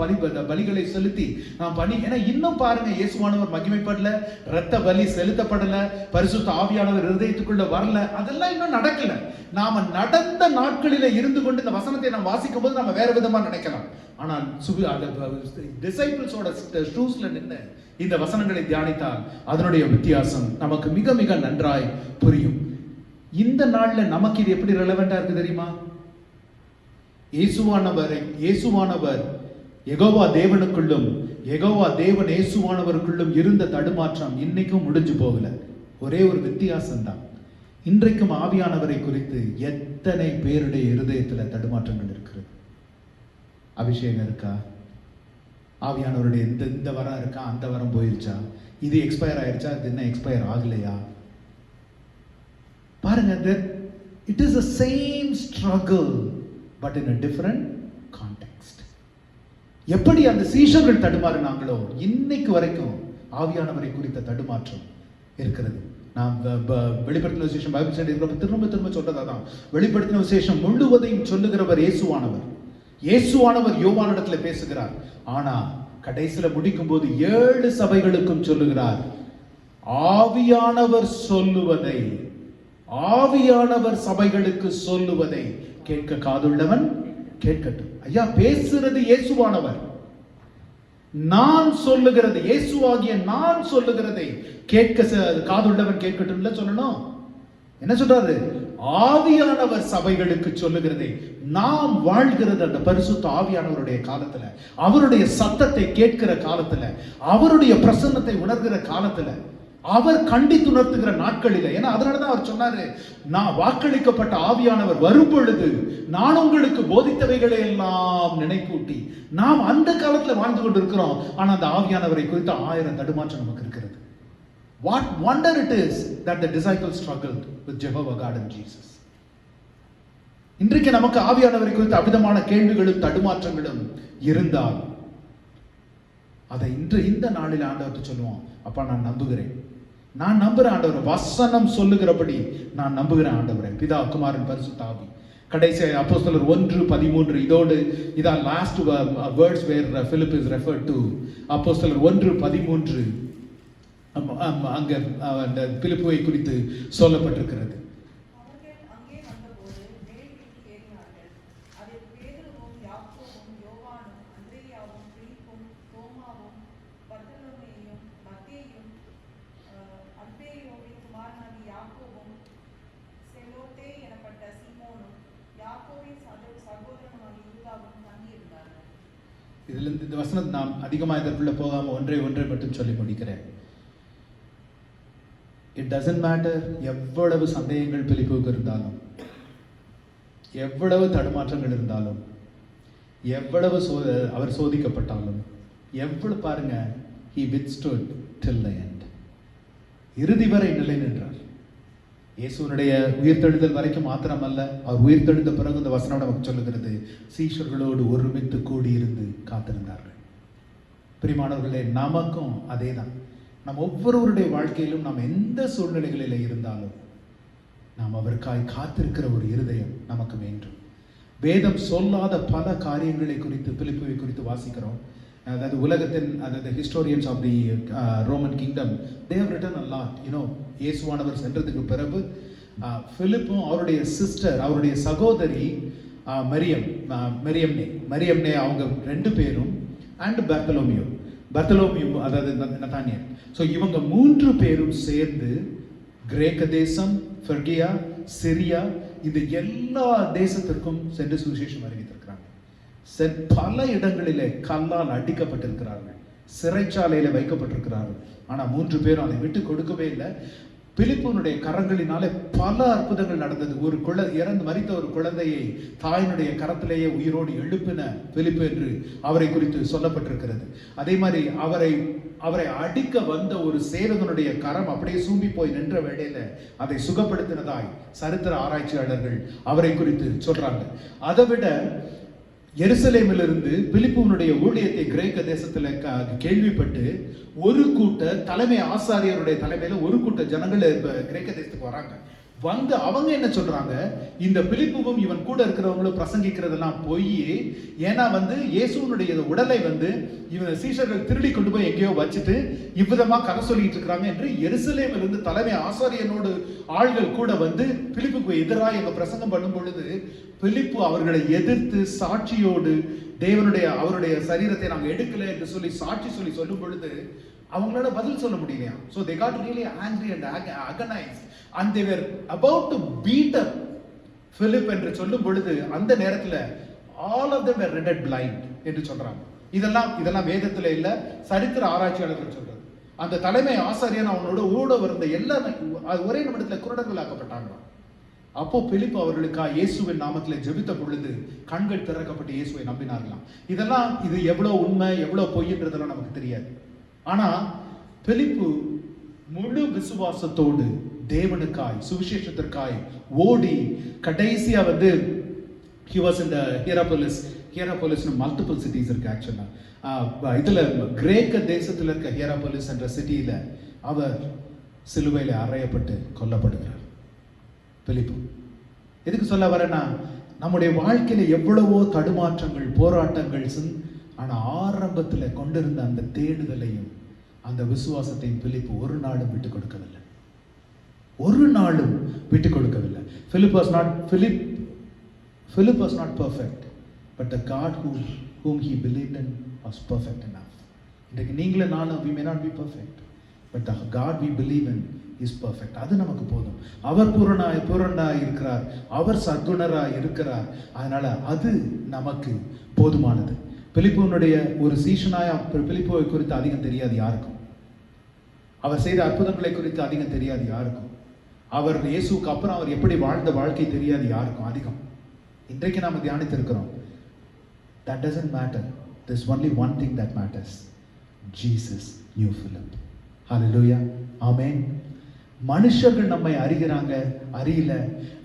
பலிகளை செலுத்தி நாம் பண்ணி, ஏன்னா இன்னும் பாருங்க இயேசுவானவர் மகிமைப்படல, இரத்த பலி செலுத்தப்படல, பரிசுத்த ஆவியானவர் இருதயத்துக்குள்ள வரல, அதெல்லாம் இன்னும் நடக்கல. நாம நடந்த நாட்களில இருந்து கொண்டு இந்த வசனத்தை நாம் வாசிக்கும் போது நம்ம வேற விதமா நினைக்கலாம். ஆனால் டிசைபிள்ஸோட ஷூஸ்ல நின்று இந்த வசனங்களை தியானித்தால் அதனுடைய வித்தியாசம் நமக்கு மிக மிக நன்றாய் புரியும். இந்த நாள்ல நமக்கு இது எப்படி ரெலவெண்டா இருக்கு தெரியுமா? இயேசுவானவர் யெகோவா தேவனுக்குள்ளும் யெகோவா தேவன் இயேசுவானவருக்குள்ளும் இருந்த தடுமாற்றம் இன்னைக்கும் முடிஞ்சு போகல. ஒரே ஒரு வித்தியாசம் தான். இன்றைக்கும் ஆவியானவரை குறித்து எத்தனை பேருடைய இருதயத்துல தடுமாற்றங்கள் இருக்கிறது? அபிஷேகம் இருக்கா? ஆவியானவருடைய இந்த வரம் இருக்கா? அந்த வரம் போயிருச்சா? இது எக்ஸ்பயர் ஆயிருச்சா? இது என்ன எக்ஸ்பயர் ஆகலையா? பாருங்க, it is the same struggle but in a different context. எப்படி அந்த சீஷர்கள் தடுமாறினாங்களோ இன்னைக்கு வரைக்கும் ஆவியானவரை குறித்த தடுமாற்றம் இருக்கிறது. நாம் வெளிப்படுத்தின விசேஷம் பைபிள் ஸ்டடி திரும்ப சொல்றதான், வெளிப்படுத்தின விசேஷம் முழுவதையும் சொல்லுகிறவர் இயேசுவானவர். யோவானிடத்துல பேசுகிறார். ஆனா கடைசியில முடிக்கும் போது 7 சபைகளுக்கும் சொல்லுகிறார், ஆவியானவர் சொல்லுவதை, ஆவியானவர் சபைகளுக்கு சொல்லுவதை கேட்க காதுள்ளவன் கேட்கட்டும். ஐயா, பேசுறது இயேசுவானவர். நான் சொல்லுகிறது, இயேசுவாகிய நான் சொல்லுகிறதை கேட்க காதுள்ளவன் கேட்கட்டும்ல சொல்லணும். என்ன சொல்றாரு? ஆவியானவர் சபைகளுக்கு சொல்லுகிறதை. நாம் வாழ்கிறது அந்த பரிசுத்த ஆவியானவருடைய காலத்துல, அவருடைய சத்தத்தை கேட்கிற காலத்துல, அவருடைய பிரசன்னத்தை உணர்கிற காலத்துல, அவர் கண்டித்துணர்த்துகிற நாட்களில. ஏன்னா அதனாலதான் அவர் சொன்னாரு, நான் வாக்களிக்கப்பட்ட ஆவியானவர் வரும் பொழுது நான் உங்களுக்கு போதித்தவைகளை எல்லாம் நினைப்பூட்டி. நாம் அந்த காலத்துல வாழ்ந்து கொண்டு இருக்கிறோம். ஆனா அந்த ஆவியானவரை குறித்த 1000 தடுமாற்றம் நமக்கு இருக்கிறது. What wonder it is that the disciples struggled with Jehovah God and Jesus. இன்றைக்கு நமக்கு ஆவியானவரை குறித்த அவிதமான கேள்விகளும் தடுமாற்றங்களும் இருந்தால் அதை இந்த நாளில் ஆண்டவர்கிட்ட சொல்லுவோம், அப்பா நான் நம்புகிறேன், நான் நம்புறேன் ஆண்டவர், வசனம் சொல்லுகிறபடி நான் நம்புகிறேன் ஆண்டவரே. பிதா, குமாரன், பரிசுத்த ஆவி. கடைசி அப்போஸ்தலர் 1:13. இதோடு இதான் last words where Philip is referred to. அப்போஸ்தலர் 1:13 அங்க அந்த பிலிப்புவை குறித்து சொல்லப்பட்டிருக்கிறது. அவர்கள் அங்கே வந்தபோது மேல் வீட்டில் ஏறினார்கள். அதில் பேதுருவும் யாக்கோபும் யோவானும் அந்திரேயாவும் பிலிப்பும் தோமாவும் பர்தலோமேயும் மத்தேயும் அல்பேயோவின் குமாரனாகிய யாக்கோபும் செலோத்தே எனப்பட்ட சீமோனும் யாக்கோபின் சகோதரனுமாகிய யூதாவும் தங்கியிருந்தார்கள். இதுல இந்த வசனம் நாம் அதிகமாக இதற்குள்ள போகாம ஒன்றை மட்டும் சொல்லி முடிக்கிறேன். இட் டசன்ட் மேட்டர் எவ்வளவு சந்தேகங்கள் பிலிப்புவுக்கு இருந்தாலும், எவ்வளவு தடுமாற்றங்கள் இருந்தாலும், எவ்வளவு அவர் சோதிக்கப்பட்டாலும், எவ்வளவு பாருங்க, he withstood till the end. இறுதி வரை நிலை நின்றார். இயேசுனுடைய உயிர்த்தெழுதல் வரைக்கும் மாத்திரமல்ல, அவர் உயிர்த்தெழுந்த பிறகு இந்த வசனம் நமக்கு சொல்லுகிறது, சீஷர்களோடு ஒருமித்து கூடியிருந்து காத்திருந்தார்கள். பிரியமானவர்களே, நமக்கும் அதே தான். நம் ஒவ்வொருவருடைய வாழ்க்கையிலும் நாம் எந்த சூழ்நிலைகளில் இருந்தாலும் நாம் அவருக்காய் காத்திருக்கிற ஒரு இருதயம் நமக்கு வேண்டும். வேதம் சொல்லாத பல காரியங்களை குறித்து, பிலிப்புவை குறித்து வாசிக்கிறோம். அதாவது உலகத்தின், அதாவது historians of the Roman kingdom, they have written a lot. இயேசுவானவர் சென்றதுக்கு பிறகு பிலிப்பும் அவருடைய சிஸ்டர், அவருடைய சகோதரி மரியம்னே அவங்க 2 பேரும், அண்ட் பர்தலோமியு அதாவது நதானியல். ஸோ இவங்க 3 பேரும் சேர்ந்து கிரேக்க தேசம், பெர்கியா, சிரியா, இந்த எல்லா தேசத்திற்கும் சென்று சுவிசேஷம் அறிவித்திருக்கிறாங்க. பல இடங்களிலே கல்லால் அடிக்கப்பட்டிருக்கிறார்கள், சிறைச்சாலையில வைக்கப்பட்டிருக்கிறார்கள். ஆனா 3 பேரும் அதை விட்டு கொடுக்கவே இல்லை. பிலிப்புனுடைய கரங்களினாலே பல அற்புதங்கள் நடந்தது. ஒரு இறந்து மரித்த ஒரு குழந்தையை தாயினுடைய கரத்திலேயே உயிரோடு எழுப்பின பிலிப்பு என்று அவரை குறித்து சொல்லப்பட்டிருக்கிறது. அதே மாதிரி அவரை அடிக்க வந்த ஒரு சேவகனுடைய கரம் அப்படியே சூம்பி போய் நின்ற வேளையில அதை சுகப்படுத்தினதாய் சரித்திர ஆராய்ச்சியாளர்கள் அவரை குறித்து சொல்றாங்க. அதை விட எருசலேமிலிருந்து பிலிப்புனுடைய ஊழியத்தை கிரேக்க தேசத்துல கேள்விப்பட்டு ஒரு கூட்ட தலைமை ஆசாரியருடைய தலைமையில ஒரு கூட்ட ஜனங்கள் கிரேக்க தேசத்துக்கு வராங்க. வந்து அவங்க என்ன சொல்றாங்க, இந்த பிலிப்புவும் இவன் கூட இருக்கிறவங்களும் பிரசங்கிக்கிறதெல்லாம் போய், ஏன்னா இயேசுனுடைய உடலை இவன் சீஷர்கள் திருடி கொண்டு போய் எங்கேயோ வச்சுட்டு இவ்விதமா கதை சொல்லிட்டு இருக்கிறாங்க என்று எருசலேமில் இருந்து தலைமை ஆசாரியனோடு ஆள்கள் கூட பிலிப்புக்கு எதிராக எங்க பிரசங்கம் பண்ணும் பொழுது, பிலிப்பு அவர்களை எதிர்த்து சாட்சியோடு அவருடைய சரீரத்தை நாங்கள் எடுக்கல என்று சொல்லி சாட்சி சொல்லும் பொழுது அவங்களால பதில் சொல்ல முடியலையா. So they got really angry and agonized and they were about to beat up Philip என்று சொல்லும் பொழுது அந்த நேரத்துல all of them were rendered blind என்று சொல்றாங்க. இதெல்லாம் வேதத்துல இல்ல, சரித்திர ஆராய்ச்சியாளர்கள் சொல்றது. அந்த தலைமை ஆசாரியன் அவனோட ஓட வந்த எல்லாமே ஒரே நிமிடத்துல குருடர்கள் ஆக்கப்பட்டாங்க. அப்போ பிலிப்பு அவர்களுக்காக இயேசுவின் நாமத்தில் ஜெபித்த பொழுது கண்கள் திறக்கப்பட்டு இயேசுவை நம்பினார்களாம். இது எவ்வளவு உண்மை எவ்வளவு பொய்ன்றதெல்லாம் நமக்கு தெரியாது. ஆனா பிலிப்பு முழு விசுவாசத்தோடு தேவனுக்காய் சுவிசேஷத்திற்காய் ஓடி கடைசியா he was in the Hierapolis multiple cities இருக்கு ஆக்சுவலா. இதுல கிரேக்க தேசத்துல இருக்க ஹியராபோலிஸ் என்ற சிட்டியில அவர் சிலுவையில அறையப்பட்டு கொல்லப்படுகிறார். பிலிப்பு எதுக்கு சொல்ல வரேன்னா, நம்முடைய வாழ்க்கையில எவ்வளவோ தடுமாற்றங்கள், போராட்டங்கள், ஆனா ஆரம்பத்துல கொண்டிருந்த அந்த தேடுதலையும் அந்த விசுவாசத்தையும் பிலிப்பு ஒரு நாளும் விட்டு கொடுக்கவில்லை. ஒரு நாளும் விட்டு கொடுக்கவில்லை. Philip was not perfect, but the God whom he believed in was perfect enough. இன்றைக்கு நீங்களும் நானும் we may not be perfect, but the God we believe in is perfect. அது நமக்கு போதும். அவர் பூரணராய் இருக்கிறார், அவர் சத்குணராய் இருக்கிறார். அதனால அது நமக்கு போதுமானது. பிலிப்புனுடைய ஒரு சீஷனாய் பிலிப்புவை குறித்து அதிகம் தெரியாது யாருக்கும். அவர் செய்த அற்புதங்களை குறித்து அதிகம் தெரியாது யாருக்கும். அவர் இயேசுக்கு அப்புறம் அவர் எப்படி வாழ்ந்த வாழ்க்கை தெரியாது யாருக்கும் அதிகம். இன்றைக்கு நாம் தியானித்திருக்கிறோம். That doesn't matter. There's only one thing that matters. Jesus knew Philip. Hallelujah. Amen. மனுஷர்கள் நம்மை அறிகிறாங்க, அறியல.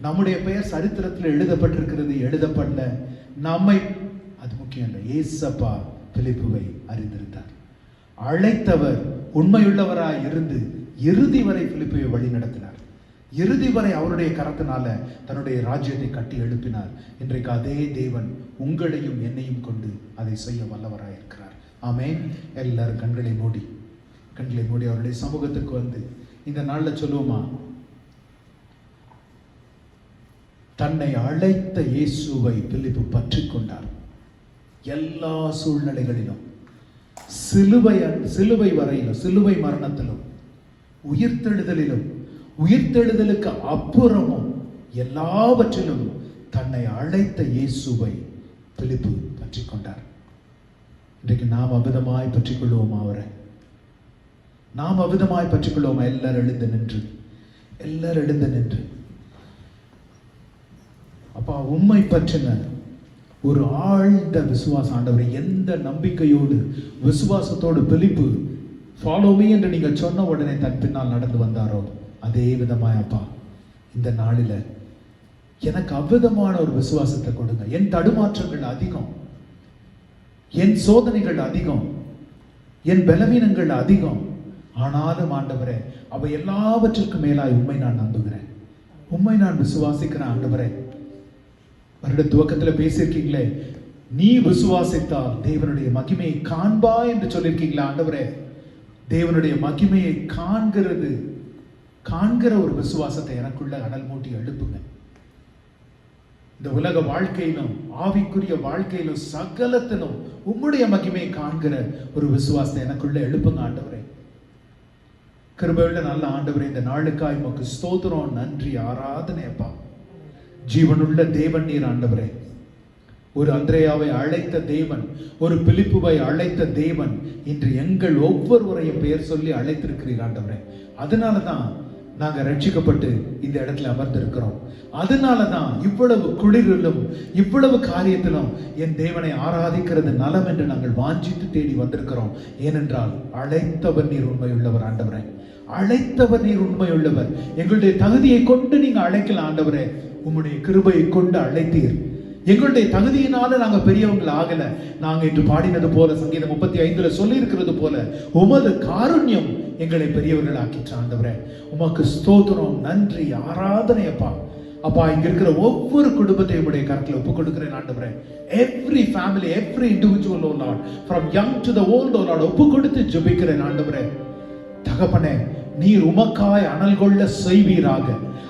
நம்முடைய பெயர் சரித்திரத்தில் எழுதப்பட்டிருக்கிறது, எழுதப்படல. நம்மை அது முக்கியம் இல்லை. ஏசப்பா பிலிப்புவை அறிந்திருந்தார். அழைத்தவர் உண்மையுள்ளவராய் இருந்து இறுதி வரை பிலிப்பை வழி நடத்தினார். இறுதி வரை அவருடைய கரத்தினால தன்னுடைய ராஜ்யத்தை கட்டி எழுப்பினார். இன்றைக்கு அதே தேவன் உங்களையும் என்னையும் கொண்டு அதை செய்ய வல்லவராய் இருக்கிறார். ஆமென். எல்லாரும் கண்களை மூடி அவருடைய சமூகத்துக்கு வந்து இந்த நாள்ல சொல்லுவோமா, தன்னை அழைத்த இயேசுவை பிலிப்பு பற்றி கொண்டார். எல்லா சூழ்நிலைகளிலும், சிலுவை வரையிலும், சிலுவை மரணத்திலும், உயிர்த்தெழுதலிலும், உயிர்த்தெழுதலுக்கு அப்புறமும் எல்லாவற்றிலும் தன்னை அழைத்த இயேசுவை பிலிப்பு பற்றி கொண்டார். இன்றைக்கு நாம் அவிதமாய் பற்றி கொள்வோமா அவரை? நாம் அவிதமாய் பற்றிக் கொள்வோமா? எல்லாரும் எழுந்து நின்று அப்பா உம்மை பற்றின ஒரு ஆழ்ந்த விசுவாசம் ஆண்டவரை, எந்த நம்பிக்கையோடு விசுவாசத்தோடு பிலிப்பு ஃபாலோ மீ என்று நீங்கள் சொன்ன உடனே தன் பின்னால் நடந்து வந்தாரோ அதே விதமாய் அப்பா இந்த நாளில் எனக்கு அவ்விதமான ஒரு விசுவாசத்தை கொடுங்க. என் தடுமாற்றங்கள் அதிகம், என் சோதனைகள் அதிகம், என் பலவீனங்கள் அதிகம். ஆனாலும் ஆண்டவரே, அவை எல்லாவற்றிற்கும் மேலாய் உண்மை நான் நம்புகிறேன், உண்மை நான் விசுவாசிக்கிறேன். ஆண்டவரே, வருட துவக்கத்தில் பேசியிருக்கீங்களே, நீ விசுவாசித்தால் தேவனுடைய மகிமையை காண்பா என்று சொல்லியிருக்கீங்களா? ஆண்டவரே, தேவனுடைய மகிமையை காண்கிற ஒரு விசுவாசத்தை எனக்குள்ள அனல் மூட்டி எழுப்புங்க. இந்த உலக வாழ்க்கையிலும் ஆவிக்குரிய வாழ்க்கையிலும் சகலத்திலும் உம்முடைய மகிமையை காண்கிற ஒரு விசுவாசத்தை எனக்குள்ள எழுப்புங்க ஆண்டவரே. கிருபையுள்ள நல்ல ஆண்டவரே, இந்த நாளுக்காய் உமக்கு ஸ்தோத்திரம், நன்றி, ஆராதனை அப்பா. ஜீவனுள்ள தேவன் நீர் ஆண்டவரே. ஒரு அந்திரேயாவை அழைத்த தேவன், ஒரு பிலிப்புவை அழைத்த தேவன் இன்று எங்கள் ஒவ்வொருவரையும் பெயர் சொல்லி அழைத்திருக்கிறீர் ஆண்டவரே. அதனாலதான் நாங்க ரட்சிக்கப்பட்டு இந்த இடத்துல அமர்ந்திருக்கிறோம். அதனாலதான் இவ்வளவு குளிரிலும் இவ்வளவு காரியத்திலும் என் தேவனை ஆராதிக்கிறது நலம் என்று நாங்கள் வாஞ்சித்து தேடி வந்திருக்கிறோம். ஏனென்றால் அழைத்தவர் நீர் உண்மையுள்ளவர் ஆண்டவரே, அழைத்தவர் நீர் உண்மையுள்ளவர். எங்களுடைய தகுதியை கொண்டு நீங்க அழைக்கல ஆண்டவரே, உம்முடைய கிருபையை கொண்டு அழைத்தீர். எங்களுடைய தகுதியினால நாங்க பெரியவங்க ஆகல. நாங்க இன்று பாடினது போல, சங்கீதம் 35 சொல்லி இருக்கிறது போல, உமது காருண்யம் எங்களை பெரியவர்கள் ஆக்கிற்று ஆண்டவரே. உமக்கு ஸ்தோத்திரம், நன்றி, ஆராதனை அப்பா. அப்பா, இங்க இருக்கிற ஒவ்வொரு குடும்பத்தையும் உடைய கரத்தில் ஒப்புக் கொடுக்கிறேன் ஆண்டவரே. Every family, every individual, O Lord, from young to the old, O Lord, ஒப்புக் கொடுத்து ஜெபிக்கிறேன் ஆண்டவரே. தகப்பனே, நீர் உமக்காய் அனல் கொள்ள செய்வீராக.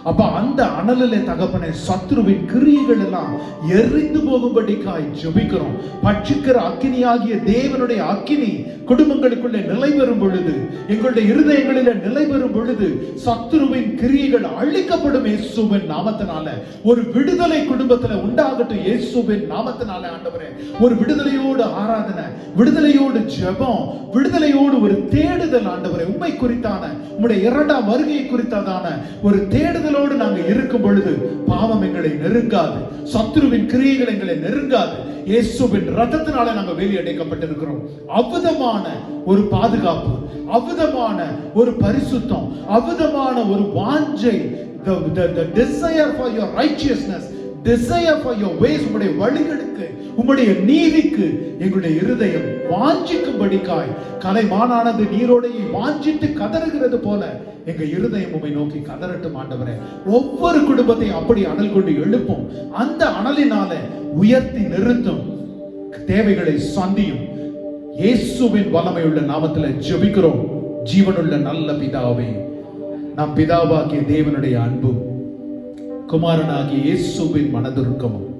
அப்ப அந்த அனலிலே தகப்பனே, சத்ருவின் கிரியைகள் எல்லாம் எரிந்து போகும்படிக்காய் ஜெபிக்கிறோம். பட்சிக்கிற அக்கினியாகிய தேவனுடைய அக்கினி குடும்பங்களுக்குள்ளே நிலை பெறும் பொழுது, எங்களுடைய இருதயங்களிலே நிலை பெறும் பொழுது, சத்ருவின் கிரியைகள் அழிக்கப்படும் இயேசுவின் நாமத்தினால. ஒரு விடுதலை குடும்பத்துல உண்டாகட்டும் இயேசுவின் நாமத்தினால ஆண்டவரே. ஒரு விடுதலையோடு ஆராதனை, விடுதலையோடு ஜெபம், விடுதலையோடு ஒரு தேடுதல் ஆண்டவரே. உம்மை குறித்தான, உம்முடைய இரண்டாம் வருகையை குறித்ததான ஒரு தேடுதலோடு நாங்க இருக்கும் பொழுது பாவம் எங்களை நெருங்காது, சத்ருவின் கிரியைகள் எங்களை நெருங்காது. இயேசுவின் ரத்தத்தினால நாங்க வேலி அடைக்கப்பட்டிருக்கிறோம். அவ்விதமான ஒரு பாதுகாப்பு, அவ்விதமான ஒரு பரிசுத்தம், அவ்விதமான ஒரு வாஞ்சை, the desire for your righteousness, desire for your ways, உம்முடைய வழிகளுக்கு, உம்முடைய நீதிக்கு எங்களுடைய இருதயம் வாஞ்சிக்கும்படிக்காய், கலைமானானது நீரோடையை வாஞ்சித்து கதறுகிறது போல எங்க இருதயம் உம்மை நோக்கி கதறட்டும் ஆண்டவரே. ஒவ்வொரு குடும்பத்தையும் அப்படி அனல் கொண்டு எழுப்பும். அந்த அனலினால உயர்த்தி நிறுத்தும், தேவைகளை சந்தியும், இயேசுவின் வல்லமையுள்ள நாமத்தில் ஜெபிக்கிறோம். ஜீவனுள்ள நல்ல பிதாவே, நம் பிதாவாகிய தேவனுடைய அன்பும் குமாரனாகிய இயேசுவின் மனதுருக்கமும்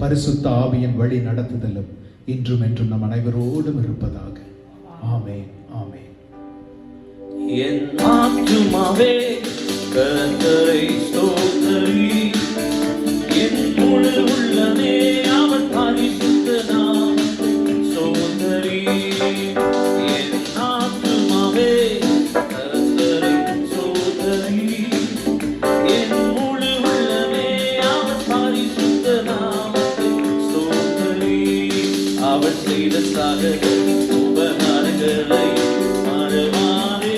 பரிசுத்த ஆவியின் வழி நடத்துதலும் இன்றும் என்றும் நம் அனைவரோடும் இருப்பதாக. ஆமென், ஆமென். என் ஆத்துமாவே கர்த்தரை ஸ்தோத்திரி, என் முழு உள்ளமே அவர் பரிசுத்த நாமத்தை ஸ்தோத்திரி. என் ஆத்துமாவே கர்த்தரை ஸ்தோத்திரி, என் முழு உள்ளமே அவர் பரிசுத்த நாமத்தை ஸ்தோத்திரி. அவர் செய்த சகல உபகாரங்களை மறவாதே,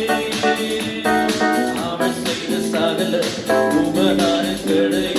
அவர் செய்த சகல உபகாரங்களை